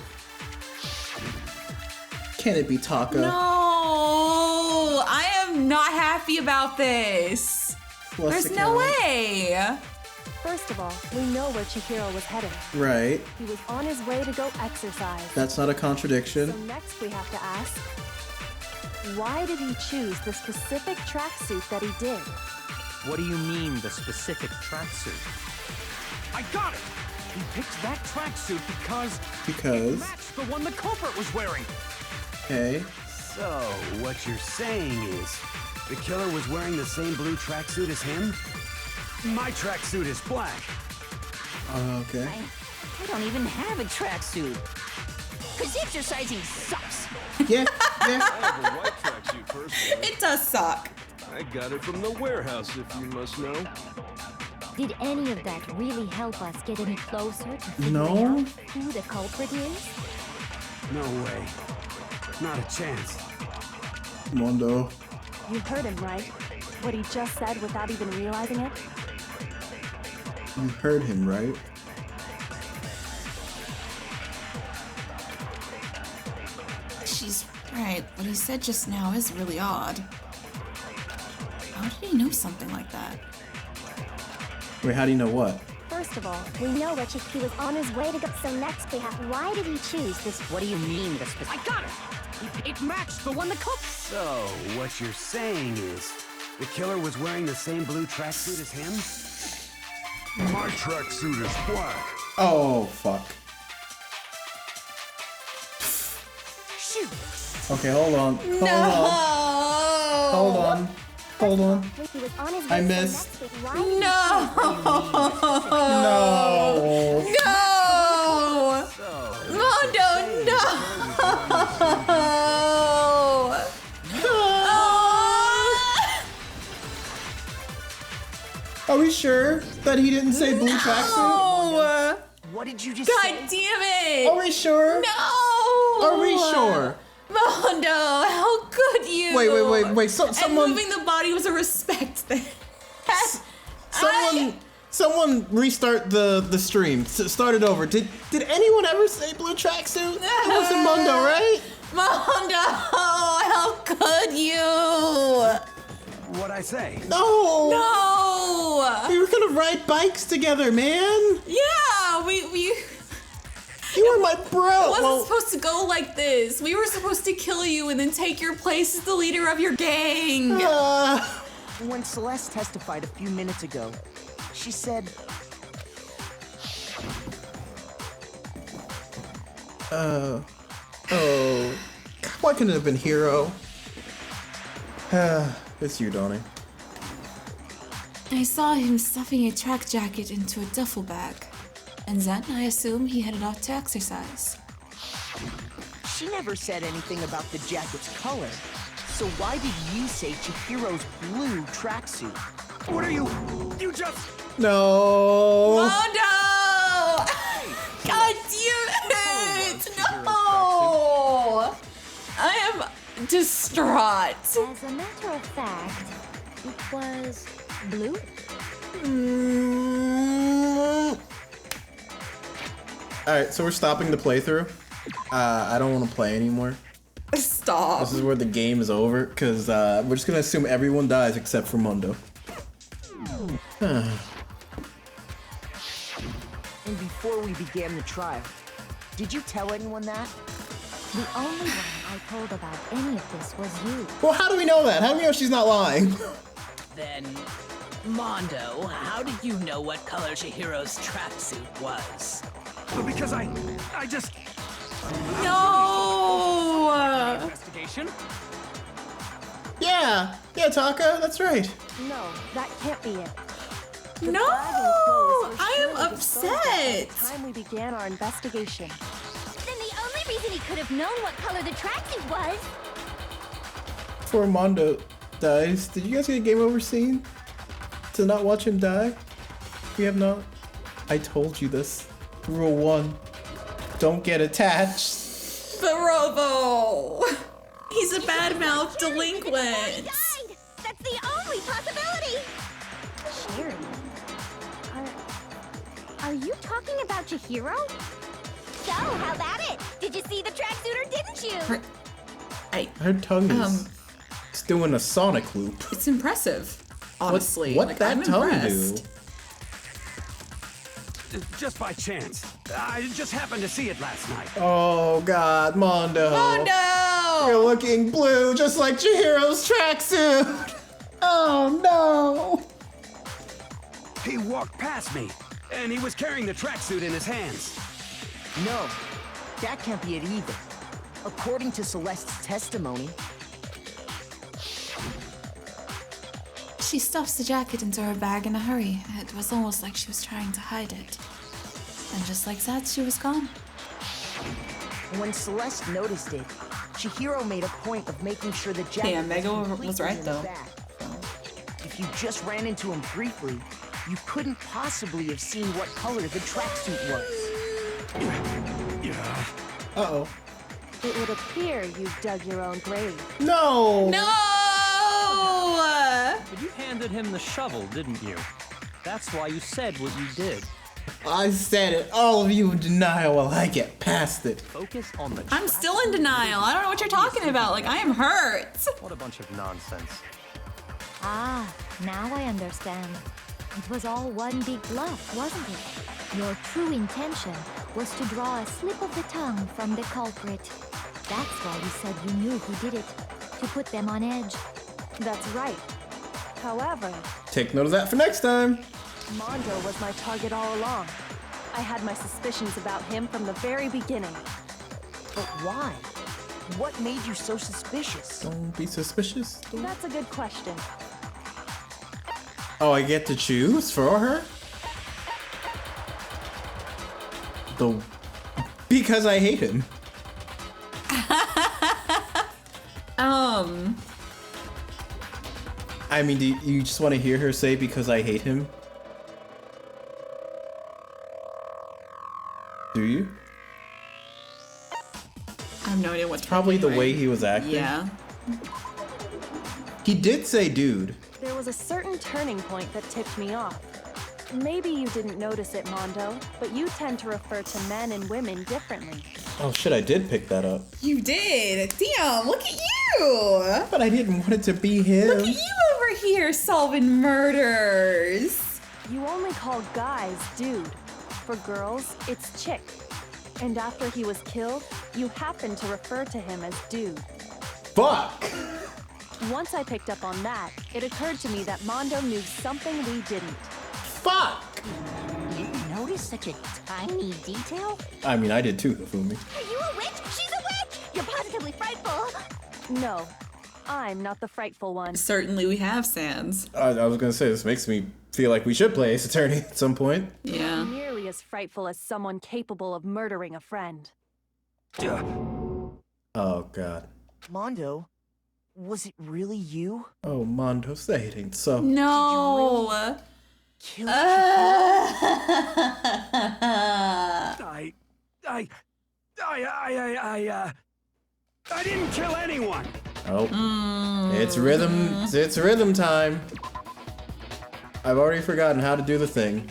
Can it be Taka? No! I am not happy about this. What's There's the no count? way. First of all, we know where Chihiro was heading. Right. He was on his way to go exercise. That's not a So contradiction. next we have to ask, why did he choose the specific tracksuit that he did? What do you mean, the specific tracksuit? I got it! He picked that tracksuit because Because? it matched the one the culprit was wearing. Okay. So, what you're saying is, the killer was wearing the same blue tracksuit as him? My tracksuit is black. Okay. I don't even have a tracksuit. Cause exercising sucks. Yeah, I have a white tracksuit personally. It does suck. I got it from the warehouse, if you must know. Did any of that really help us get any closer to figuring No. out who the culprit is? No way. Not a chance. Mondo. You heard him, right? What he just said without even realizing it? You heard him, right? She's right. What he said just now is really odd. How did he know something like that? Wait, how do you know what? First of all, we know that he was on his way to go. So next we have, why did he choose this? What do you mean, this I got it! It matched the one the cop. So, what you're saying is, the killer was wearing the same blue tracksuit as him? My tracksuit is black. Oh, fuck. Shoot! Okay, hold on. Hold No! on. Hold on. Hold on. He was on his way I so missed. next week, why did he No! No. No! Mondo, no! Are we sure that he didn't say blue tracksuit? No! What did you just God say? damn it! Are we sure? No! Are we sure? Mondo, how could you? Wait. Someone. And moving the body was a respect thing. Someone restart the stream. Start it over. Did anyone ever say blue tracksuit? It wasn't Mondo, right? Mondo, how could you? What'd I say? No. No. We were gonna ride bikes together, man. Yeah, we. You were my bro. It wasn't supposed to go like this. We were supposed to kill you and then take your place as the leader of your gang. When Celeste testified a few minutes ago, she said... Oh. Why couldn't it have been Hero? It's you, Dawni. I saw him stuffing a track jacket into a duffel bag. And then I assume he headed out to exercise. She never said anything about the jacket's color. So why did you say Chihiro's blue tracksuit? What are you? You just... No. Mondo! God damn it! No! I am distraught. As a matter of fact, it was blue? Alright, so we're stopping the playthrough. I don't want to play anymore. Stop. This is where the game is over, because we're just gonna assume everyone dies except for Mondo. And before we began the trial, did you tell anyone that? The only one I told about any of this was you. Well, how do we know that? How do we know she's not lying? Then, Mondo, how did you know what color Chihiro's tracksuit was? Because I just... No! Investigation? Yeah, Taka, that's right. No, that can't be it. No! I am upset. By the time we began our investigation. Then the only reason he could have known what color the tracksuit was. Before Mondo dies, did you guys get a game over scene? To not watch him die? We have not. I told you this. Rule 1. Don't get attached. The Robo! He's a bad-mouthed delinquent. That's the only possibility. Sherry, are you talking about Chihiro? So, how about it? Did you see the tracksuit or didn't you? Her tongue is it's doing a sonic loop. It's impressive, honestly. What like, that I'm tongue impressed. do? Just by chance. I just happened to see it last night. Oh God, Mondo! Mondo! You're looking blue, just like Chihiro's tracksuit. Oh no! He walked past me, and he was carrying the tracksuit in his hands. No, that can't be it either. According to Celeste's testimony. She stuffs the jacket into her bag in a hurry. It was almost like she was trying to hide it. And just like that, she was gone. When Celeste noticed it, Chihiro made a point of making sure the jacket was right though. If you just ran into him briefly, you couldn't possibly have seen what color the tracksuit was. Uh-oh. It would appear you dug your own grave. No! No! But you handed him the shovel, didn't you? That's why you said what you did. I said it. All of you in denial while I get past it. Focus on the I'm still in denial. I don't know what you're talking about. Like, I am hurt. What a bunch of nonsense. Ah, now I understand. It was all one big bluff, wasn't it? Your true intention was to draw a slip of the tongue from the culprit. That's why you said you knew who did it, to put them on edge. That's right. However, Take note of that for next time. Mondo was my target all along. I had my suspicions about him from the very beginning. But why? What made you so suspicious? Don't be suspicious. That's a good question. Oh, I get to choose for her? Because I hate him. I mean, do you just want to hear her say because I hate him? Do you? I have no idea what's Probably the way he was acting. Yeah. He did say dude. There was a certain turning point that tipped me off. Maybe you didn't notice it, Mondo, but you tend to refer to men and women differently. Oh shit, I did pick that up. You did. Damn, look at you. But I didn't want it to be him. Look at you over here solving murders. You only call guys dude. For girls, it's chick. And after he was killed, you happen to refer to him as dude. Fuck! Once I picked up on that, it occurred to me that Mondo knew something we didn't. Fuck! You noticed such a tiny detail? I mean, I did too, Hifumi. Are you a witch? She's a witch! You're positively frightful! No, I'm not the frightful one. Certainly we have, Sans. I was gonna say, this makes me feel like we should play Ace Attorney at some point. Yeah. Not nearly as frightful as someone capable of murdering a friend. Oh god. Mondo, was it really you? Oh, Mondo, say it ain't so. No. Kill I didn't kill anyone. Oh. It's rhythm time. I've already forgotten how to do the thing.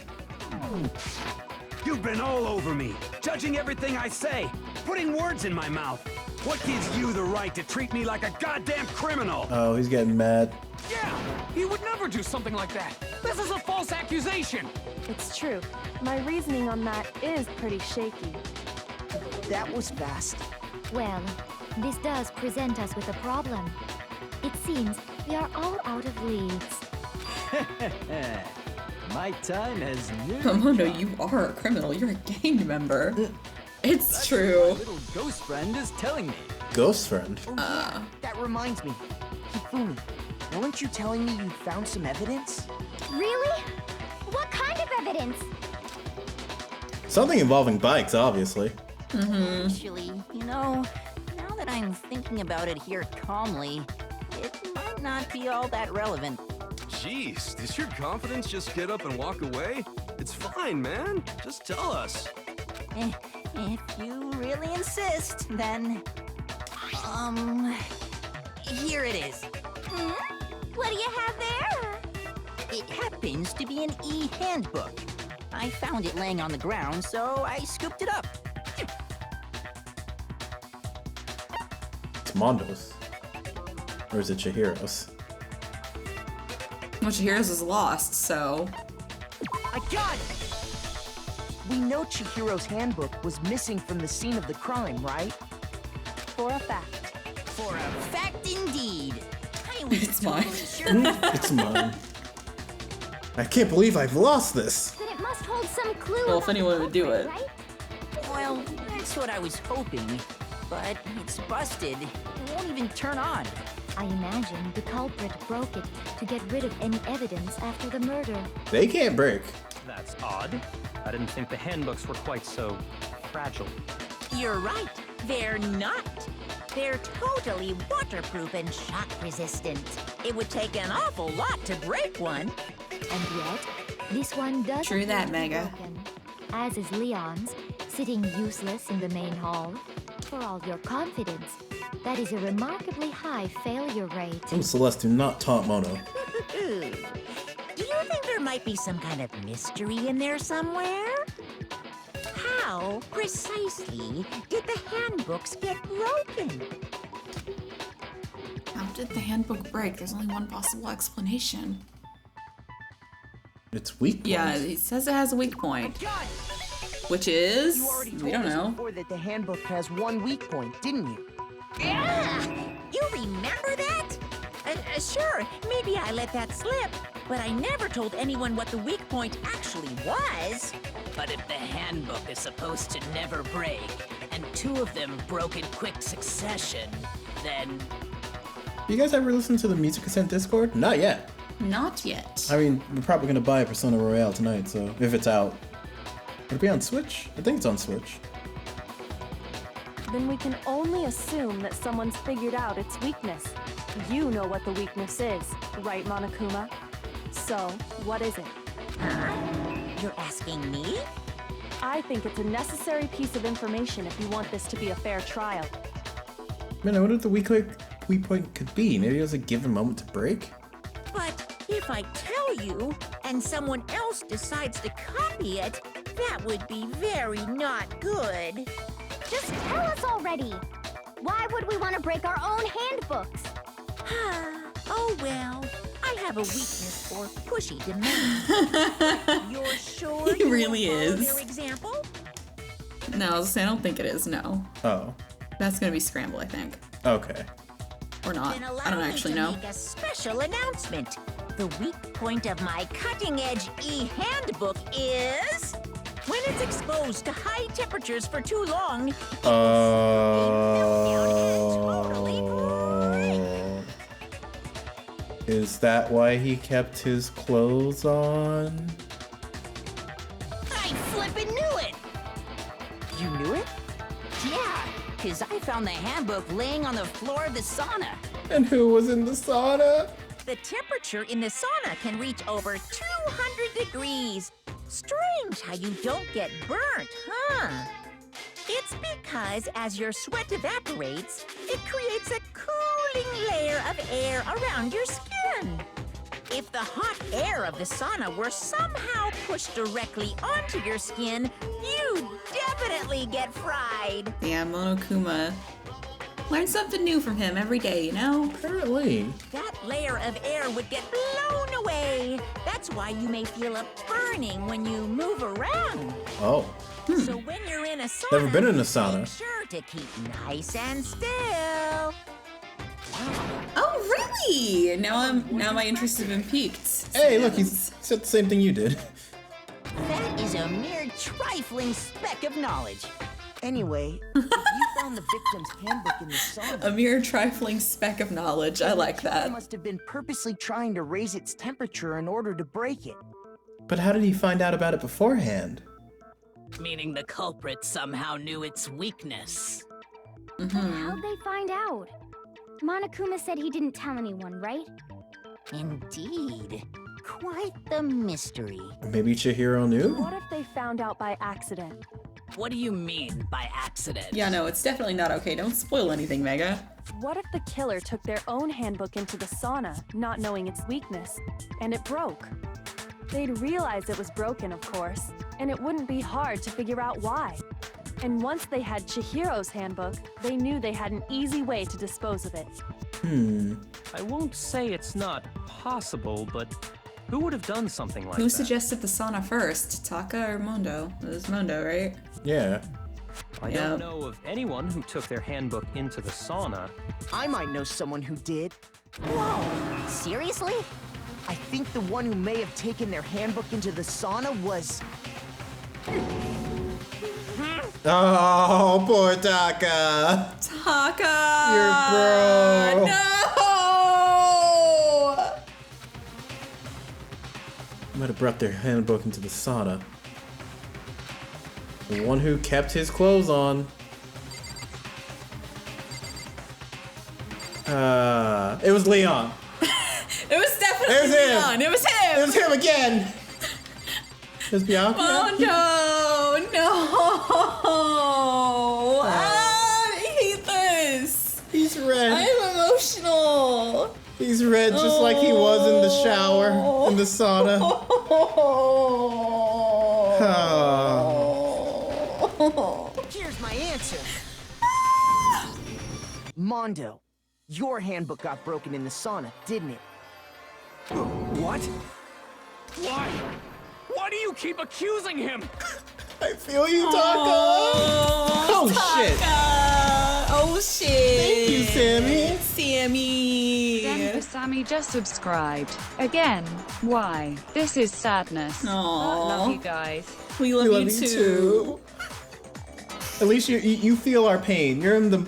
You've been all over me, judging everything I say, putting words in my mouth. What gives you the right to treat me like a goddamn criminal? Oh, he's getting mad. Yeah, he would never do something like that. This is a false accusation. It's true. My reasoning on that is pretty shaky. That was fast. Well, this does present us with a problem. It seems we are all out of leads. My time has nearly Mondo, you are a criminal. You're a gang member. It's true. My little ghost friend is telling me. Ghost friend? That reminds me. Hifumi, weren't you telling me you found some evidence? Really? What kind of evidence? Something involving bikes, obviously. Actually, you know, now that I'm thinking about it here calmly, it might not be all that relevant. Jeez, does your confidence just get up and walk away? It's fine, man. Just tell us. If you really insist, then... here it is. What do you have there? It happens to be an e-handbook. I found it laying on the ground, so I scooped it up. It's Mondo's. Or is it Chihiro's? Well, Chihiro's is lost, so... I got it! We know Chihiro's handbook was missing from the scene of the crime, right? For a fact. For a fact indeed. I was It's mine. totally sure. It's mine. I can't believe I've lost this. Then it must hold some clue. Well, if anyone would do it. Right? Well, that's what I was hoping. but it's busted. It won't even turn on. I imagine the culprit broke it to get rid of any evidence after the murder. They can't break. That's odd. I didn't think the handbooks were quite so fragile. You're right. They're not. They're totally waterproof and shock resistant. It would take an awful lot to break one. And yet, this one does True appear that, to be Mega. broken, as is Leon's, sitting useless in the main hall. For all your confidence, that is a remarkably high failure rate. Oh, Celeste, do not taunt Mono. Do you think there might be some kind of mystery in there somewhere? How precisely did the handbooks get broken? How did the handbook break? There's only one possible explanation. It's weak point. Yeah, it says it has a weak point. Which is... You already we told don't us know. before that the handbook has one weak point, didn't you? Yeah! You remember that? Sure, maybe I let that slip, but I never told anyone what the weak point actually was. But if the handbook is supposed to never break, and two of them broke in quick succession, then... You guys ever listen to the Music Ascent Discord? Not yet. Not yet. I mean, we're probably gonna buy Persona Royale tonight, so if it's out. Would it be on Switch? I think it's on Switch. Then we can only assume that someone's figured out its weakness. You know what the weakness is, right, Monokuma? So, what is it? You're asking me? I think it's a necessary piece of information if you want this to be a fair trial. Man, I wonder what the weak point could be. Maybe it was a given moment to break? But if I tell you, and someone else decides to copy it, that would be very not good. Just tell us already! Why would we want to break our own handbooks? Oh well, I have a weakness for pushy demands. You're sure He you really won't follow is. their example? No, I was saying, I don't think it is, no. Oh. That's gonna be Scramble, I think. Okay. Or not. Then allow I don't me actually to know. make a special announcement. The weak point of my cutting-edge e-handbook is... when it's exposed to high temperatures for too long, Is that why he kept his clothes on? I flippin' knew it! You knew it? Yeah, because I found the handbook laying on the floor of the sauna. And who was in the sauna? The temperature in the sauna can reach over 200 degrees. Strange how you don't get burnt, huh? It's because as your sweat evaporates, it creates a cooling layer of air around your skin. If the hot air of the sauna were somehow pushed directly onto your skin, you'd definitely get fried. Yeah, Monokuma. Learn something new from him every day, you know? Apparently. That layer of air would get blown away. That's why you may feel a burning when you move around. Oh. So when you're in a sauna, Never been in a sauna. make sure to keep nice and still. Oh, really? Now my interest has been piqued. Hey, look, he said the same thing you did. That is a mere trifling speck of knowledge. Anyway, if you found the victim's handbook in the sauna, A mere trifling speck of knowledge. I like the killer that. must have been purposely trying to raise its temperature in order to break it. But how did he find out about it beforehand? Meaning the culprit somehow knew its weakness. How'd they find out? Monokuma said he didn't tell anyone, right? Indeed. Quite the mystery. Maybe Chihiro knew? What if they found out by accident? What do you mean by accident? Yeah, no, it's definitely not okay. Don't spoil anything, Mega. What if the killer took their own handbook into the sauna, not knowing its weakness, and it broke? They'd realize it was broken, of course, and it wouldn't be hard to figure out why. And once they had Chihiro's handbook, they knew they had an easy way to dispose of it. I won't say it's not possible, but who would have done something like Who that? suggested the sauna first? Taka or Mondo? It was Mondo, right? Yeah. I don't know of anyone who took their handbook into the sauna. I might know someone who did. Whoa, seriously? I think the one who may have taken their handbook into the sauna was... Oh, poor Taka. Taka! Your bro. No! Might have brought their handbook into the sauna. The one who kept his clothes on. It was Leon. It was definitely Leon. It was him. It was him again. It was Bianca. Oh no! I hate this. He's red. I'm emotional. He's red just like he was in the shower, in the sauna. Here's my answer. Mondo, your handbook got broken in the sauna, didn't it? What? Why? Why do you keep accusing him? I feel you, Taka. Oh, shit. Oh shit. Thank you, Sammy. Sammy. Denver Sammy just subscribed. Again. Why? This is sadness. Love you guys. We love you too. At least you feel our pain. You're in the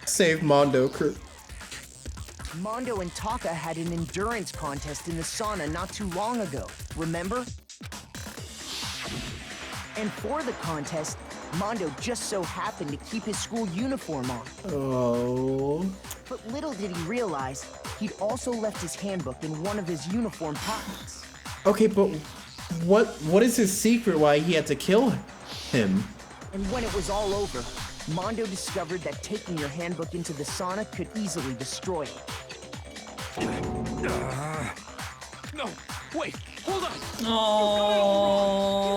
Save Mondo crew. Mondo and Taka had an endurance contest in the sauna not too long ago, remember? And for the contest, Mondo just so happened to keep his school uniform on. Oh. But little did he realize, he'd also left his handbook in one of his uniform pockets. Okay, but what is his secret why he had to kill him? And when it was all over, Mondo discovered that taking your handbook into the sauna could easily destroy it. No, wait, hold on. Oh.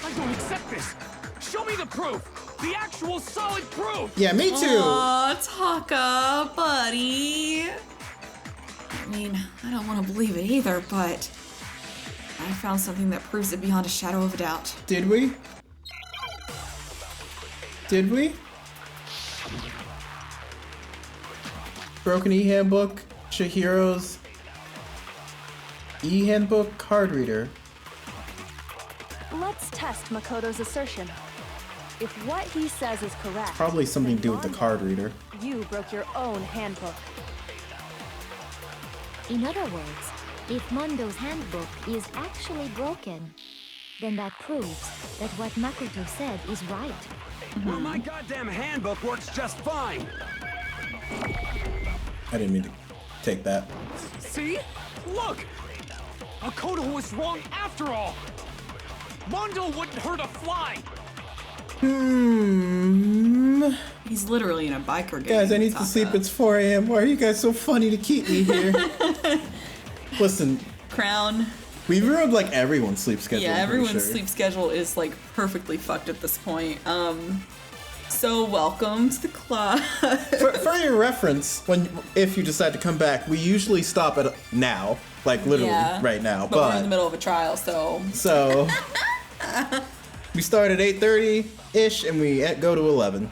I don't accept this. Show me the proof. The actual solid proof. Yeah, me too. Aw, Taka, buddy. I mean, I don't want to believe it either, but I found something that proves it beyond a shadow of a doubt. Did we? Did we? Broken e-handbook, Chihiro's e-handbook card reader. Let's test Makoto's assertion. If what he says is correct, Probably something to do with the card reader. you broke your own handbook. In other words, if Mondo's handbook is actually broken, then that proves that what Makoto said is right. Well, my goddamn handbook works just fine. I didn't mean to take that. See? Look! Makoto was wrong after all! Mondo wouldn't hurt a fly! He's literally in a biker gang. Guys, I need to sleep. It's 4 a.m. Why are you guys so funny to keep me here? Listen. Crown. We ruined like everyone's sleep schedule. Yeah, I'm pretty everyone's sure. sleep schedule is like perfectly fucked at this point. So welcome to the club. For your reference, if you decide to come back, we usually stop at now, like literally right now. But we're in the middle of a trial, so. We start at 8:30-ish and we go to 11.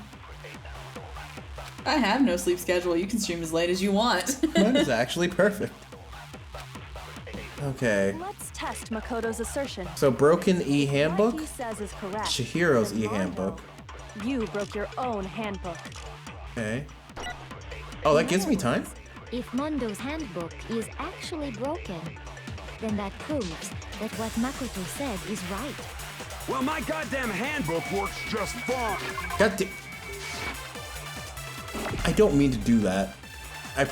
I have no sleep schedule. You can stream as late as you want. Mine is actually perfect. Okay. Let's test Makoto's assertion. So broken e-handbook, What he says is correct. Chihiro's Then e-handbook. Mondo, you broke your own handbook. Okay. Oh, that gives me time? If Mondo's handbook is actually broken, then that proves that what Makoto said is right. Well, my goddamn handbook works just fine. I don't mean to do that. I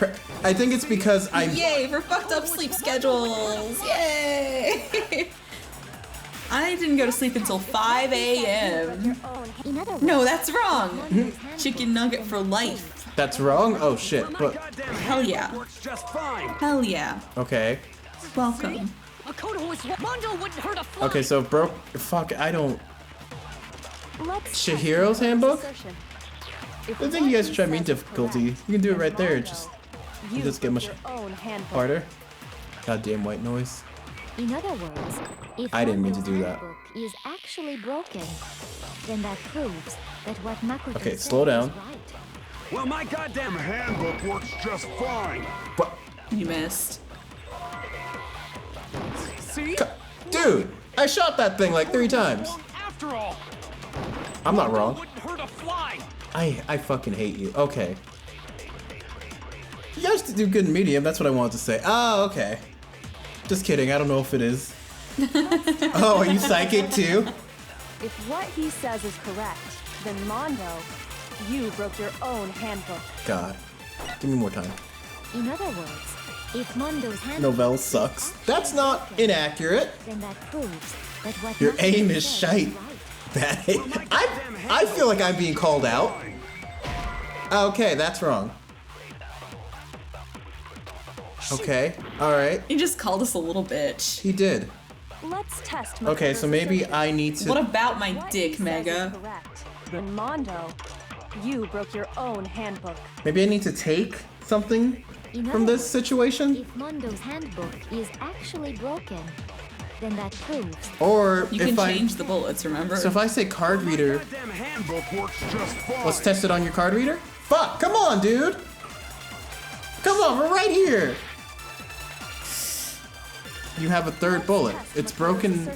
think it's because I'm. Yay for fucked up sleep schedules! Yay! I didn't go to sleep until 5 a.m. No, that's wrong. Chicken nugget for life. That's wrong? Oh shit. But Hell yeah. Hell yeah. okay. Welcome. Makoto was Mondo wouldn't hurt a fly. Okay, so fuck, I don't. Let's Chihiro's handbook? assertion. I think you guys should try mean difficulty. You can do it right there. It You just get much broke your own handbook. harder. Goddamn white noise. In other words, if I didn't mean to Mondo's do that. handbook is actually broken, then that proves that what Makoto Okay, said slow down. is right. Well, my goddamn handbook works just fine. What? You missed. See? Dude, I shot that thing like 3 times. After all, I'm not wrong. Wouldn't hurt a fly. I fucking hate you. Okay. You guys do good in medium, that's what I wanted to say. Oh, okay. Just kidding, I don't know if it is. Oh, are you psychic too? If what he says is correct, then Mondo, you broke your own handbook. God. Give me more time. In other words, if Mondo's handbook Novell sucks. That's not inaccurate. then that proves that what Your Makoto aim is said shite. right. Bad aim. I feel like I'm being called out. Okay, that's wrong. Okay, alright. He just called us a little bitch. He did. Let's test. Okay, so maybe I need to... What about my What dick, he says Mega? is correct. Then Mondo, you broke your own handbook. Maybe I need to take something In from other this words, situation? If Mondo's handbook is actually broken, then that proves Or You if can I... change the bullets, remember? So if I say card reader, Goddamn handbook works just fine. let's test it on your card reader? Fuck, come on, dude! Come on, we're right here! You have a third bullet. It's broken.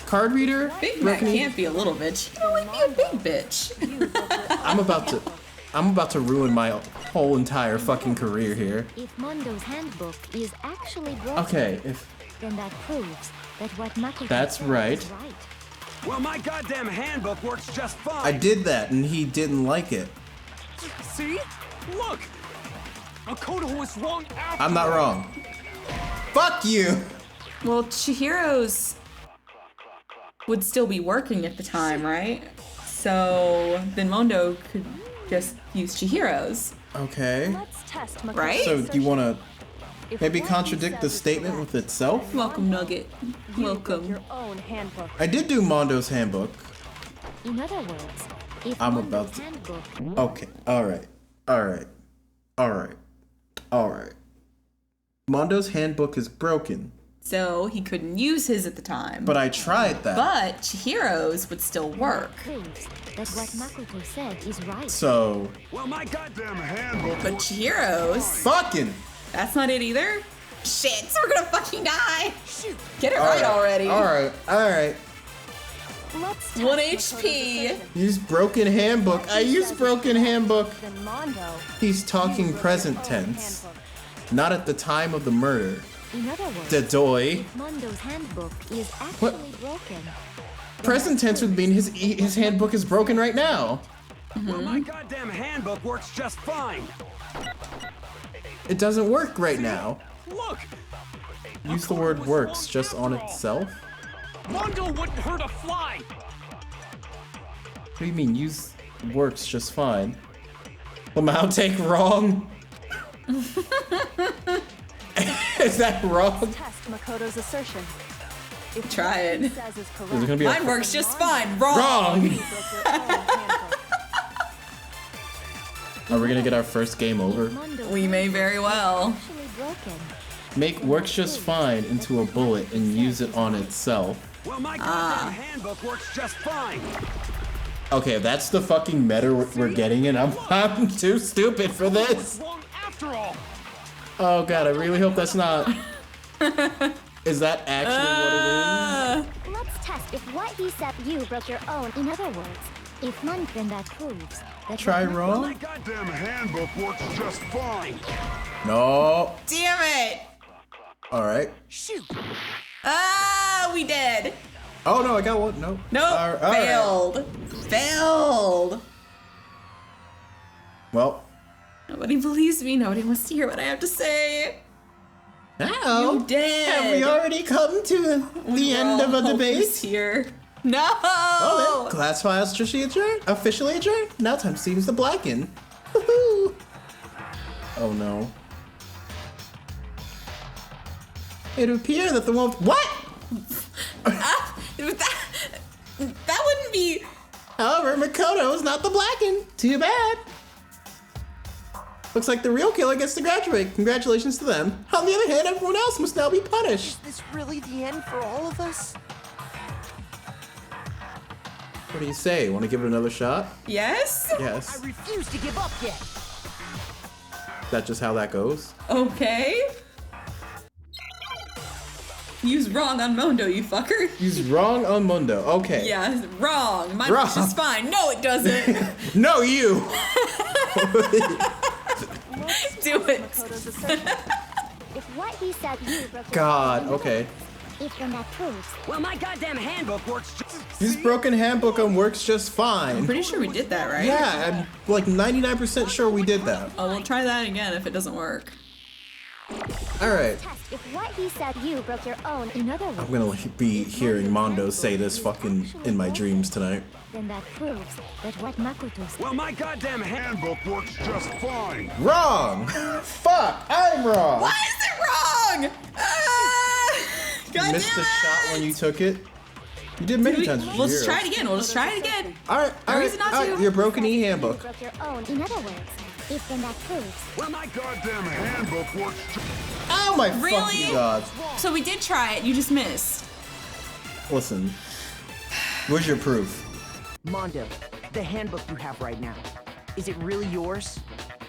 Card reader? Big Mac broken- can't be a little bitch. You don't like be a big bitch. I'm about to ruin my whole entire fucking career here. if Mondo's handbook is actually broken, Okay, if then that proves that what Makoto That's said right. is right. Well, my goddamn handbook works just fine. I did that and he didn't like it. See? Look! Makoto was wrong after I'm not all. wrong. Fuck you! Well, Chihiro's would still be working at the time, right? So then Mondo could just use Chihiro's. Okay. Let's test Makoto's Right? So do you want to If maybe what he contradict the says is statement correct, with itself? Welcome, Nugget. you broke Welcome. your own handbook. I did do Mondo's handbook. In other words, if I'm Mondo's about to- handbook Okay, alright. Alright. Alright. Alright. Mondo's handbook is broken, So he couldn't use his at the time. but I tried that. But Chihiro's would still work. proves that what Makoto said is right. So, Well, my Goddamn handbook But works Chihiro's, fucking. that's not it either. Shit, we're gonna fucking die. Get it All right already. Alright, alright. Let's test 1 Makoto's HP. assertion. Use broken handbook. I use broken handbook. Then Mondo, He's talking you broke present your own tense. handbook. Not at the time of the murder. In other words, Dadoy. if Mondo's handbook is actually broken, Present tense would mean his handbook is broken right now. Well, my goddamn handbook works just fine. It doesn't work right now. Look! Use the word works just on itself? Mondo wouldn't hurt a fly! What do you mean, use works just fine? Lamau take wrong? Is that wrong? Let's test Makoto's assertion. If Try what it. he says is correct, Is it gonna be a- Mine works just fine. Wrong! you broke your own handbook. Are we gonna get our first game over? Mondo's We may handbook very is well. actually broken. Make works just fine into a bullet and use it on itself. Well, my goddamn handbook works just fine. Okay, that's the fucking meta we're getting in. I'm too stupid for this. Wrong after all! Oh god, I really hope that's not. Is that actually what it is? Let's test if what he said you broke your own. In other words, if Mon, then that proves that Try what wrong? My goddamn handbook works just fine. No. Damn it! Alright. Shoot. Ah, we did. Oh no, I got one. No. Nope. All right. Failed. Failed. Well. Nobody believes me. Nobody wants to hear what I have to say. Now. You did. Have we already come to the end of a debate? Here. No. Well then, class files officially adjourned. Now time to see who's the blacken. Woohoo! Oh no. It would appear that the one. What? That wouldn't be. However, Makoto is not the blacken. Too bad. Looks like the real killer gets to graduate. Congratulations to them. On the other hand, everyone else must now be punished. Is this really the end for all of us? What do you say? Want to give it another shot? Yes? Yes. I refuse to give up yet. Is that just how that goes? Okay. You was wrong on Mondo, you fucker. He's wrong on Mundo. Okay. Yeah, wrong. Mine Wrong. was just fine. No, it doesn't. No, you. Do it. If what he said you broke God, okay. if then that proves. Well, my goddamn handbook works just... His broken handbook works just fine. I'm pretty sure we did that, right? Yeah, I'm like 99% sure we did that. Oh, we'll try that again if it doesn't work. Alright. If what he said you broke your own, in other words, I'm gonna be hearing Mondo say this fucking in my dreams tonight. then that proves that what Makoto said. Well, my goddamn handbook works just fine. Wrong! Fuck! I'm wrong! Why is it wrong? You missed the shot when you took it. You did many times with We'll your just hero. try it again. We'll just try it again. Alright, No reason not to. Your broken e-handbook. Broke your own, in other words, if then that proves. Well, my goddamn handbook works just... Oh my Really? fucking god. So we did try it. You just missed. Listen. Where's your proof? Mondo, the handbook you have right now, is it really yours?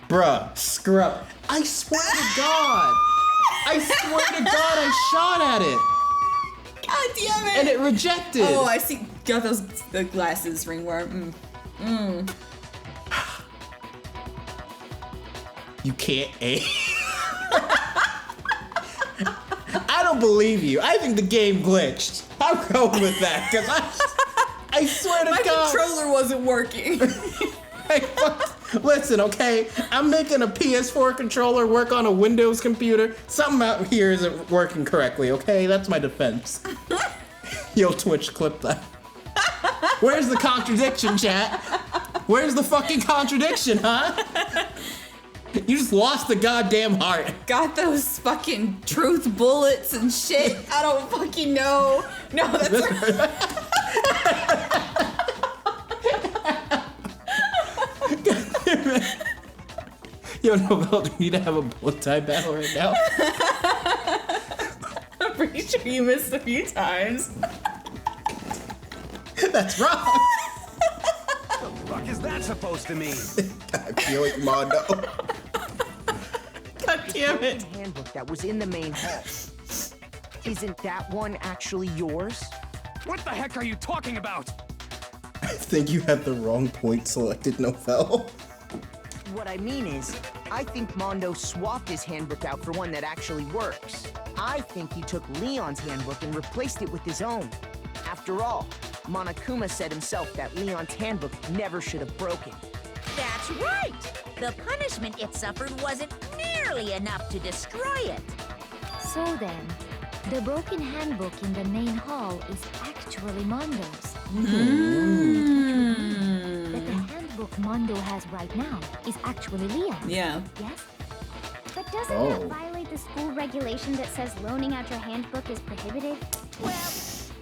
Bruh, scrub. I swear to God. I swear to God I shot at it. God damn it. And it rejected. Oh, I see. Got the glasses, ringworm. You can't aim. I don't believe you. I think the game glitched. I'm going with that, because I swear to My God. controller wasn't working. Listen, okay? I'm making a PS4 controller work on a Windows computer. Something out here isn't working correctly, okay? That's my defense. Yo, Twitch, clip that. Where's the contradiction, chat? Where's the fucking contradiction, huh? You just lost the goddamn heart. Got those fucking truth bullets and shit. I don't fucking know. No, that's right. Yo, Novell, do we need to have a bow tie battle right now? I'm pretty sure you missed a few times. That's wrong. What the fuck is that supposed to mean? I feel like Mondo. God damn it. The handbook that was in the main hall. Isn't that one actually yours? What the heck are you talking about? I think you had the wrong point selected, Novell. What I mean is, I think Mondo swapped his handbook out for one that actually works. I think he took Leon's handbook and replaced it with his own. After all, Monokuma said himself that Leon's handbook never should have broken. That's right! The punishment it suffered wasn't nearly enough to destroy it. So then, the broken handbook in the main hall is actually Mondo's. That the handbook Mondo has right now is actually Leon's. Yeah. Yes? But doesn't that violate the school regulation that says loaning out your handbook is prohibited? Well,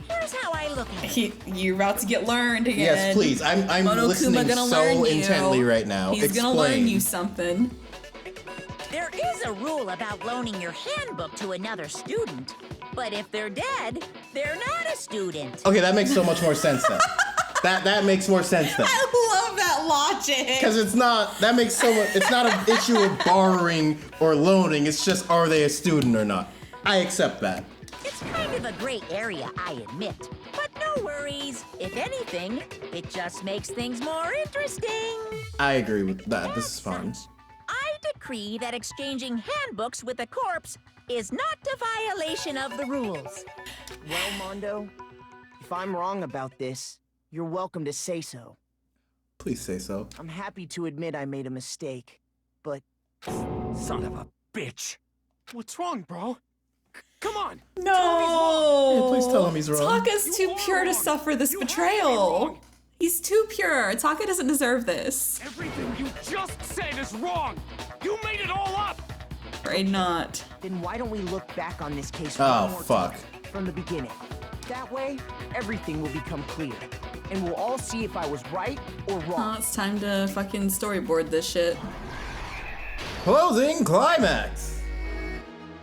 here's how I look at it. You're about to get learned again. Yes, please. I'm Monokuma listening gonna so learn you. intently right now. He's gonna learn you something. There is a rule about loaning your handbook to another student, but if they're dead, they're not a student. Okay, that makes so much more sense then. That makes more sense then. I love that logic. Because it's not an issue of borrowing or loaning, it's just are they a student or not. I accept that. It's kind of a gray area, I admit. But no worries. If anything, it just makes things more interesting. I agree with that. This is fun. I decree that exchanging handbooks with a corpse is not a violation of the rules. Well, Mondo, if I'm wrong about this, you're welcome to say so. Please say so. I'm happy to admit I made a mistake, but... Son of a bitch. What's wrong, bro? Come on. No. Yeah, please tell him he's wrong. Taka's too pure to suffer this betrayal. He's too pure. Taka doesn't deserve this. Everything you just said is wrong. You made it all up. Afraid not. Then why don't we look back on this case Oh, one more fuck. time, from the beginning? That way, everything will become clear, and we'll all see if I was right or wrong. Oh, it's time to fucking storyboard this shit. Closing climax.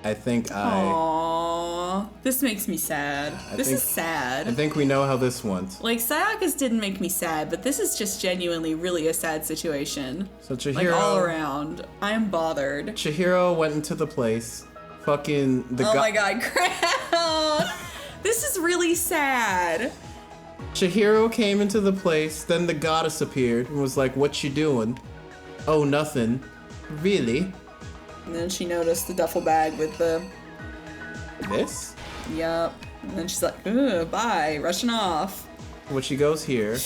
I think Aww. This makes me sad. This is sad. I think we know how this went. Like, Sayaka's didn't make me sad, but this is just genuinely really a sad situation. So Chihiro... Like, all around. I am bothered. Chihiro went into the place. Fucking... Oh my god, crap! This is really sad. Chihiro came into the place, then the goddess appeared and was like, "What you doing?" "Oh, nothing." "Really?" And then she noticed the duffel bag with the... This? Yup. And then she's like, ugh, bye, rushing off. Well, she goes here,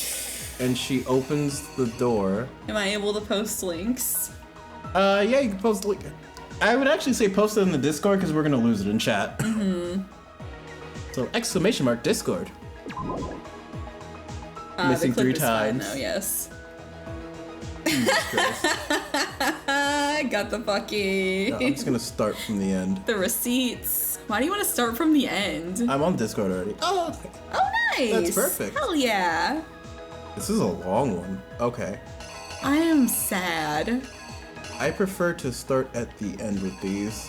and she opens the door. Am I able to post links? Yeah, you can post a link. I would actually say post it in the Discord because we're gonna lose it in chat. Mm-hmm. So, !Discord. Missing the clip 3 is times. Fine, though, yes. Got the fucky. No, I'm just gonna start from the end. The receipts. Why do you want to start from the end? I'm on Discord already. Oh, nice. That's perfect. Hell yeah. This is a long one. Okay. I am sad. I prefer to start at the end with these.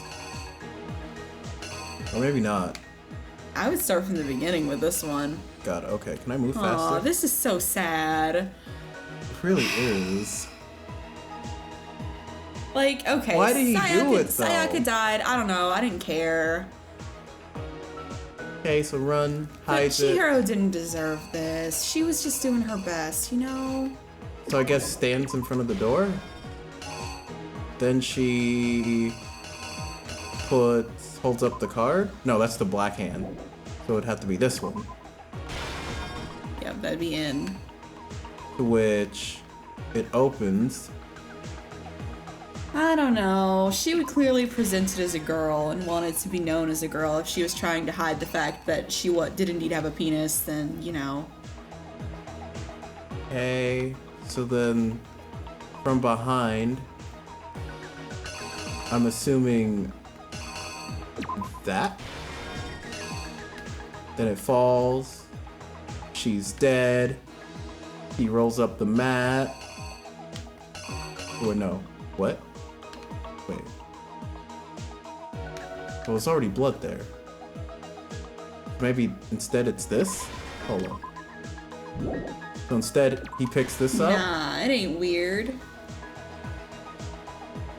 Or maybe not. I would start from the beginning with this one. God, okay. Can I move Aw, faster? this is so sad. It really is. Like, okay. Why did he do it, though? Sayaka died. I don't know. I didn't care. Okay, so run, But hide it. Chihiro didn't deserve this. She was just doing her best, you know? So I guess stands in front of the door. Then she holds up the card. No, that's the black hand. So it'd have to be this one. Yeah, that'd be in. To which it opens. I don't know. She would clearly present it as a girl and wanted to be known as a girl. If she was trying to hide the fact that she did indeed have a penis, then, you know. Okay, so then from behind, I'm assuming that. Then it falls. She's dead. He rolls up the mat. Or no, what? Wait. Well, it's already blood there. Maybe instead it's this? Hold on. So instead, he picks this up. Nah, it ain't weird.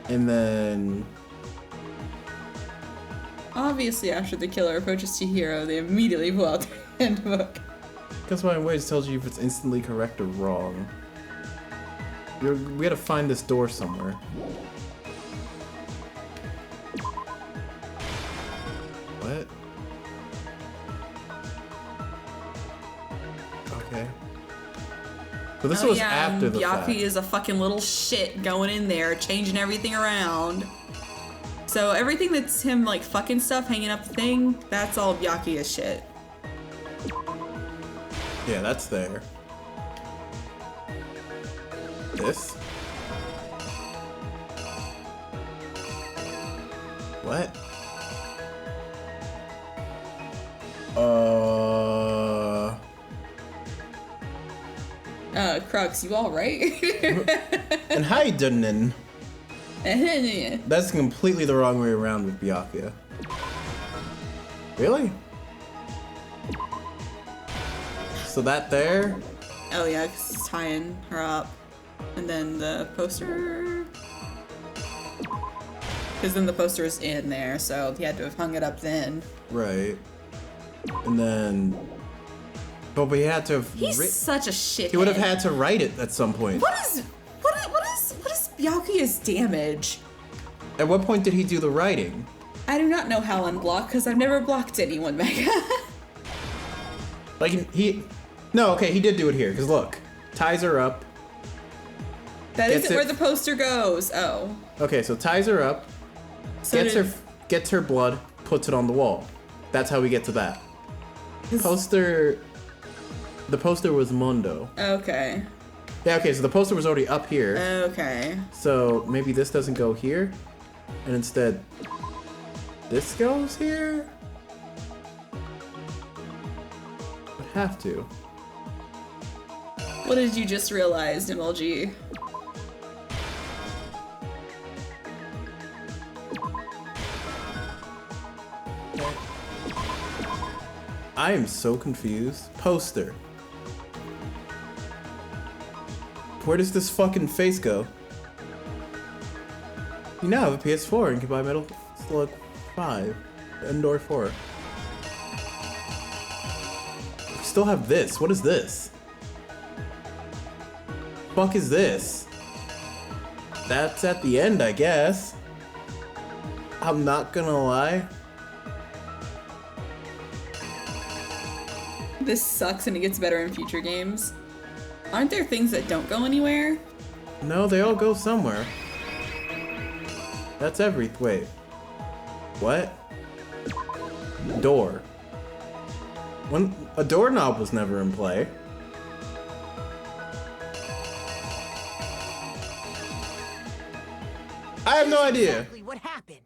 And then... Obviously, after the killer approaches Chihiro, they immediately pull out their handbook. Guess my ways tells you if it's instantly correct or wrong. We gotta find this door somewhere. What? Okay. So this was after the fact. Byakuya is a fucking little shit going in there, changing everything around. So everything that's him like fucking stuff, hanging up the thing, that's all Byakuya shit. Yeah, that's there. This? What? Crux, you alright? And Haidenen. That's completely the wrong way around with Byakuya. Really? So that there? Oh yeah, 'cause it's tying her up. And then the poster... Because then the poster is in there, so he had to have hung it up then. Right. And then... But he had to have... He's such a shit. He would have had to write it at some point. What is Byakuya's damage? At what point did he do the writing? I do not know how unblock, because I've never blocked anyone, Mega. Like, he... No, okay, he did do it here, because look. Ties her up. That isn't where the poster goes. Oh. Okay, so ties her up. So gets her blood, puts it on the wall. That's how we get to that. Poster... The poster was Mondo. Okay. Yeah, okay, so the poster was already up here. Okay. So maybe this doesn't go here, and instead this goes here? Would have to. What did you just realize, MLG? I am so confused. Poster. Where does this fucking face go? You now have a PS4 and can buy Metal Slug 5 and or 4. still have this. What is this? Fuck is this? That's at the end, I guess. I'm not gonna lie. This sucks and it gets better in future games. Aren't there things that don't go anywhere? No, they all go somewhere. That's wait. What? Door. When a doorknob was never in play. I have no idea. Exactly what happened.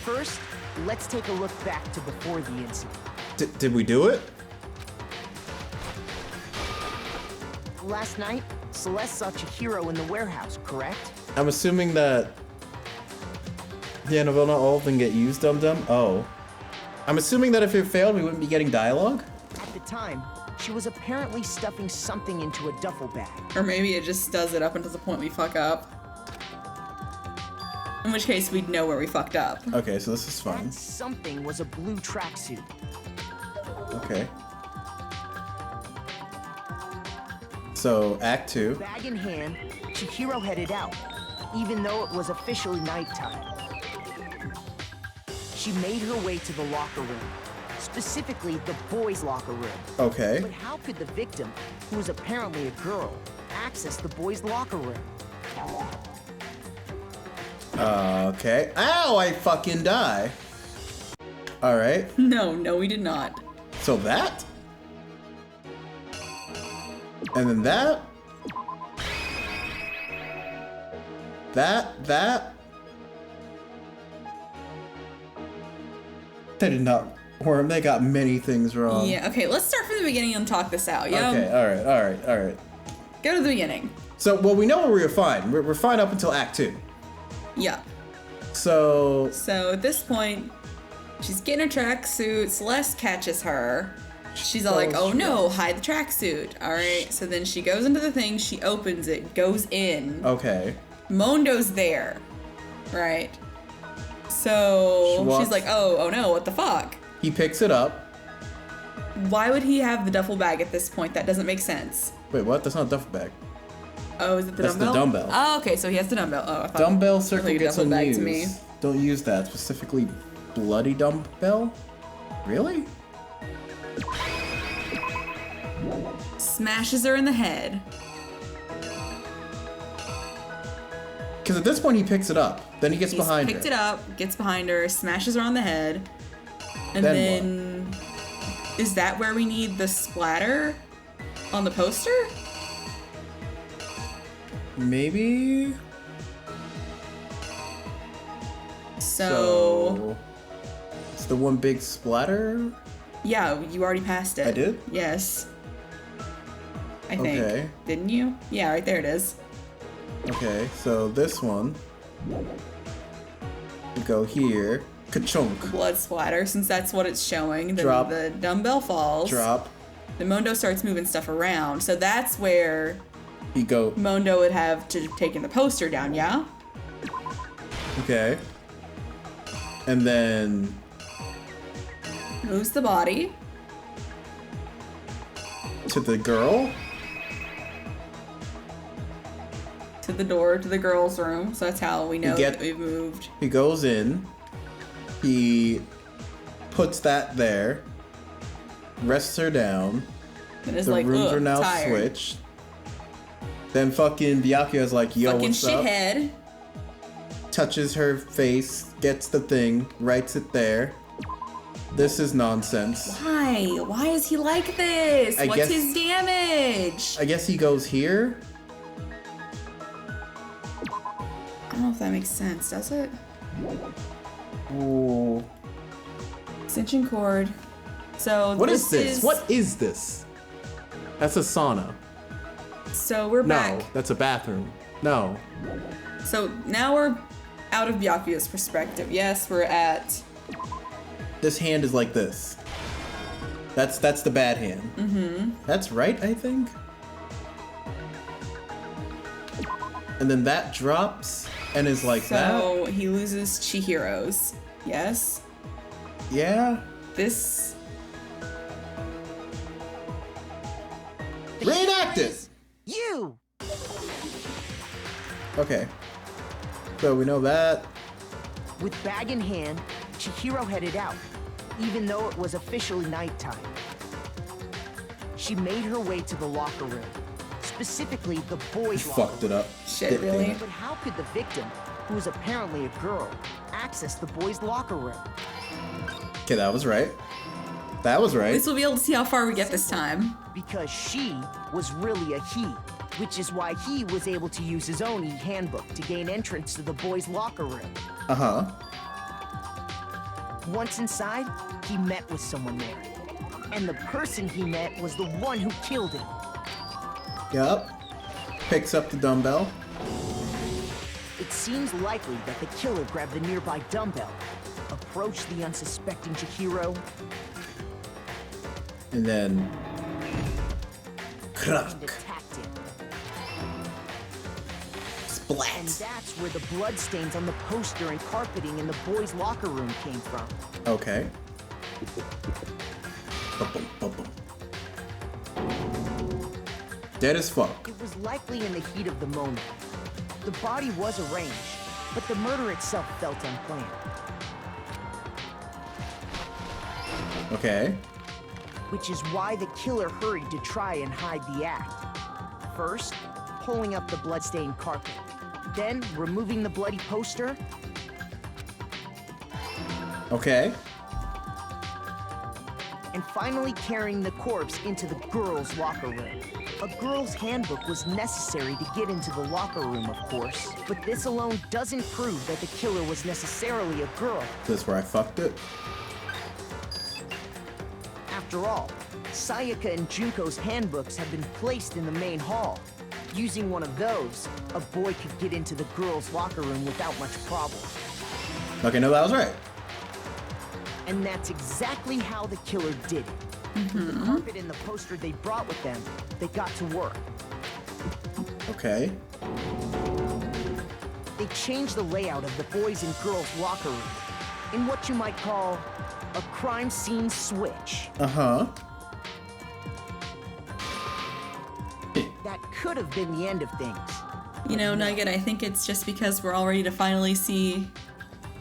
First, let's take a look back to before the incident. Did we do it? Last night, Celeste saw Chihiro in the warehouse, correct? I'm assuming that... Yeah, Novell, not all of them get used, dum-dum. Oh. I'm assuming that if it failed, we wouldn't be getting dialogue? At the time, she was apparently stuffing something into a duffel bag. Or maybe it just does it up until the point we fuck up. In which case, we'd know where we fucked up. Okay, so this is fun. That something was a blue tracksuit. Okay. So, Act 2. Bag in hand, Chihiro headed out, even though it was officially nighttime. She made her way to the locker room, specifically the boys' locker room. Okay. But how could the victim, who was apparently a girl, access the boys' locker room? Okay. Ow, I fucking die. Alright. No, we did not. So that? And then that? That? They did not worm. They got many things wrong. Yeah, okay, let's start from the beginning and talk this out, yeah? Okay, alright. Go to the beginning. So, well, we know where we were fine. We're fine up until Act 2. Yeah. So at this point, she's getting her tracksuit. Celeste catches her. She's all like, oh no, hide the tracksuit. Alright, so then she goes into the thing, she opens it, goes in. Okay. Mondo's there. Right. So she's like, oh no, what the fuck? He picks it up. Why would he have the duffel bag at this point? That doesn't make sense. Wait, what? That's not a duffel bag. Oh, is it the That's dumbbell? the dumbbell. Oh, okay, so he has the dumbbell. Oh, I thought Dumbbell circle gets duffel bag unused. to me. Don't use that. Specifically, bloody dumbbell? Really? Smashes her in the head. Because at this point he picks it up. Then he gets behind her. Picked it up, gets behind her, smashes her on the head. And then is that where we need the splatter on the poster? Maybe? So it's the one big splatter? Yeah, you already passed it. I did? Yes. I think. Okay. Didn't you? Yeah, right there it is. Okay, so this one. We go here. Ka-chunk. Blood splatter, since that's what it's showing. Then Drop. the dumbbell falls. Drop. The Mondo starts moving stuff around. So that's where He Mondo would have to have taken the poster down, yeah? Okay. And then moves the body to the girl. To the door to the girls' room. So that's how we know that we've moved. He goes in. He puts that there. Rests her down. And is the like, rooms are now tired. switched. Then fucking Byakuya's like, yo, Fucking what's up? shithead. Touches her face, gets the thing, writes it there. This is nonsense. Why? Why is he like this? I What's guess- his damage? I guess he goes here. I don't know if that makes sense, does it? Ooh. Extension cord. So What is this? What is this? That's a sauna. So we're back. No, that's a bathroom. No. So now we're out of Byakuya's perspective. Yes, we're at. This hand is like this. That's the bad hand. Mm-hmm. That's right, I think. And then that drops and is like that. So he loses Chihiro's. Yes. Yeah. This. Reenact it! You! Okay. So we know that. With bag in hand, Chihiro headed out, even though it was officially nighttime. She made her way to the locker room, specifically the boys' locker room. Fucked it up. Shit, really? But how could the victim, who was apparently a girl, access the boys' locker room? Okay, that was right. That was At right. least we'll be able to see how far we get this time. Because she was really a he, which is why he was able to use his own e-handbook to gain entrance to the boys' locker room. Uh-huh. Once inside, he met with someone there. And the person he met was the one who killed him. Yup. Picks up the dumbbell. It seems likely that the killer grabbed the nearby dumbbell, approached the unsuspecting Chihiro, And then... Crack. and attacked him. Splat. And that's where the bloodstains on the poster and carpeting in the boys' locker room came from. Okay. Ba-boom, ba-boom. Dead as fuck. It was likely in the heat of the moment. The body was arranged, but the murder itself felt unplanned. Okay. Which is why the killer hurried to try and hide the act. First, pulling up the bloodstained carpet. Then, removing the bloody poster. Okay. And finally carrying the corpse into the girls' locker room. A girl's handbook was necessary to get into the locker room, of course. But this alone doesn't prove that the killer was necessarily a girl. This is where I fucked it. After all, Sayaka and Junko's handbooks had been placed in the main hall. Using one of those, a boy could get into the girls' locker room without much problem. Okay, no, that was right. And that's exactly how the killer did it. With the carpet and the poster they brought with them, they got to work. Okay. They changed the layout of the boys' and girls' locker room in what you might call a crime scene switch. Uh-huh. That could have been the end of things. You know, Nugget, I think it's just because we're all ready to finally see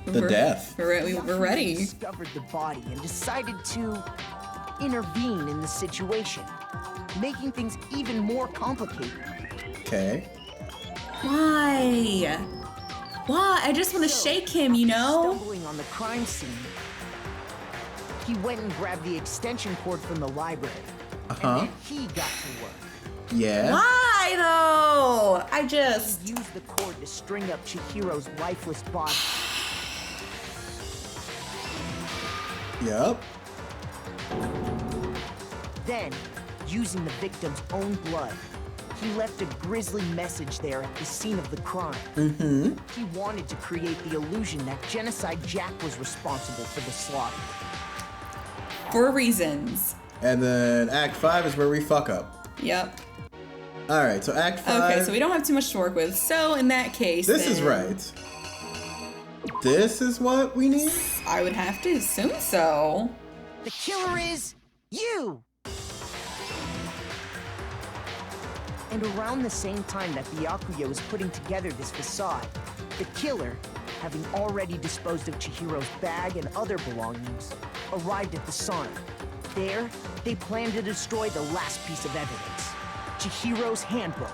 The death. We're ready. Discovered the body and decided to intervene in the situation, making things even more complicated. Okay. Why? Why? I just want to shake him, you know? Stumbling on the crime scene, he went and grabbed the extension cord from the library. Uh-huh. And then he got to work. Yeah. Why though? I just He used the cord to string up Chihiro's lifeless body. Yup. Then, using the victim's own blood, he left a grisly message there at the scene of the crime. Mm-hmm. He wanted to create the illusion that Genocide Jack was responsible for the slaughter. for reasons. And then Act 5 is where we fuck up. Yep. Alright, so Act 5... Okay, so we don't have too much to work with. So in that case, This is right. This is what we need? I would have to assume so. The killer is you! And around the same time that Byakuya was putting together this facade, the killer, having already disposed of Chihiro's bag and other belongings, arrived at the sauna. There, they planned to destroy the last piece of evidence, Chihiro's handbook.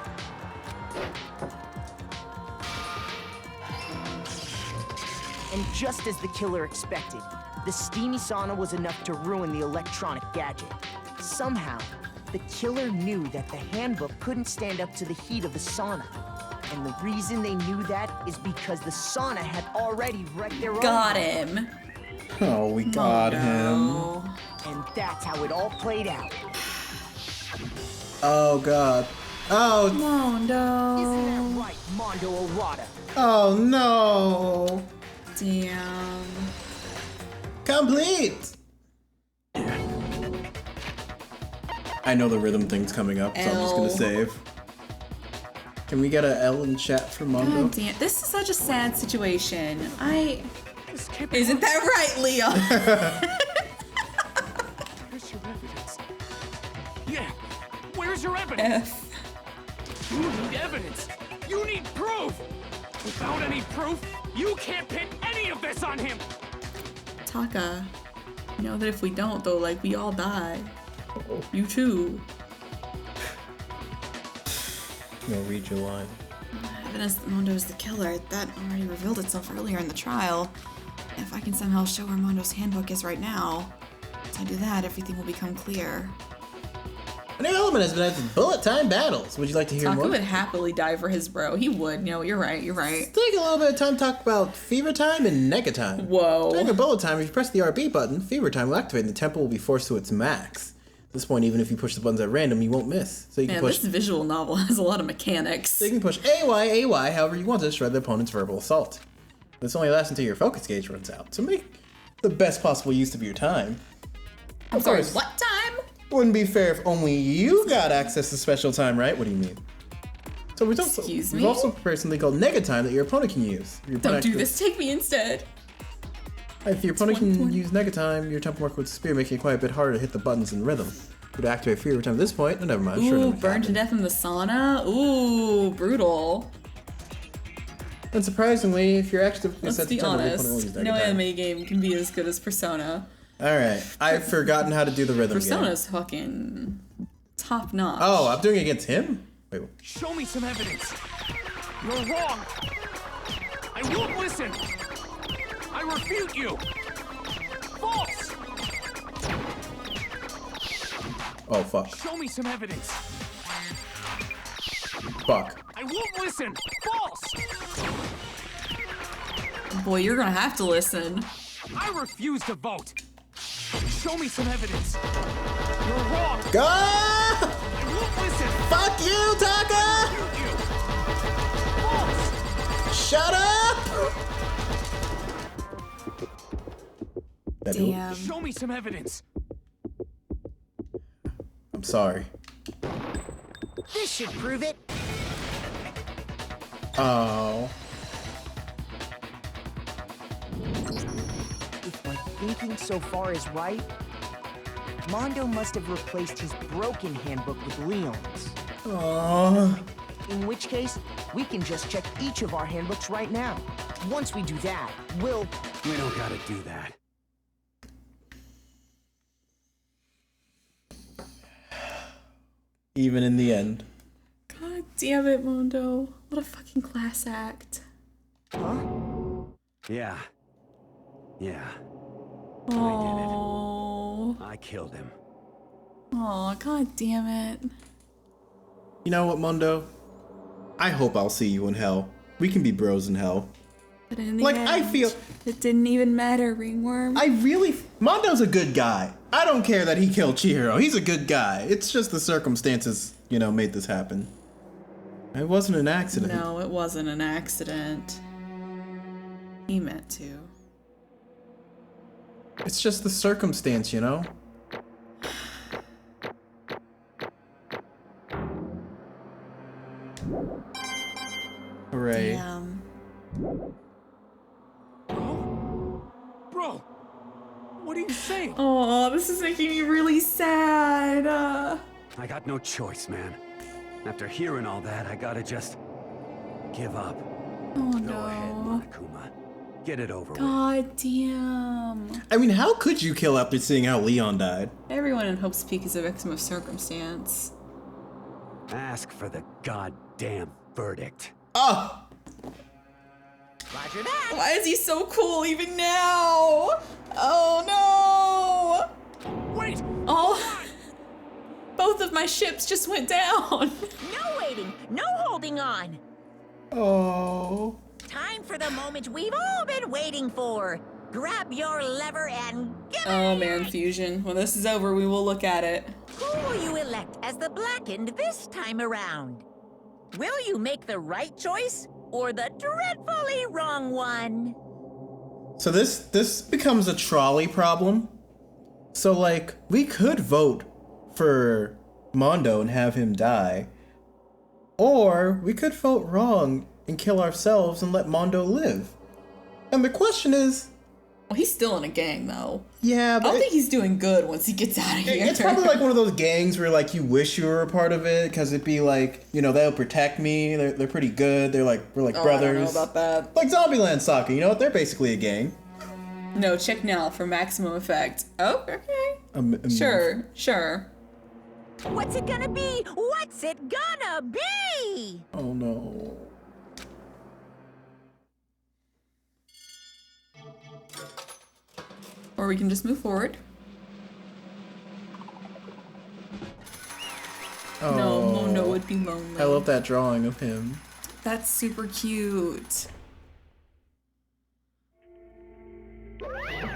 And just as the killer expected, the steamy sauna was enough to ruin the electronic gadget. Somehow, the killer knew that the handbook couldn't stand up to the heat of the sauna. And the reason they knew that is because the sauna had already wrecked their own. Got him. Oh, we got him. And that's how it all played out. Oh, God. Oh. Mondo. Isn't that right, Mondo Orada? Oh, no. Damn. Complete. I know the rhythm thing's coming up, so I'm just gonna save. Can we get a L in chat for Mondo? God damn, this is such a sad situation. Isn't that right, Leo? Yeah, where Where's your evidence? You need evidence. You need proof. Without any proof, you can't pin any of this on him. Taka, you know that if we don't, though, like, we all die. You too. No, read your line. Evidence that Mondo is the killer, that already revealed itself earlier in the trial. If I can somehow show where Mondo's handbook is right now, once I do that, everything will become clear. A new element has been added: bullet time battles. Would you like to hear Taka more? would happily die for his bro. He would. No, you're right. You're right. Let's take a little bit of time to talk about fever time and nega time. Whoa. During a bullet time, if you press the RB button, fever time will activate and the tempo will be forced to its max. At this point, even if you push the buttons at random, you won't miss. So you can push. This visual novel has a lot of mechanics. So you can push AY, however you want to shred the opponent's verbal assault. This only lasts until your focus gauge runs out. So make the best possible use of your time. I'm sorry, what time? Wouldn't be fair if only you got access to special time, right? What do you mean? So we've also prepared something called nega time that your opponent can use. Don't do this. Take me instead. If your opponent can use nega time, your tempo mark would disappear, making it quite a bit harder to hit the buttons in rhythm. Would activate fever time at this point? No, never mind. Ooh, burned to death in the sauna? Ooh, brutal. Unsurprisingly, if you're actively Let's set to be tempo, your opponent will use honest. nega No time. anime game can be as good as Persona. Alright, I've forgotten how to do the rhythm game. Persona's fucking top notch. Oh, I'm doing it against him? Wait, what? Show me some evidence. You're wrong. I won't listen. I refute you. False. Oh, fuck. Show me some evidence. Fuck. I won't listen. False. Boy, you're gonna have to listen. I refuse to vote. Show me some evidence. You're wrong. Go! I won't listen. Fuck you, Taka! False. Shut up! Damn. Show me some evidence. I'm sorry. This should prove it. Oh. If my thinking so far is right, Mondo must have replaced his broken handbook with Leon's. Aww. In which case, we can just check each of our handbooks right now. Once we do that, we'll... We don't gotta do that. Even in the end. God damn it, Mondo. What a fucking class act. Huh? Yeah. Yeah. Oh. I killed him. Oh, god damn it. You know what, Mondo? I hope I'll see you in hell. We can be bros in hell. But in the Like, end, I feel... it didn't even matter, Ringworm. I really... Mondo's a good guy. I don't care that he killed Chihiro. He's a good guy. It's just the circumstances, you know, made this happen. It wasn't an accident. No, it wasn't an accident. He meant to. It's just the circumstance, you know? Hooray. Damn. Bro, what are you saying? Oh, this is making me really sad. I got no choice, man. After hearing all that, I gotta just give up. Oh Go no. ahead, Monokuma. Get it over with. God damn. I mean, how could you kill after seeing how Leon died? Everyone in Hope's Peak is a victim of circumstance. Ask for the goddamn verdict. Oh! Roger that. Why is he so cool even now? Oh no! Wait! Oh! Both of my ships just went down. No waiting. No holding on. Oh. Time for the moment we've all been waiting for. Grab your lever and give Oh man, Fusion. When this is over, we will look at it. Who will you elect as the Blackened this time around? Will you make the right choice or the dreadfully wrong one? So this becomes a trolley problem. So like, we could vote for Mondo and have him die. Or we could vote wrong and kill ourselves and let Mondo live. And the question is, Well, he's still in a gang, though. Yeah, but I don't think he's doing good once he gets out of here. It's probably like one of those gangs where like you wish you were a part of it, because it'd be like, you know, they'll protect me. They're pretty good. We're like brothers. I don't know about that. Like Zombieland Soccer. You know what? They're basically a gang. No, check now for maximum effect. Oh, okay. Sure. What's it gonna be? What's it gonna be? Oh no. Or we can just move forward. Oh, no, Mondo would be lonely. I love that drawing of him. That's super cute.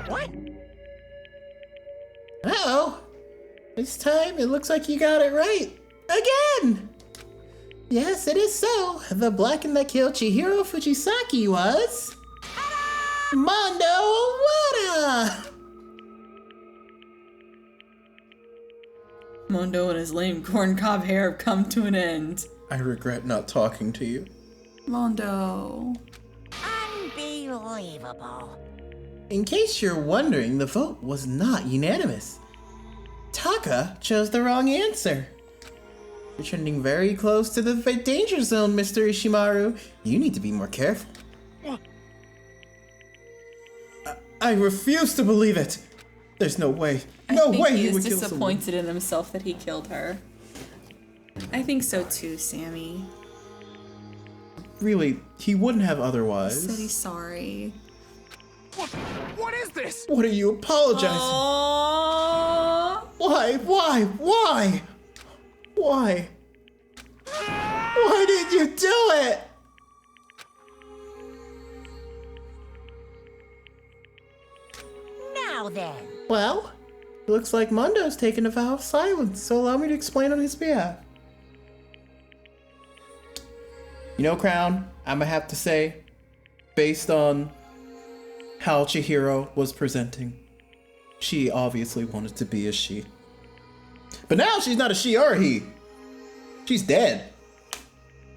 What? Uh-oh. This time it looks like you got it right. Again! Yes, it is so. The Blackened that killed Chihiro Fujisaki was... Mondo Owada! Mondo and his lame corncob hair have come to an end. I regret not talking to you. Mondo. Unbelievable. In case you're wondering, the vote was not unanimous. Taka chose the wrong answer. You're trending very close to the danger zone, Mr. Ishimaru. You need to be more careful. I refuse to believe it. There's no way. No way he would kill someone. He's disappointed in himself that he killed her. I think so too, Sammy. Really, he wouldn't have otherwise. He said he's sorry. What is this? What are you apologizing? Why? Why did you do it? Now then. Well, it looks like Mondo's taken a vow of silence, so allow me to explain on his behalf. You know, Crown, I'm gonna have to say, based on how Chihiro was presenting, she obviously wanted to be a she. But now she's not a she or a he. She's dead.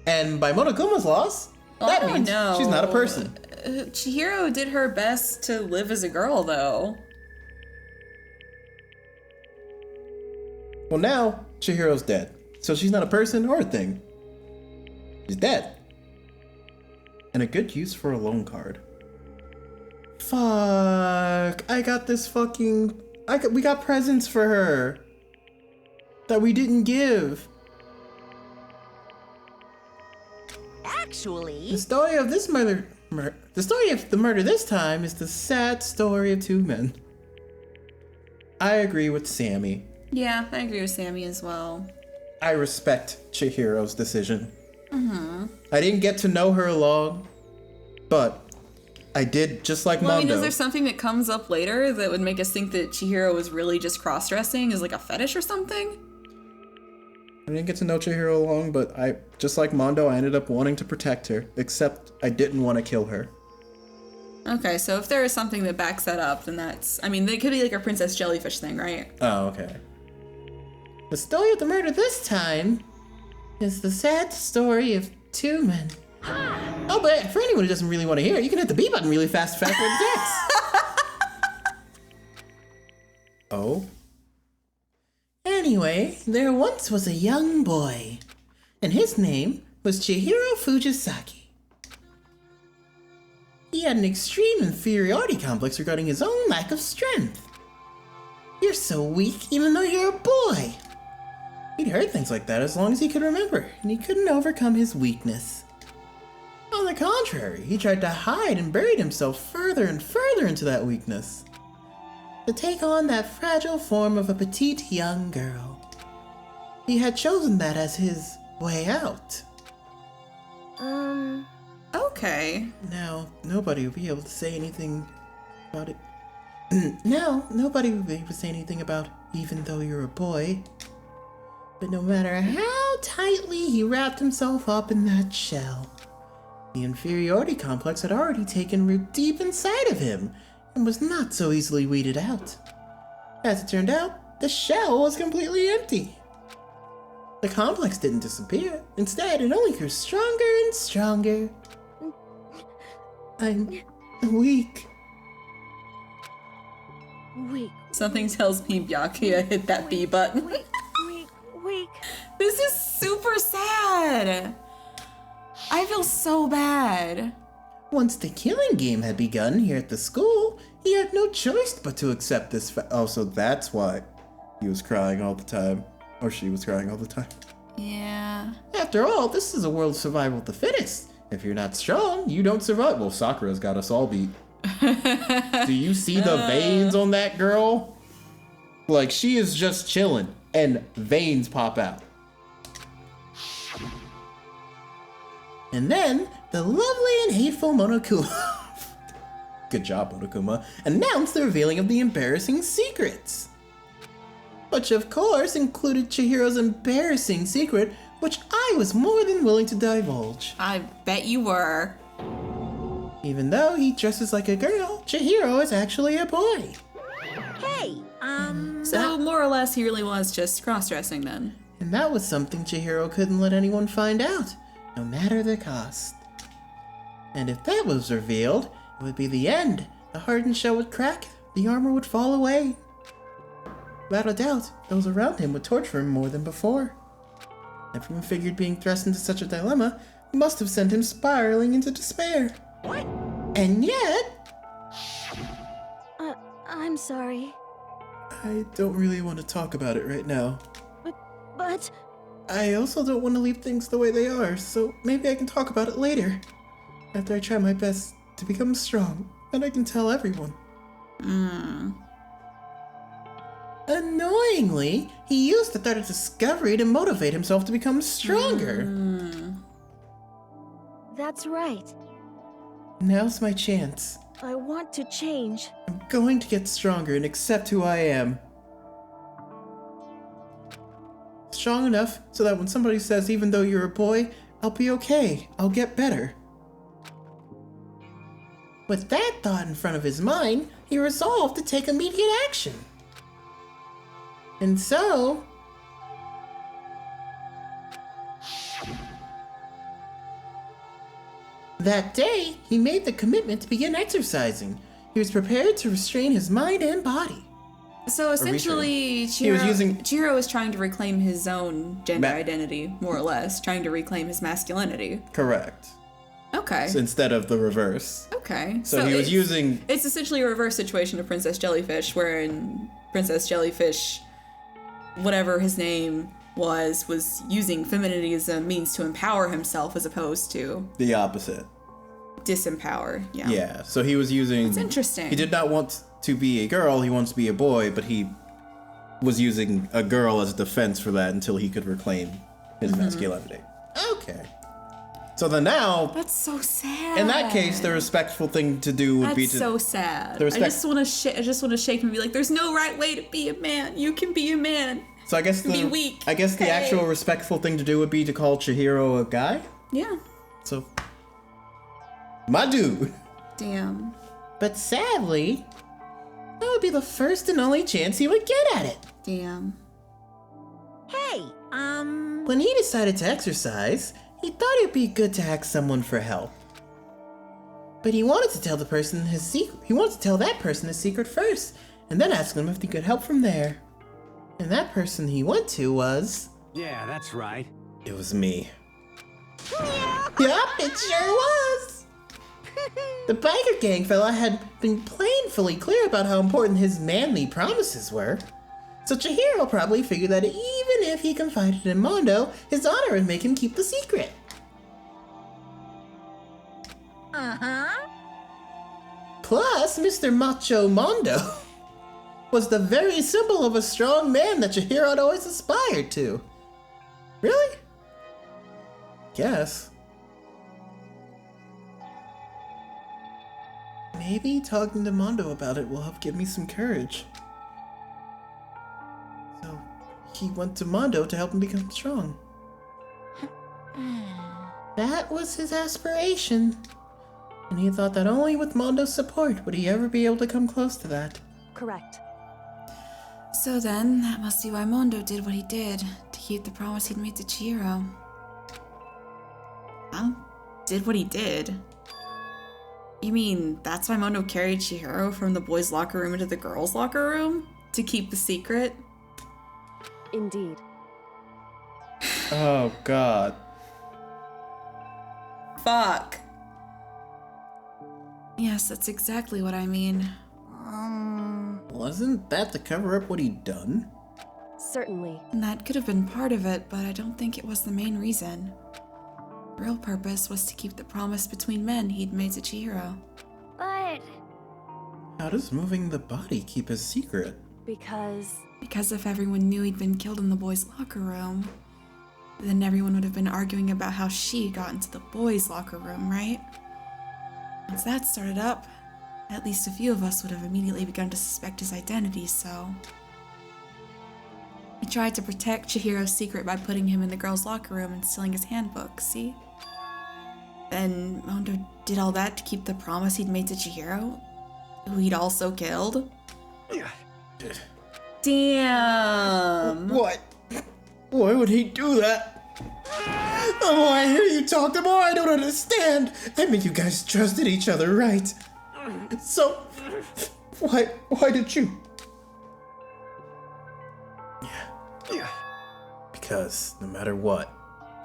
And by Monokuma's laws, that means she's not a person. Chihiro did her best to live as a girl, though. Well, now Chihiro's dead. So she's not a person or a thing. She's dead. And a good use for a loan card. Fuck. I got this fucking... we got presents for her. That we didn't give. Actually... The story of this murder... The story of the murder this time is the sad story of two men. I agree with Sammy. Yeah, I agree with Sammy as well. I respect Chihiro's decision. Mm-hmm. I didn't get to know her long, but I did just like Mondo. I mean, is there something that comes up later that would make us think that Chihiro was really just cross-dressing as like a fetish or something? I didn't get to know Chihiro long, but just like Mondo, I ended up wanting to protect her, except I didn't want to kill her. Okay, so if there is something that backs that up, then that's... I mean, they could be like a princess jellyfish thing, right? Oh, okay. The story of the murder this time is the sad story of two men. Oh, but for anyone who doesn't really want to hear it, you can hit the B button really fast for the text. Oh? Anyway, there once was a young boy, and his name was Chihiro Fujisaki. He had an extreme inferiority complex regarding his own lack of strength. You're so weak even though you're a boy. He'd heard things like that as long as he could remember, and he couldn't overcome his weakness. On the contrary, he tried to hide and buried himself further and further into that weakness, to take on that fragile form of a petite young girl. He had chosen that as his way out. Okay. Now, nobody will be able to say anything about it. Now, nobody will be able to say anything about even though you're a boy. But no matter how tightly he wrapped himself up in that shell, the inferiority complex had already taken root deep inside of him and was not so easily weeded out. As it turned out, the shell was completely empty. The complex didn't disappear. Instead, it only grew stronger and stronger. I'm weak. Weak. Something tells me Byakuya hit that B button. Weak. This is super sad. I feel so bad. Once the killing game had begun here at the school, he had no choice but to accept this oh, so that's why he was crying all the time. Or she was crying all the time. Yeah. After all, this is a world of survival of the fittest. If you're not strong, you don't survive. Well, Sakura's got us all beat. Do you see the veins on that girl? Like, she is just chilling, and veins pop out. And then, the lovely and hateful Monokuma, good job, Monokuma, announced the revealing of the embarrassing secrets. Which, of course, included Chihiro's embarrassing secret, which I was more than willing to divulge. I bet you were. Even though he dresses like a girl, Chihiro is actually a boy. Hey, So, more or less, he really was just cross-dressing then. And that was something Chihiro couldn't let anyone find out, no matter the cost. And if that was revealed, it would be the end. The hardened shell would crack, the armor would fall away. Without a doubt, those around him would torture him more than before. Everyone figured being thrust into such a dilemma must have sent him spiraling into despair. What? And yet... I'm sorry. I don't really want to talk about it right now. But... I also don't want to leave things the way they are, so maybe I can talk about it later. After I try my best to become strong, and I can tell everyone. Annoyingly, he used the threat of discovery to motivate himself to become stronger. That's right. Now's my chance. I want to change. I'm going to get stronger and accept who I am. Strong enough so that when somebody says, even though you're a boy, I'll be okay. I'll get better. With that thought in front of his mind, he resolved to take immediate action. And so... that day, he made the commitment to begin exercising. He was prepared to restrain his mind and body. So essentially, Chihiro is trying to reclaim his own gender identity, more or less, trying to reclaim his masculinity. Correct. Okay. So instead of the reverse. Okay. So he was using... It's essentially a reverse situation of Princess Jellyfish, wherein Princess Jellyfish, whatever his name was using femininity as a means to empower himself as opposed to... the opposite. Disempower, yeah. Yeah, so he was using... It's interesting. He did not want to be a girl, he wants to be a boy, but he was using a girl as a defense for that until he could reclaim his masculinity. Okay. So then now... That's so sad. In that case, the respectful thing to do would be to... That's so sad. I just want to shake him and be like, there's no right way to be a man. You can be a man. So I guess be weak. I guess the actual respectful thing to do would be to call Chihiro a guy? Yeah. So... my dude. Damn. But sadly, that would be the first and only chance he would get at it. Damn. Hey, When he decided to exercise, he thought it'd be good to ask someone for help. But he wanted to tell the person his secret. He wanted to tell that person his secret first, and then ask them if he could help from there. And that person he went to was... Yeah, that's right. It was me. Yup, it sure was! The biker gang fella had been painfully clear about how important his manly promises were. So Chihiro probably figured that even if he confided in Mondo, his honor would make him keep the secret. Plus, Mr. Macho Mondo was the very symbol of a strong man that Chihiro had always aspired to. Really? Guess. Maybe talking to Mondo about it will help give me some courage. So, he went to Mondo to help him become strong. That was his aspiration. And he thought that only with Mondo's support would he ever be able to come close to that. Correct. So then, that must be why Mondo did what he did, to keep the promise he'd made to Chihiro. Did what he did. You mean that's why Mondo carried Chihiro from the boys' locker room into the girls' locker room? To keep the secret? Indeed. Oh, God. Fuck. Yes, that's exactly what I mean. Wasn't that to cover up what he'd done? Certainly. That could have been part of it, but I don't think it was the main reason. The real purpose was to keep the promise between men he'd made to Chihiro. But... How does moving the body keep a secret? Because if everyone knew he'd been killed in the boys' locker room, then everyone would have been arguing about how she got into the boys' locker room, right? Once that started up, at least a few of us would have immediately begun to suspect his identity, so... I tried to protect Chihiro's secret by putting him in the girls' locker room and stealing his handbook, see? Then Mondo did all that to keep the promise he'd made to Chihiro, who he'd also killed. Damn! What? Why would he do that? The more I hear you talk, the more I don't understand. I mean, you guys trusted each other, right? So, why did you? Yeah. Because no matter what,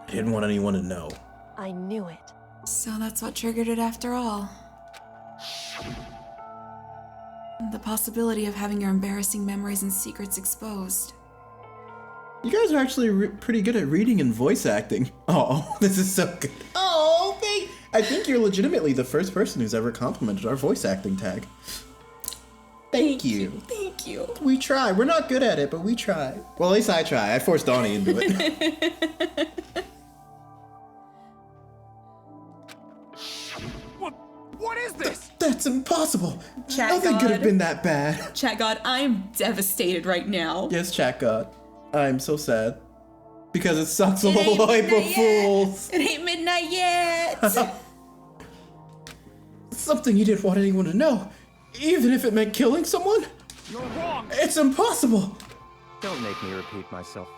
I didn't want anyone to know. I knew it. So that's what triggered it after all. The possibility of having your embarrassing memories and secrets exposed. You guys are actually pretty good at reading and voice acting. Oh, this is so good. Oh, I think you're legitimately the first person who's ever complimented our voice acting tag. Thank you. Thank you. We try. We're not good at it, but we try. Well, at least I try. I forced Dawni into it. What is this? That's impossible. Chat Nothing God. could have been that bad. Chat God, I am devastated right now. Yes, Chat God. I'm so sad. Because it sucks It ain't all midnight April yet. Fools. It ain't midnight yet. Something you didn't want anyone to know. Even if it meant killing someone? You're wrong. It's impossible. Don't make me repeat myself.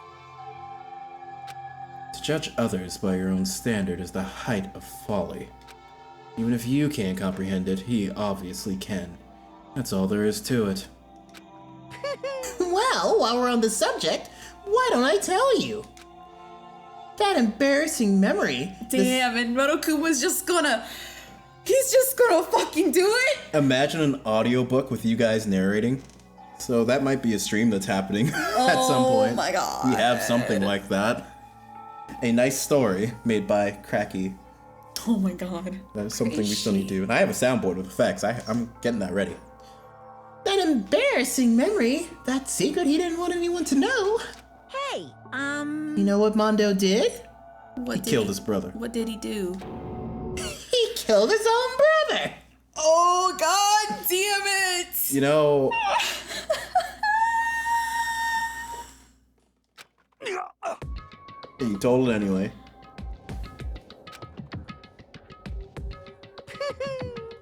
To judge others by your own standard is the height of folly. Even if you can't comprehend it, he obviously can. That's all there is to it. Well, while we're on the subject, why don't I tell you? That embarrassing memory. Damn, and Motokuma's just gonna... He's just gonna fucking do it? Imagine an audiobook with you guys narrating. So that might be a stream that's happening at some point. Oh my god. We have something like that. A nice story made by Cracky. Oh my god. That's something we still need to do. And I have a soundboard with effects. I'm getting that ready. That embarrassing memory. That secret he didn't want anyone to know. Hey, You know what Mondo did? He killed his brother. What did he do? He killed his own brother. Oh god damn it! You know... He told it anyway.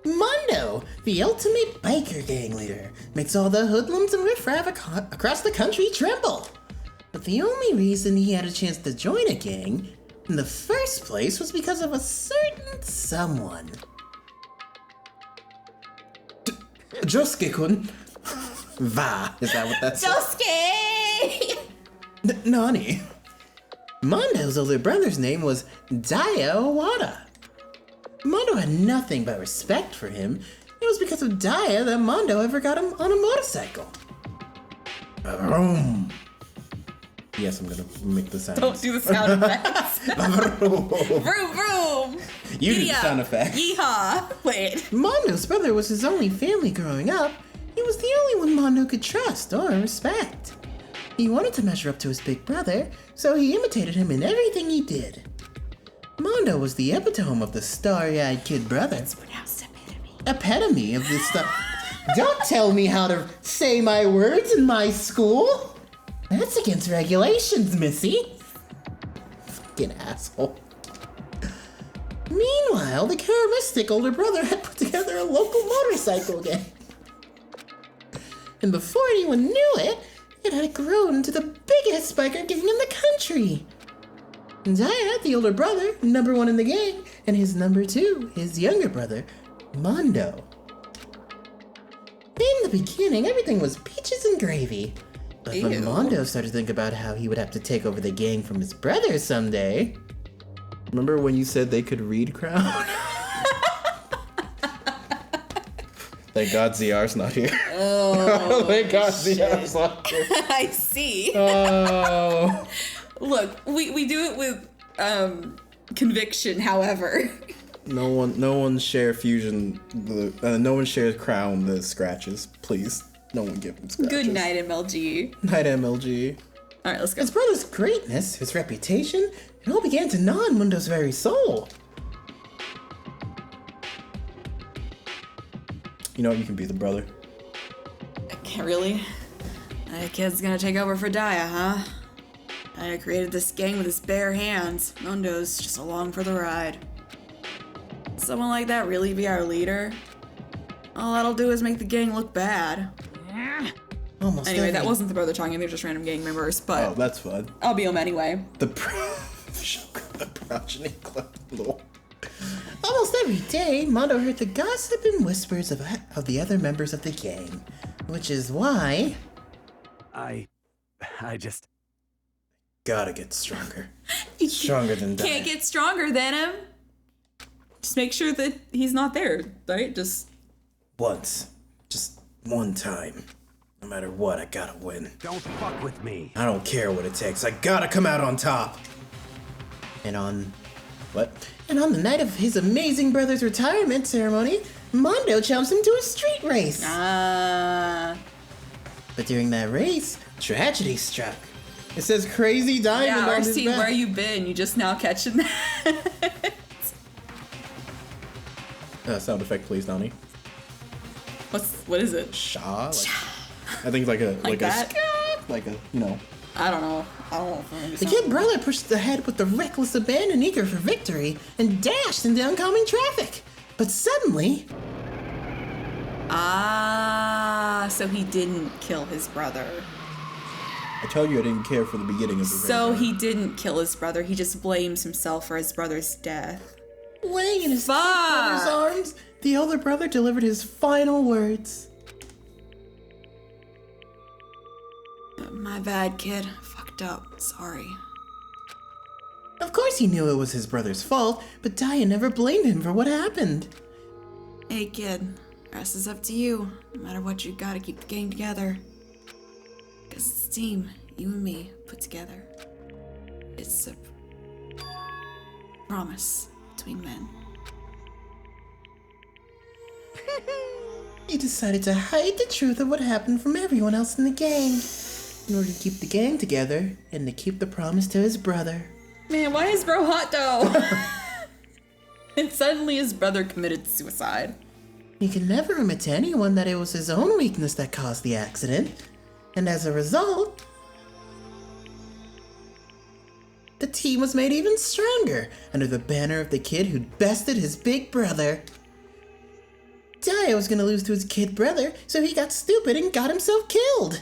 Mondo, the ultimate biker gang leader, makes all the hoodlums and riffraff across the country tremble. But the only reason he had a chance to join a gang in the first place was because of a certain someone. Josuke-kun. Va, is that what that's? Josuke! Nani. Mondo's older brother's name was Daya Owada. Mondo had nothing but respect for him. It was because of Daya that Mondo ever got him on a motorcycle. Vroom. Yes, I'm gonna make the sound. Don't do the sound effects. Vroom vroom. You do the sound effect. Yeehaw. Wait. Mondo's brother was his only family growing up. He was the only one Mondo could trust or respect. He wanted to measure up to his big brother, so he imitated him in everything he did. Mondo was the epitome of the starry-eyed kid brother. It's pronounced epitome. Epitome of the stuff. Don't tell me how to say my words in my school. That's against regulations, Missy. Fucking asshole. Meanwhile, the charismatic older brother had put together a local motorcycle gang. And before anyone knew it, it had grown into the biggest biker gang in the country. Daya, the older brother, number one in the gang, and his number two, his younger brother, Mondo. In the beginning, everything was peaches and gravy. But when Mondo started to think about how he would have to take over the gang from his brother someday... Remember when you said they could read Crown? Thank God ZR's not here. Oh, thank God ZR's not here. I see. Oh. Look, we do it with conviction, however. No one share Fusion, no one shares Crown the scratches, please. No one give him scratches. Good night, MLG. Night, MLG. Alright, let's go. His brother's greatness, his reputation, it all began to gnaw on Mundo's very soul. You know, you can be the brother. Really? That kid's gonna take over for Daya, huh? Daya created this gang with his bare hands. Mundo's just along for the ride. Someone like that really be our leader? All that'll do is make the gang look bad. Almost anyway, that wasn't the brother talking, they're just random gang members, but... Oh, that's fun. I'll be him anyway. The progeny club. Almost every day, Mondo heard the gossip and whispers of the other members of the gang. Which is why... I just... Gotta get stronger. Stronger than that. Can't get stronger than him. Just make sure that he's not there, right? Just one time. No matter what, I gotta win. Don't fuck with me. I don't care what it takes. I gotta come out on top. And on the night of his amazing brother's retirement ceremony, Mondo challenged him to a street race. But during that race, tragedy struck. It says Crazy Diamond on his RC, back. where you been? You just now catching that? Sound effect, please, Dawni. What is it? Shaw? I think like a you know. I don't know. The kid brother pushed ahead with the reckless abandon, eager for victory, and dashed into oncoming traffic. But suddenly... so he didn't kill his brother. I told you I didn't care for the beginning of the So he didn't kill his brother, he just blames himself for his brother's death. Laying in his kid brother's arms, the older brother delivered his final words. My bad, kid. Fucked up. Sorry. Of course he knew it was his brother's fault, but Daya never blamed him for what happened. Hey, kid. Rest is up to you. No matter what, you gotta keep the gang together. Because it's a team, you and me, put together. It's a promise between men. He decided to hide the truth of what happened from everyone else in the gang, in order to keep the gang together and to keep the promise to his brother. Man, why is bro hot though? And suddenly his brother committed suicide. He could never admit to anyone that it was his own weakness that caused the accident, and as a result, the team was made even stronger under the banner of the kid who'd bested his big brother. Daya was gonna lose to his kid brother, so he got stupid and got himself killed.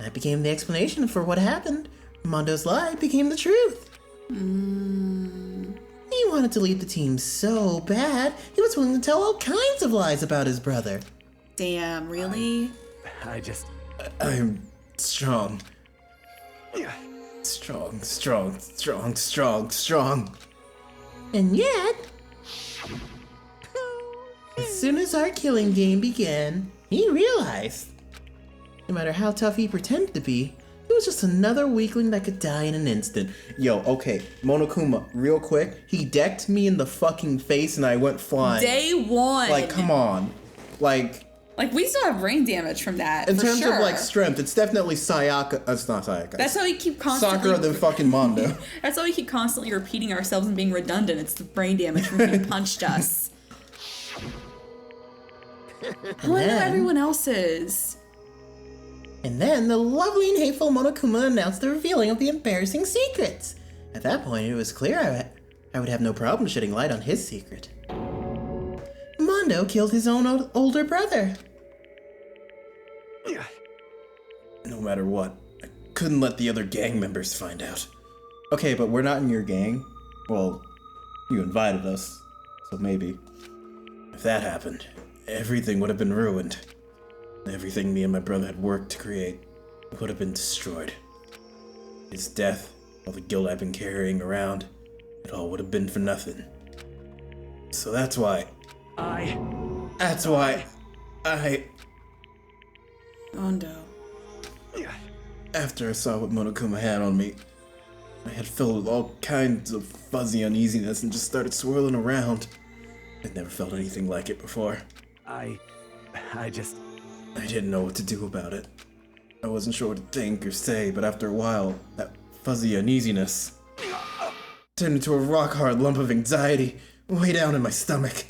That became the explanation for what happened. Mondo's lie became the truth. He wanted to leave the team so bad, he was willing to tell all kinds of lies about his brother. Damn, really? I'm strong. Strong. And yet, as soon as our killing game began, he realized, no matter how tough he pretended to be, he was just another weakling that could die in an instant. Yo, okay, Monokuma, real quick, he decked me in the fucking face and I went flying. Day one. Like, come on. Like we still have brain damage from that. In for terms sure. of like strength, it's definitely Sayaka. It's not Sayaka. That's how we keep constantly. Sakura than fucking Mondo. That's how we keep constantly repeating ourselves and being redundant. It's the brain damage from who punched us. I wonder how everyone else is. And then the lovely and hateful Monokuma announced the revealing of the embarrassing secrets. At that point, it was clear I would have no problem shedding light on his secret. Mondo killed his own older brother. No matter what, I couldn't let the other gang members find out. Okay, but we're not in your gang. Well, you invited us, so maybe. If that happened, everything would have been ruined. Everything me and my brother had worked to create would have been destroyed. His death, all the guilt I've been carrying around, it all would have been for nothing. So that's why I... Mondo. After I saw what Monokuma had on me, my head filled with all kinds of fuzzy uneasiness and just started swirling around. I'd never felt anything like it before. I didn't know what to do about it. I wasn't sure what to think or say, but after a while, that fuzzy uneasiness turned into a rock-hard lump of anxiety way down in my stomach.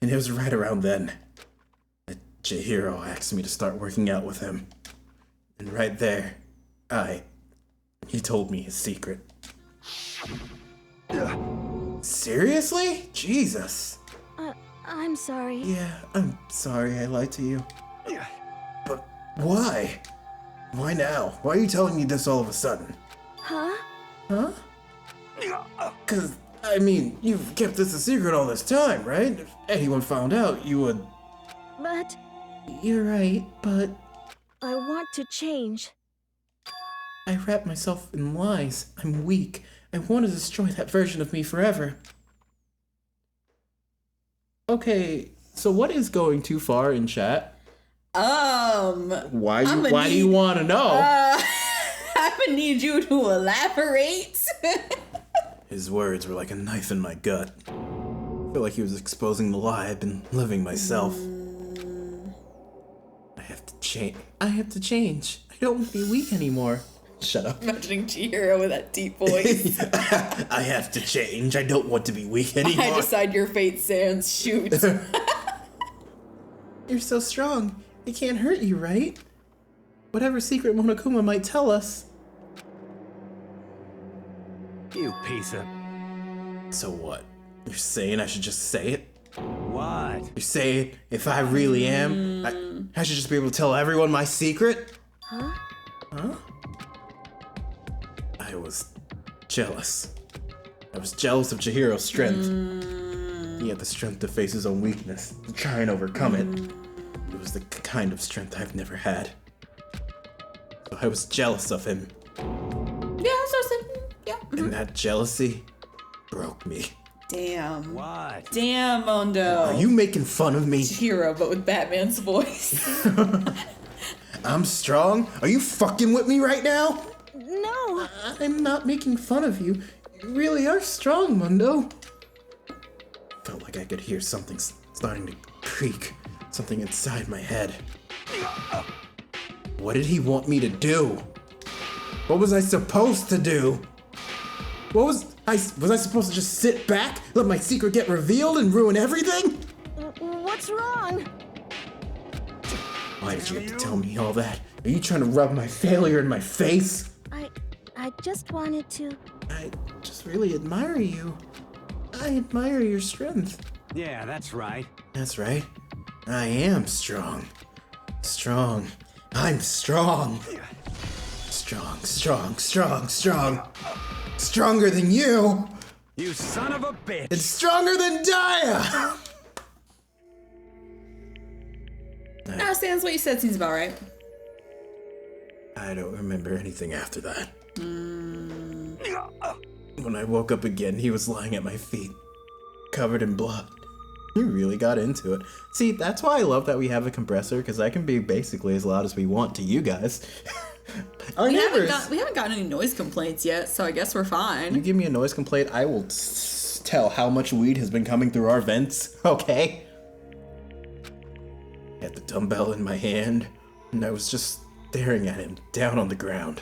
And it was right around then that Chihiro asked me to start working out with him. And right there, he told me his secret. Seriously? Jesus. I'm sorry. Yeah, I'm sorry I lied to you. But why? Why now? Why are you telling me this all of a sudden? Huh? Huh? 'Cause, I mean, you've kept this a secret all this time, right? If anyone found out, you would... But... You're right, but... I want to change. I wrap myself in lies. I'm weak. I want to destroy that version of me forever. Okay, so what is going too far in chat? Why do you want to know? I'm gonna need you to elaborate. His words were like a knife in my gut. I feel like he was exposing the lie I've been living myself. I have to change. I don't want to be weak anymore. Shut up. Imagining Chihiro with that deep voice. I have to change. I don't want to be weak anymore. I decide your fate sans shoot. You're so strong. It can't hurt you, right? Whatever secret Monokuma might tell us. You piece of... So what? You're saying I should just say it? What? You're saying if I really am, I should just be able to tell everyone my secret? Huh? Huh? I was jealous. I was jealous of Chihiro's strength. He had the strength to face his own weakness, to try and overcome it. It was the kind of strength I've never had. So I was jealous of him. Yeah, yeah. And that jealousy broke me. Damn. What? Damn, Mondo. Are you making fun of me? Chihiro, but with Batman's voice. I'm strong? Are you fucking with me right now? No. I'm not making fun of you. You really are strong, Mundo. Felt like I could hear something starting to creak. Something inside my head. What did he want me to do? What was I supposed to do? Was I supposed to just sit back, let my secret get revealed and ruin everything? What's wrong? Why did you have to tell me all that? Are you trying to rub my failure in my face? I just wanted to... I just really admire you. I admire your strength. Yeah, that's right. That's right. I am strong. Strong. I'm strong. Strong. Stronger than you. You son of a bitch. And stronger than Daya. Nah, Sans, what you said seems about right. I don't remember anything after that. When I woke up again, he was lying at my feet, covered in blood. He really got into it. See, that's why I love that we have a compressor, because I can be basically as loud as we want to you guys. Our neighbors. We haven't gotten any noise complaints yet, so I guess we're fine. You give me a noise complaint, I will tell how much weed has been coming through our vents, okay? I had the dumbbell in my hand, and I was just staring at him down on the ground.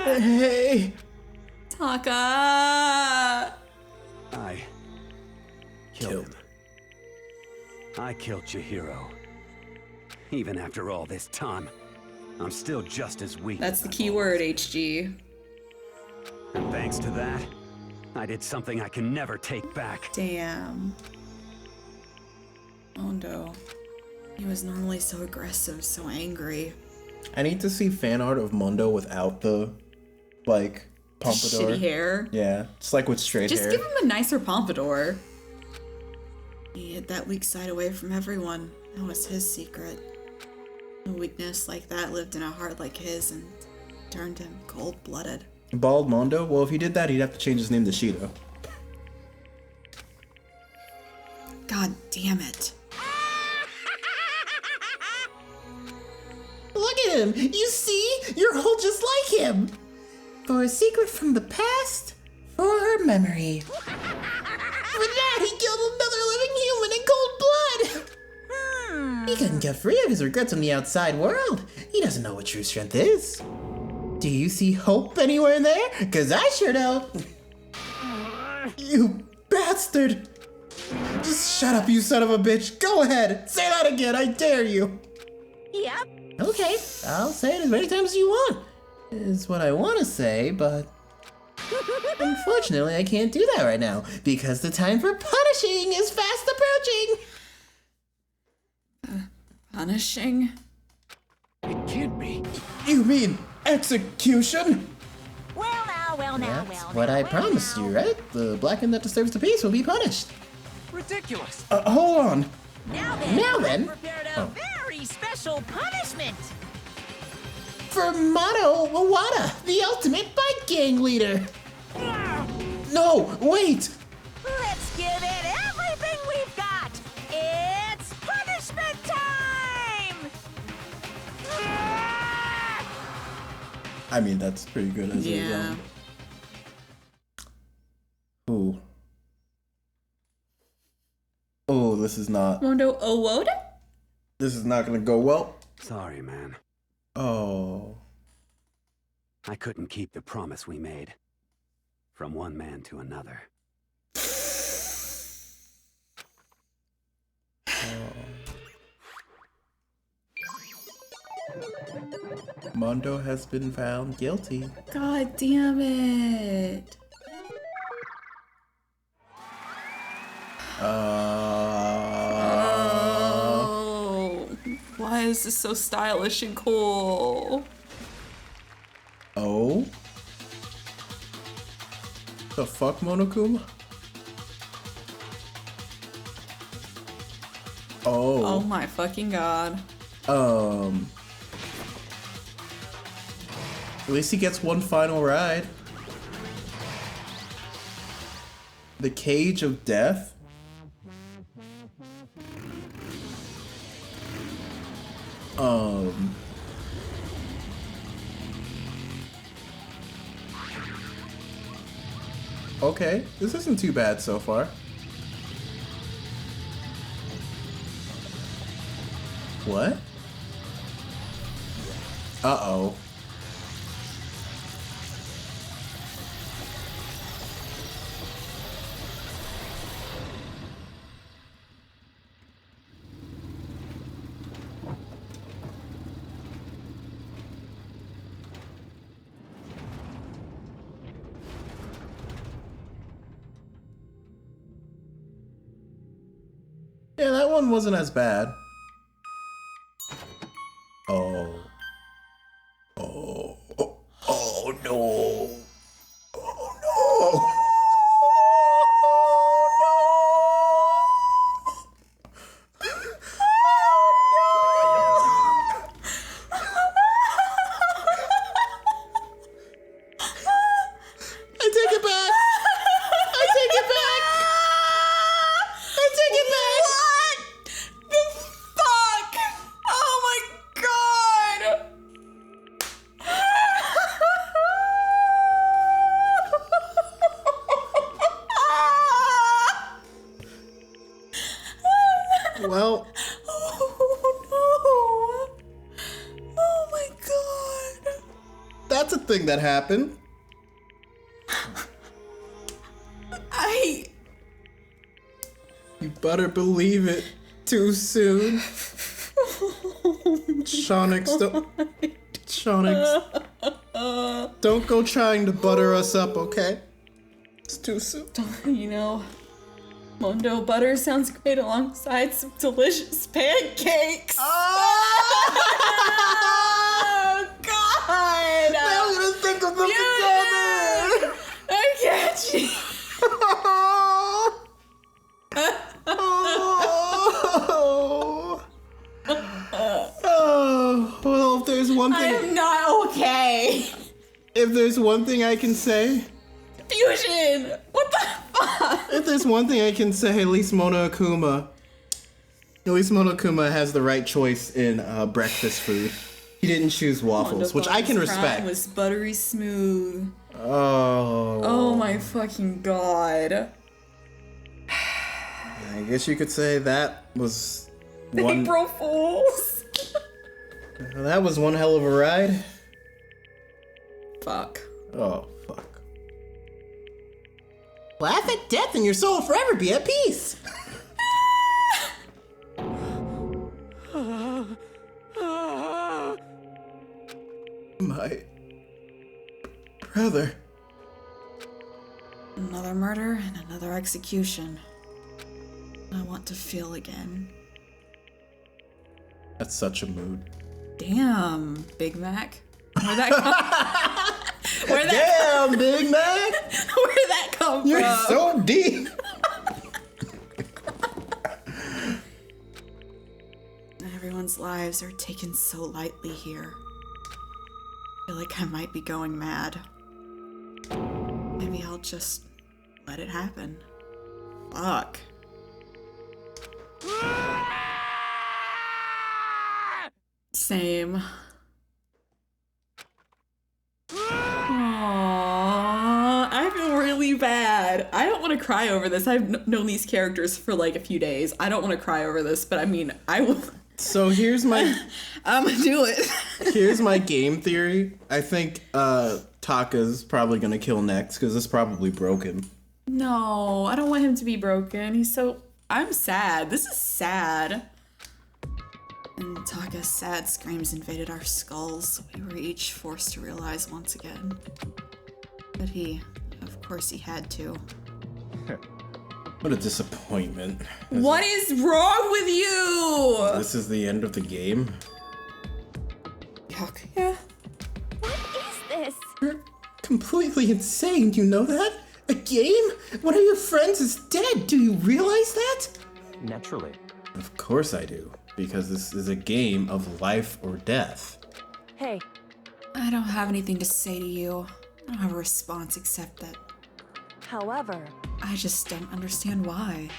Hey! Taka! I killed Chihiro. Even after all this time, I'm still just as weak. That's the key word, HG. And thanks to that, I did something I can never take back. Damn. Mondo. He was normally so aggressive, so angry. I need to see fan art of Mondo without the, like, pompadour. Shitty hair. Yeah, just like with straight hair. Just give him a nicer pompadour. He hid that weak side away from everyone. That was his secret. A weakness like that lived in a heart like his and turned him cold-blooded. Bald Mondo? Well, if he did that, he'd have to change his name to Shido. God damn it. Look at him! You see? You're all just like him! For a secret from the past, for her memory. For that, he killed another living human in cold blood! He couldn't get free of his regrets in the outside world. He doesn't know what true strength is. Do you see hope anywhere in there? 'Cause I sure don't. You bastard! Just shut up, you son of a bitch! Go ahead! Say that again, I dare you! Yep. Okay, I'll say it as many times as you want. Is what I want to say, but unfortunately I can't do that right now because the time for punishing is fast approaching. Punishing? It can't be. You mean execution? Well now. That's what I promised you, right? The blackened that disturbs the peace will be punished. Ridiculous. Hold on. Now then, I prepared a very special punishment. For Mono Wawada, the ultimate bike gang leader. No, wait! Let's give it everything we've got. It's punishment time! I mean, that's pretty good as yeah. Ooh. Oh, this is not. Mondo Owoda? This is not gonna go well. Sorry, man. Oh. I couldn't keep the promise we made. From one man to another. Mondo has been found guilty. God damn it. Oh. Why is this so stylish and cool? Oh? The fuck, Monokuma? Oh. Oh my fucking god. At least he gets one final ride. The Cage of Death? Okay, this isn't too bad so far. What? Uh-oh. Yeah, that one wasn't as bad. Oh. Oh. Oh, oh no. Oh no. Well. Oh no. Oh my god. That's a thing that happened. You better believe it. Too soon. Shonix, don't go trying to butter us up, okay? It's too soon. You know, Mondo butter sounds great alongside some delicious pancakes. Oh, God! Now I'm gonna think of them together! I can't. Oh. not okay. If there's one thing I can say... Fusion! What the fuck? If there's one thing I can say, at least Mona Akuma has the right choice in breakfast food. He didn't choose waffles, which I can respect. Was buttery smooth. Oh. Oh my fucking god. I guess you could say that was one... April Fools! That was one hell of a ride. Fuck. Oh, fuck. Laugh at death and your soul will forever be at peace. My brother. Another murder and another execution. I want to feel again. That's such a mood. Damn, Big Mac. Where'd that come Damn, Big Mac! Where'd that come You're from? so deep! Everyone's lives are taken so lightly here. I feel like I might be going mad. Maybe I'll just let it happen. Fuck. Same. Aww, I feel really bad. I don't want to cry over this. I've known these characters for like a few days. I don't want to cry over this, but I mean, I will. So here's my... I'm gonna do it. Here's my game theory. I think Taka's probably gonna kill next, because it's probably broken. No, I don't want him to be broken. He's so... I'm sad. This is sad. And Taka's sad screams invaded our skulls. We were each forced to realize once again. But of course he had to. What a disappointment. What is wrong with you? This is the end of the game? Yuck. Yeah. What is this? You're completely insane, you know that? A game? One of your friends is dead, do you realize that? Naturally. Of course I do, because this is a game of life or death. Hey. I don't have anything to say to you. I don't have a response except that... However... I just don't understand why.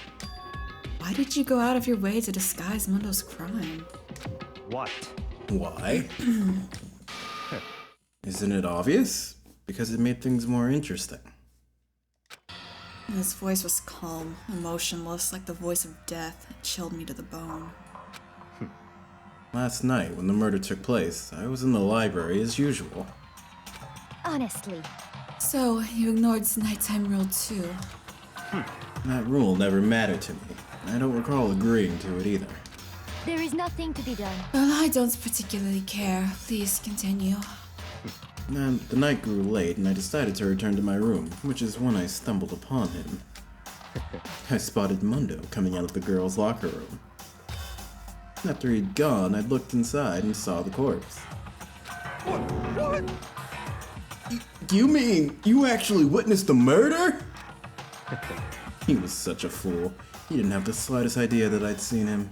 Why did you go out of your way to disguise Mundo's crime? What? Why? Isn't it obvious? Because it made things more interesting. His voice was calm, emotionless, like the voice of death. It chilled me to the bone. Last night, when the murder took place, I was in the library as usual. Honestly. So, you ignored nighttime rule too? That rule never mattered to me. I don't recall agreeing to it either. There is nothing to be done. Well, I don't particularly care. Please continue. And the night grew late, and I decided to return to my room, which is when I stumbled upon him. I spotted Mundo coming out of the girls' locker room. After he'd gone, I looked inside and saw the corpse. What? You mean you actually witnessed the murder? He was such a fool. He didn't have the slightest idea that I'd seen him.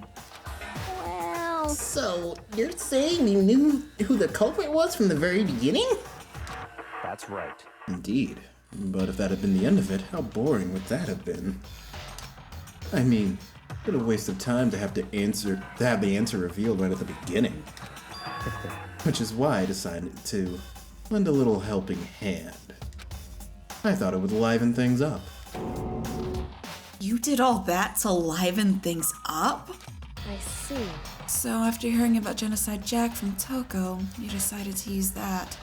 Well... So, you're saying you knew who the culprit was from the very beginning? That's right. Indeed. But if that had been the end of it, how boring would that have been? I mean, what a waste of time to have the answer revealed right at the beginning. Which is why I decided to lend a little helping hand. I thought it would liven things up. You did all that to liven things up? I see. So after hearing about Genocide Jack from Toko, you decided to use that.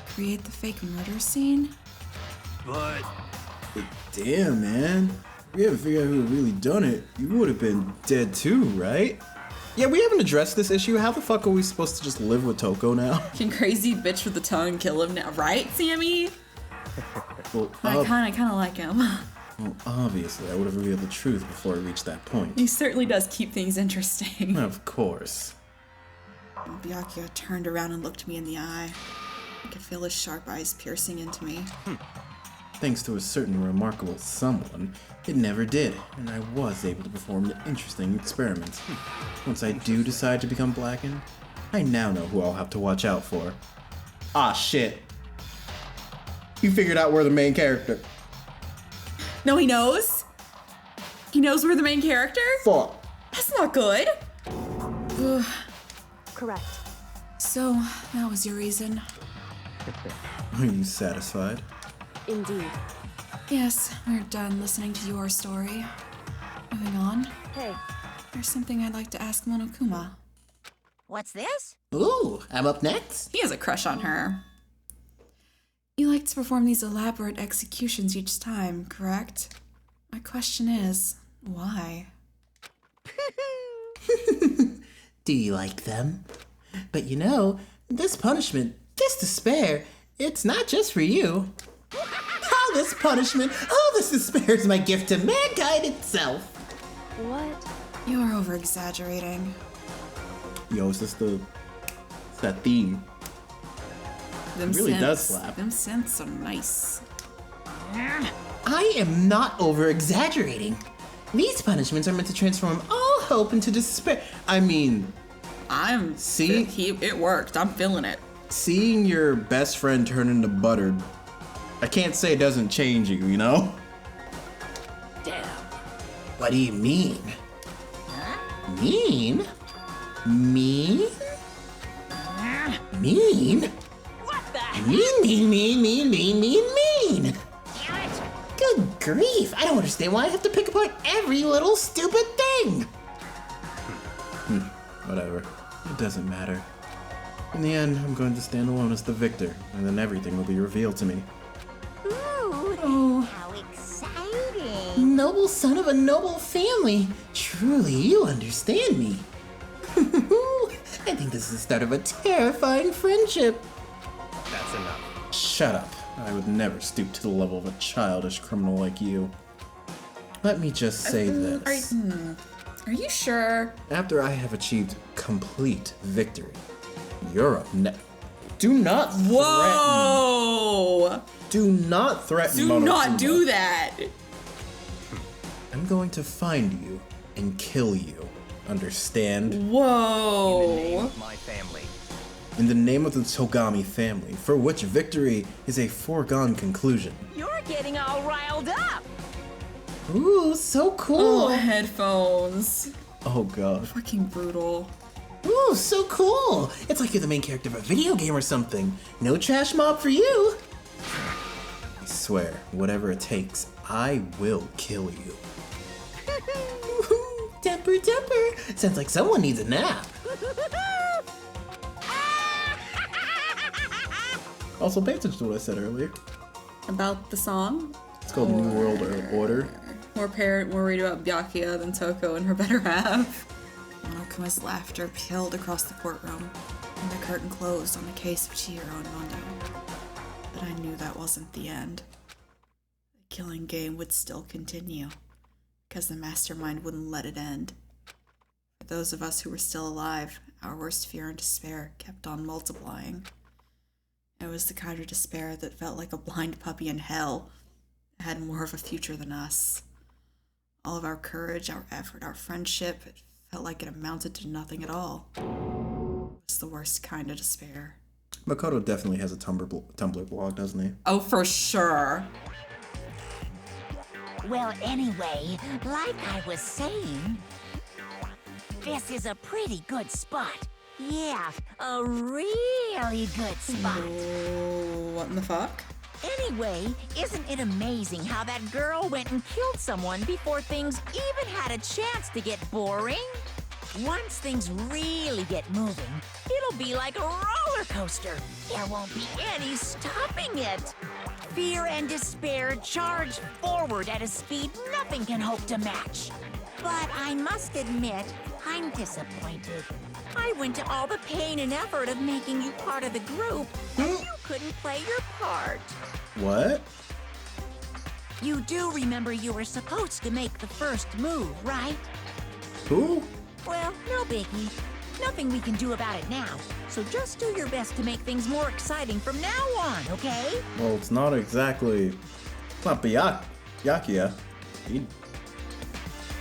Create the fake murder scene? But damn, man. If we hadn't figured out who had really done it, you would have been dead too, right? Yeah, we haven't addressed this issue. How the fuck are we supposed to just live with Toko now? Can crazy bitch with the tongue kill him now, right, Sammy? Well, I kinda like him. Well, obviously, I would have revealed the truth before I reached that point. He certainly does keep things interesting. Of course. Byakuya turned around and looked me in the eye. I could feel his sharp eyes piercing into me. Thanks to a certain remarkable someone, it never did, and I was able to perform the interesting experiments. Once I do decide to become blackened, I now know who I'll have to watch out for. Ah, shit. You figured out we're the main character. No, he knows? He knows we're the main character? Fuck. That's not good. Ugh. Correct. So, that was your reason? Are you satisfied? Indeed. Yes, we're done listening to your story. Moving on. Hey. There's something I'd like to ask Monokuma. What's this? Ooh, I'm up next? He has a crush on her. You like to perform these elaborate executions each time, correct? My question is, why? Do you like them? But you know, this punishment, this despair, it's not just for you. All this punishment, all this despair is my gift to mankind itself. What? You are over-exaggerating. Yo, it's that theme. Them it really synths, does slap. Them synths are nice. I am not over-exaggerating. These punishments are meant to transform all hope into despair. I mean, it worked. I'm feeling it. Seeing your best friend turn into butter, I can't say it doesn't change you, you know? Damn. What do you mean? Mean? Mean? Mean? What the? Mean. Good grief, I don't understand why I have to pick apart every little stupid thing. Whatever, it doesn't matter. In the end, I'm going to stand alone as the victor, and then everything will be revealed to me. Ooh, how exciting. Noble son of a noble family. Truly, you understand me. I think this is the start of a terrifying friendship. That's enough. Shut up. I would never stoop to the level of a childish criminal like you. Let me just say this. Are you sure? After I have achieved complete victory, you're up next. Do not threaten. Whoa! Do not threaten Do Monokuma. not do that! I'm going to find you and kill you. Understand? Whoa! In the name of my family. In the name of the Togami family, for which victory is a foregone conclusion. You're getting all riled up. Ooh, so cool! Oh, headphones. Oh god. Fucking brutal. Ooh, so cool! It's like you're the main character of a video game or something. No trash mob for you! I swear, whatever it takes, I will kill you. Temper. Sounds like someone needs a nap. Also, pay attention to what I said earlier. About the song? It's called New World Order. More worried about Byakuya than Toko and her better half. Monokuma's laughter pealed across the courtroom, and the curtain closed on the case of Chihiro and Mondo. But I knew that wasn't the end. The killing game would still continue, because the mastermind wouldn't let it end. For those of us who were still alive, our worst fear and despair kept on multiplying. It was the kind of despair that felt like a blind puppy in hell. It had more of a future than us. All of our courage, our effort, our friendship, it felt like it amounted to nothing at all. It was the worst kind of despair. Makoto definitely has a Tumblr blog, doesn't he? Oh, for sure. Well, anyway, like I was saying, this is a pretty good spot. Yeah, a really good spot. What in the fuck? Anyway, isn't it amazing how that girl went and killed someone before things even had a chance to get boring? Once things really get moving, it'll be like a roller coaster. There won't be any stopping it. Fear and despair charge forward at a speed nothing can hope to match. But I must admit, I'm disappointed. I went to all the pain and effort of making you part of the group, and you couldn't play your part. What? You do remember you were supposed to make the first move, right? Who? Well, no biggie. Nothing we can do about it now. So just do your best to make things more exciting from now on, okay? Well, it's not exactly... It's not Byakuya.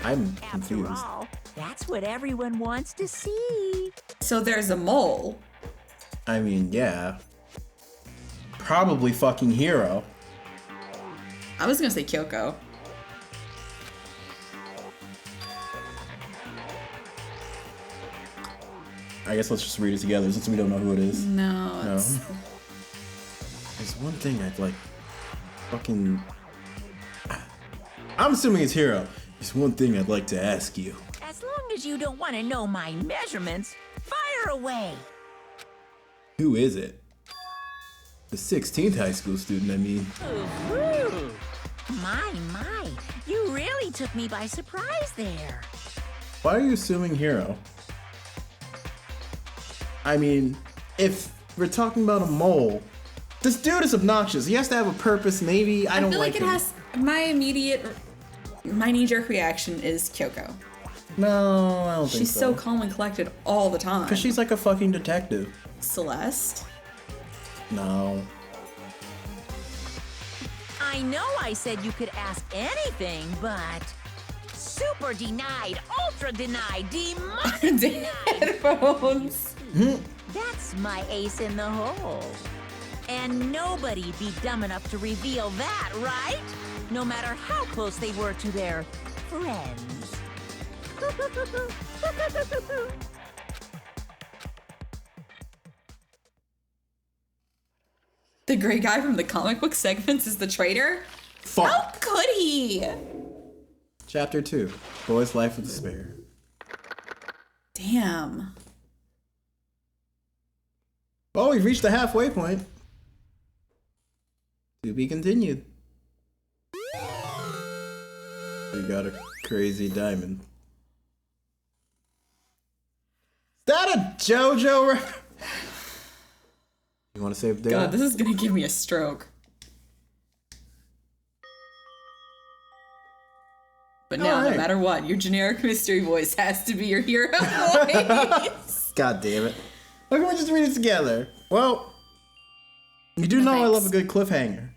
I'm confused. After all, That's what everyone wants to see. So there's a mole. I mean, yeah. Probably fucking Hero. I was gonna say Kyoko. I guess let's just read it together since we don't know who it is. No. There's one thing I'd like. Fucking. I'm assuming it's Hero. There's one thing I'd like to ask you. As long as you don't want to know my measurements, fire away. Who is it? The 16th high school student, I mean. Ooh. My, you really took me by surprise there. Why are you assuming Hero? I mean, if we're talking about a mole, this dude is obnoxious. He has to have a purpose, maybe. I don't like him. it has. My knee-jerk reaction is Kyoko. No, I don't think She's so calm and collected all the time. Because she's like a fucking detective. Celeste? No. I know I said you could ask anything, but... Super denied, ultra denied, demonster denied. Headphones. That's my ace in the hole. And nobody'd be dumb enough to reveal that, right? No matter how close they were to their friends. The gray guy from the comic book segments is the traitor? Fuck. How could he? Chapter 2. Boy's Life of Despair. Damn. Well, we've reached the halfway point. To be continued. We got a crazy diamond. Is that a JoJo? You want to save the day? God, this is gonna give me a stroke. But now, no matter what, your generic mystery voice has to be your hero voice. God damn it. Why can't we just read it together? Well, you do know I love a good cliffhanger.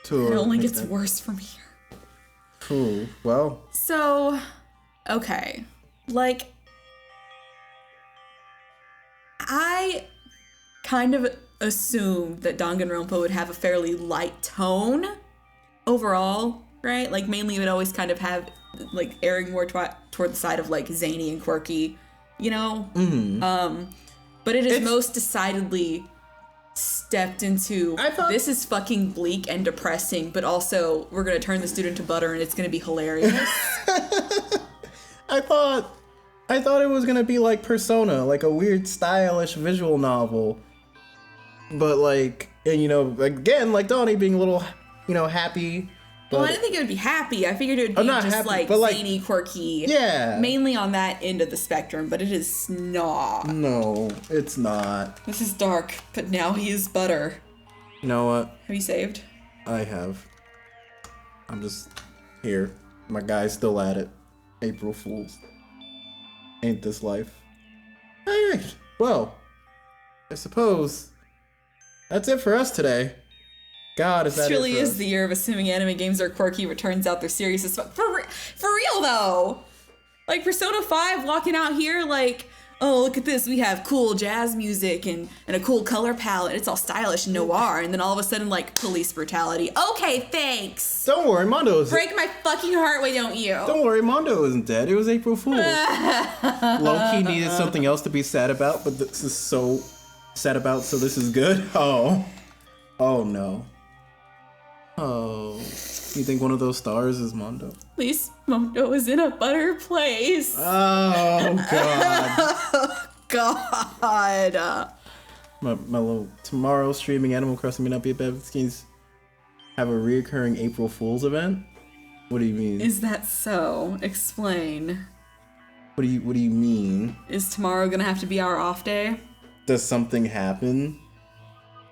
It only gets worse from here. Cool. Well. So, okay. Like, I kind of assumed that Danganronpa would have a fairly light tone overall, right? Like, mainly it would always kind of have, like, erring more toward the side of, like, zany and quirky, you know? Mm-hmm. But it is most decidedly stepped into, this is fucking bleak and depressing, but also we're gonna turn the student to butter and it's gonna be hilarious. I thought it was gonna be like Persona, like a weird stylish visual novel. But like, and you know, again, like Dawni being a little, you know, happy. But well, I didn't think it would be happy. I figured it would be just happy, like zany, quirky. Yeah. Mainly on that end of the spectrum, but it is not. No, it's not. This is dark, but now he is butter. You know what? Have you saved? I have. I'm just here. My guy's still at it. April Fools. Ain't this life? Alright. Well, I suppose that's it for us today. God, is that this really it for is us? the year of assuming anime games are quirky, but turns out they're serious as fuck. For real though, like Persona 5 walking out here like, oh look at this, we have cool jazz music and a cool color palette. It's all stylish and noir, and then all of a sudden like police brutality. Okay, thanks. Don't worry, Mondo is break my fucking heart, why don't you? Don't worry, Mondo isn't dead. It was April Fool's. Low-key needed something else to be sad about, but this is so sad about, so this is good. Oh no. Oh, you think one of those stars is Mondo? At least Mondo is in a better place. Oh, God. Oh, God. My little tomorrow streaming Animal Crossing may not be a bad schemes have a reoccurring April Fool's event? What do you mean? Is that so? Explain. What do you mean? Is tomorrow gonna have to be our off day? Does something happen?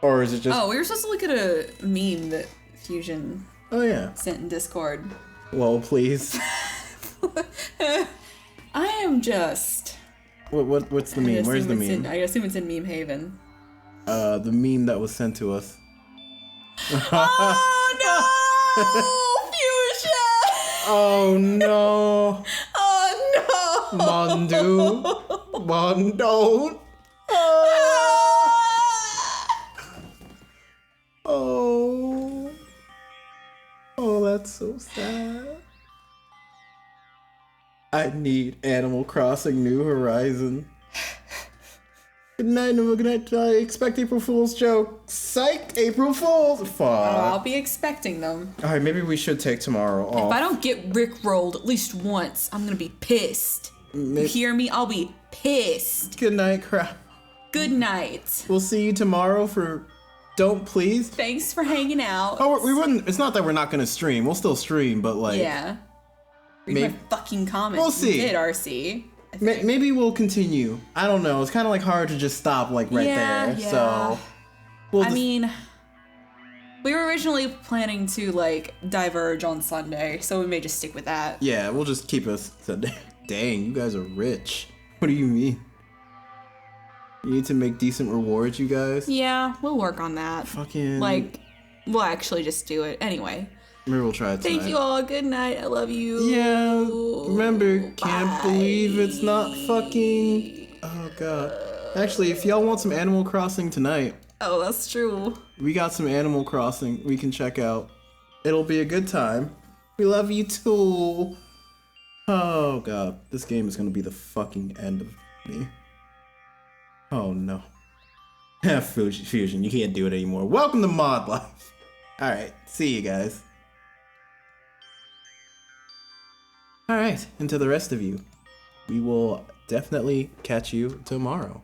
Or is it just... Oh, we were supposed to look at a meme that Fusion sent in Discord. Well, please. I am just... What's the meme? Where's the meme? I assume it's in Meme Haven. The meme that was sent to us. Oh no! Fusion! Oh no! Oh Mondo. Mondo. Oh. Oh, that's so sad. I need Animal Crossing New Horizon. Good night, and good night. Expect April Fool's joke. Psych! April Fool's! Fuck. I'll be expecting them. Alright, maybe we should take tomorrow off. If I don't get rickrolled at least once, I'm gonna be pissed. You hear me? I'll be pissed. Good night, crap. Good night. We'll see you tomorrow for Don't Please. Thanks for hanging out. Oh, we wouldn't. It's not that we're not gonna stream. We'll still stream, but like. Yeah. Read my fucking comments. We'll see. You did, RC. Maybe we'll continue. I don't know. It's kind of like hard to just stop like right there. Yeah. So. I mean, we were originally planning to like diverge on Sunday, so we may just stick with that. Yeah, we'll just keep us. Dang, you guys are rich. What do you mean? You need to make decent rewards, you guys? Yeah, we'll work on that. Fucking. Like, we'll actually just do it. Anyway. Maybe we'll try it tonight. Thank you all. Good night. I love you. Yeah, remember, can't believe it's not fucking. Oh, God. Actually, if y'all want some Animal Crossing tonight. Oh, that's true. We got some Animal Crossing we can check out. It'll be a good time. We love you too. Oh, God. This game is going to be the fucking end of me. Oh, no. Fusion, you can't do it anymore. Welcome to Mod Life. Alright, see you guys. Alright, and to the rest of you, we will definitely catch you tomorrow.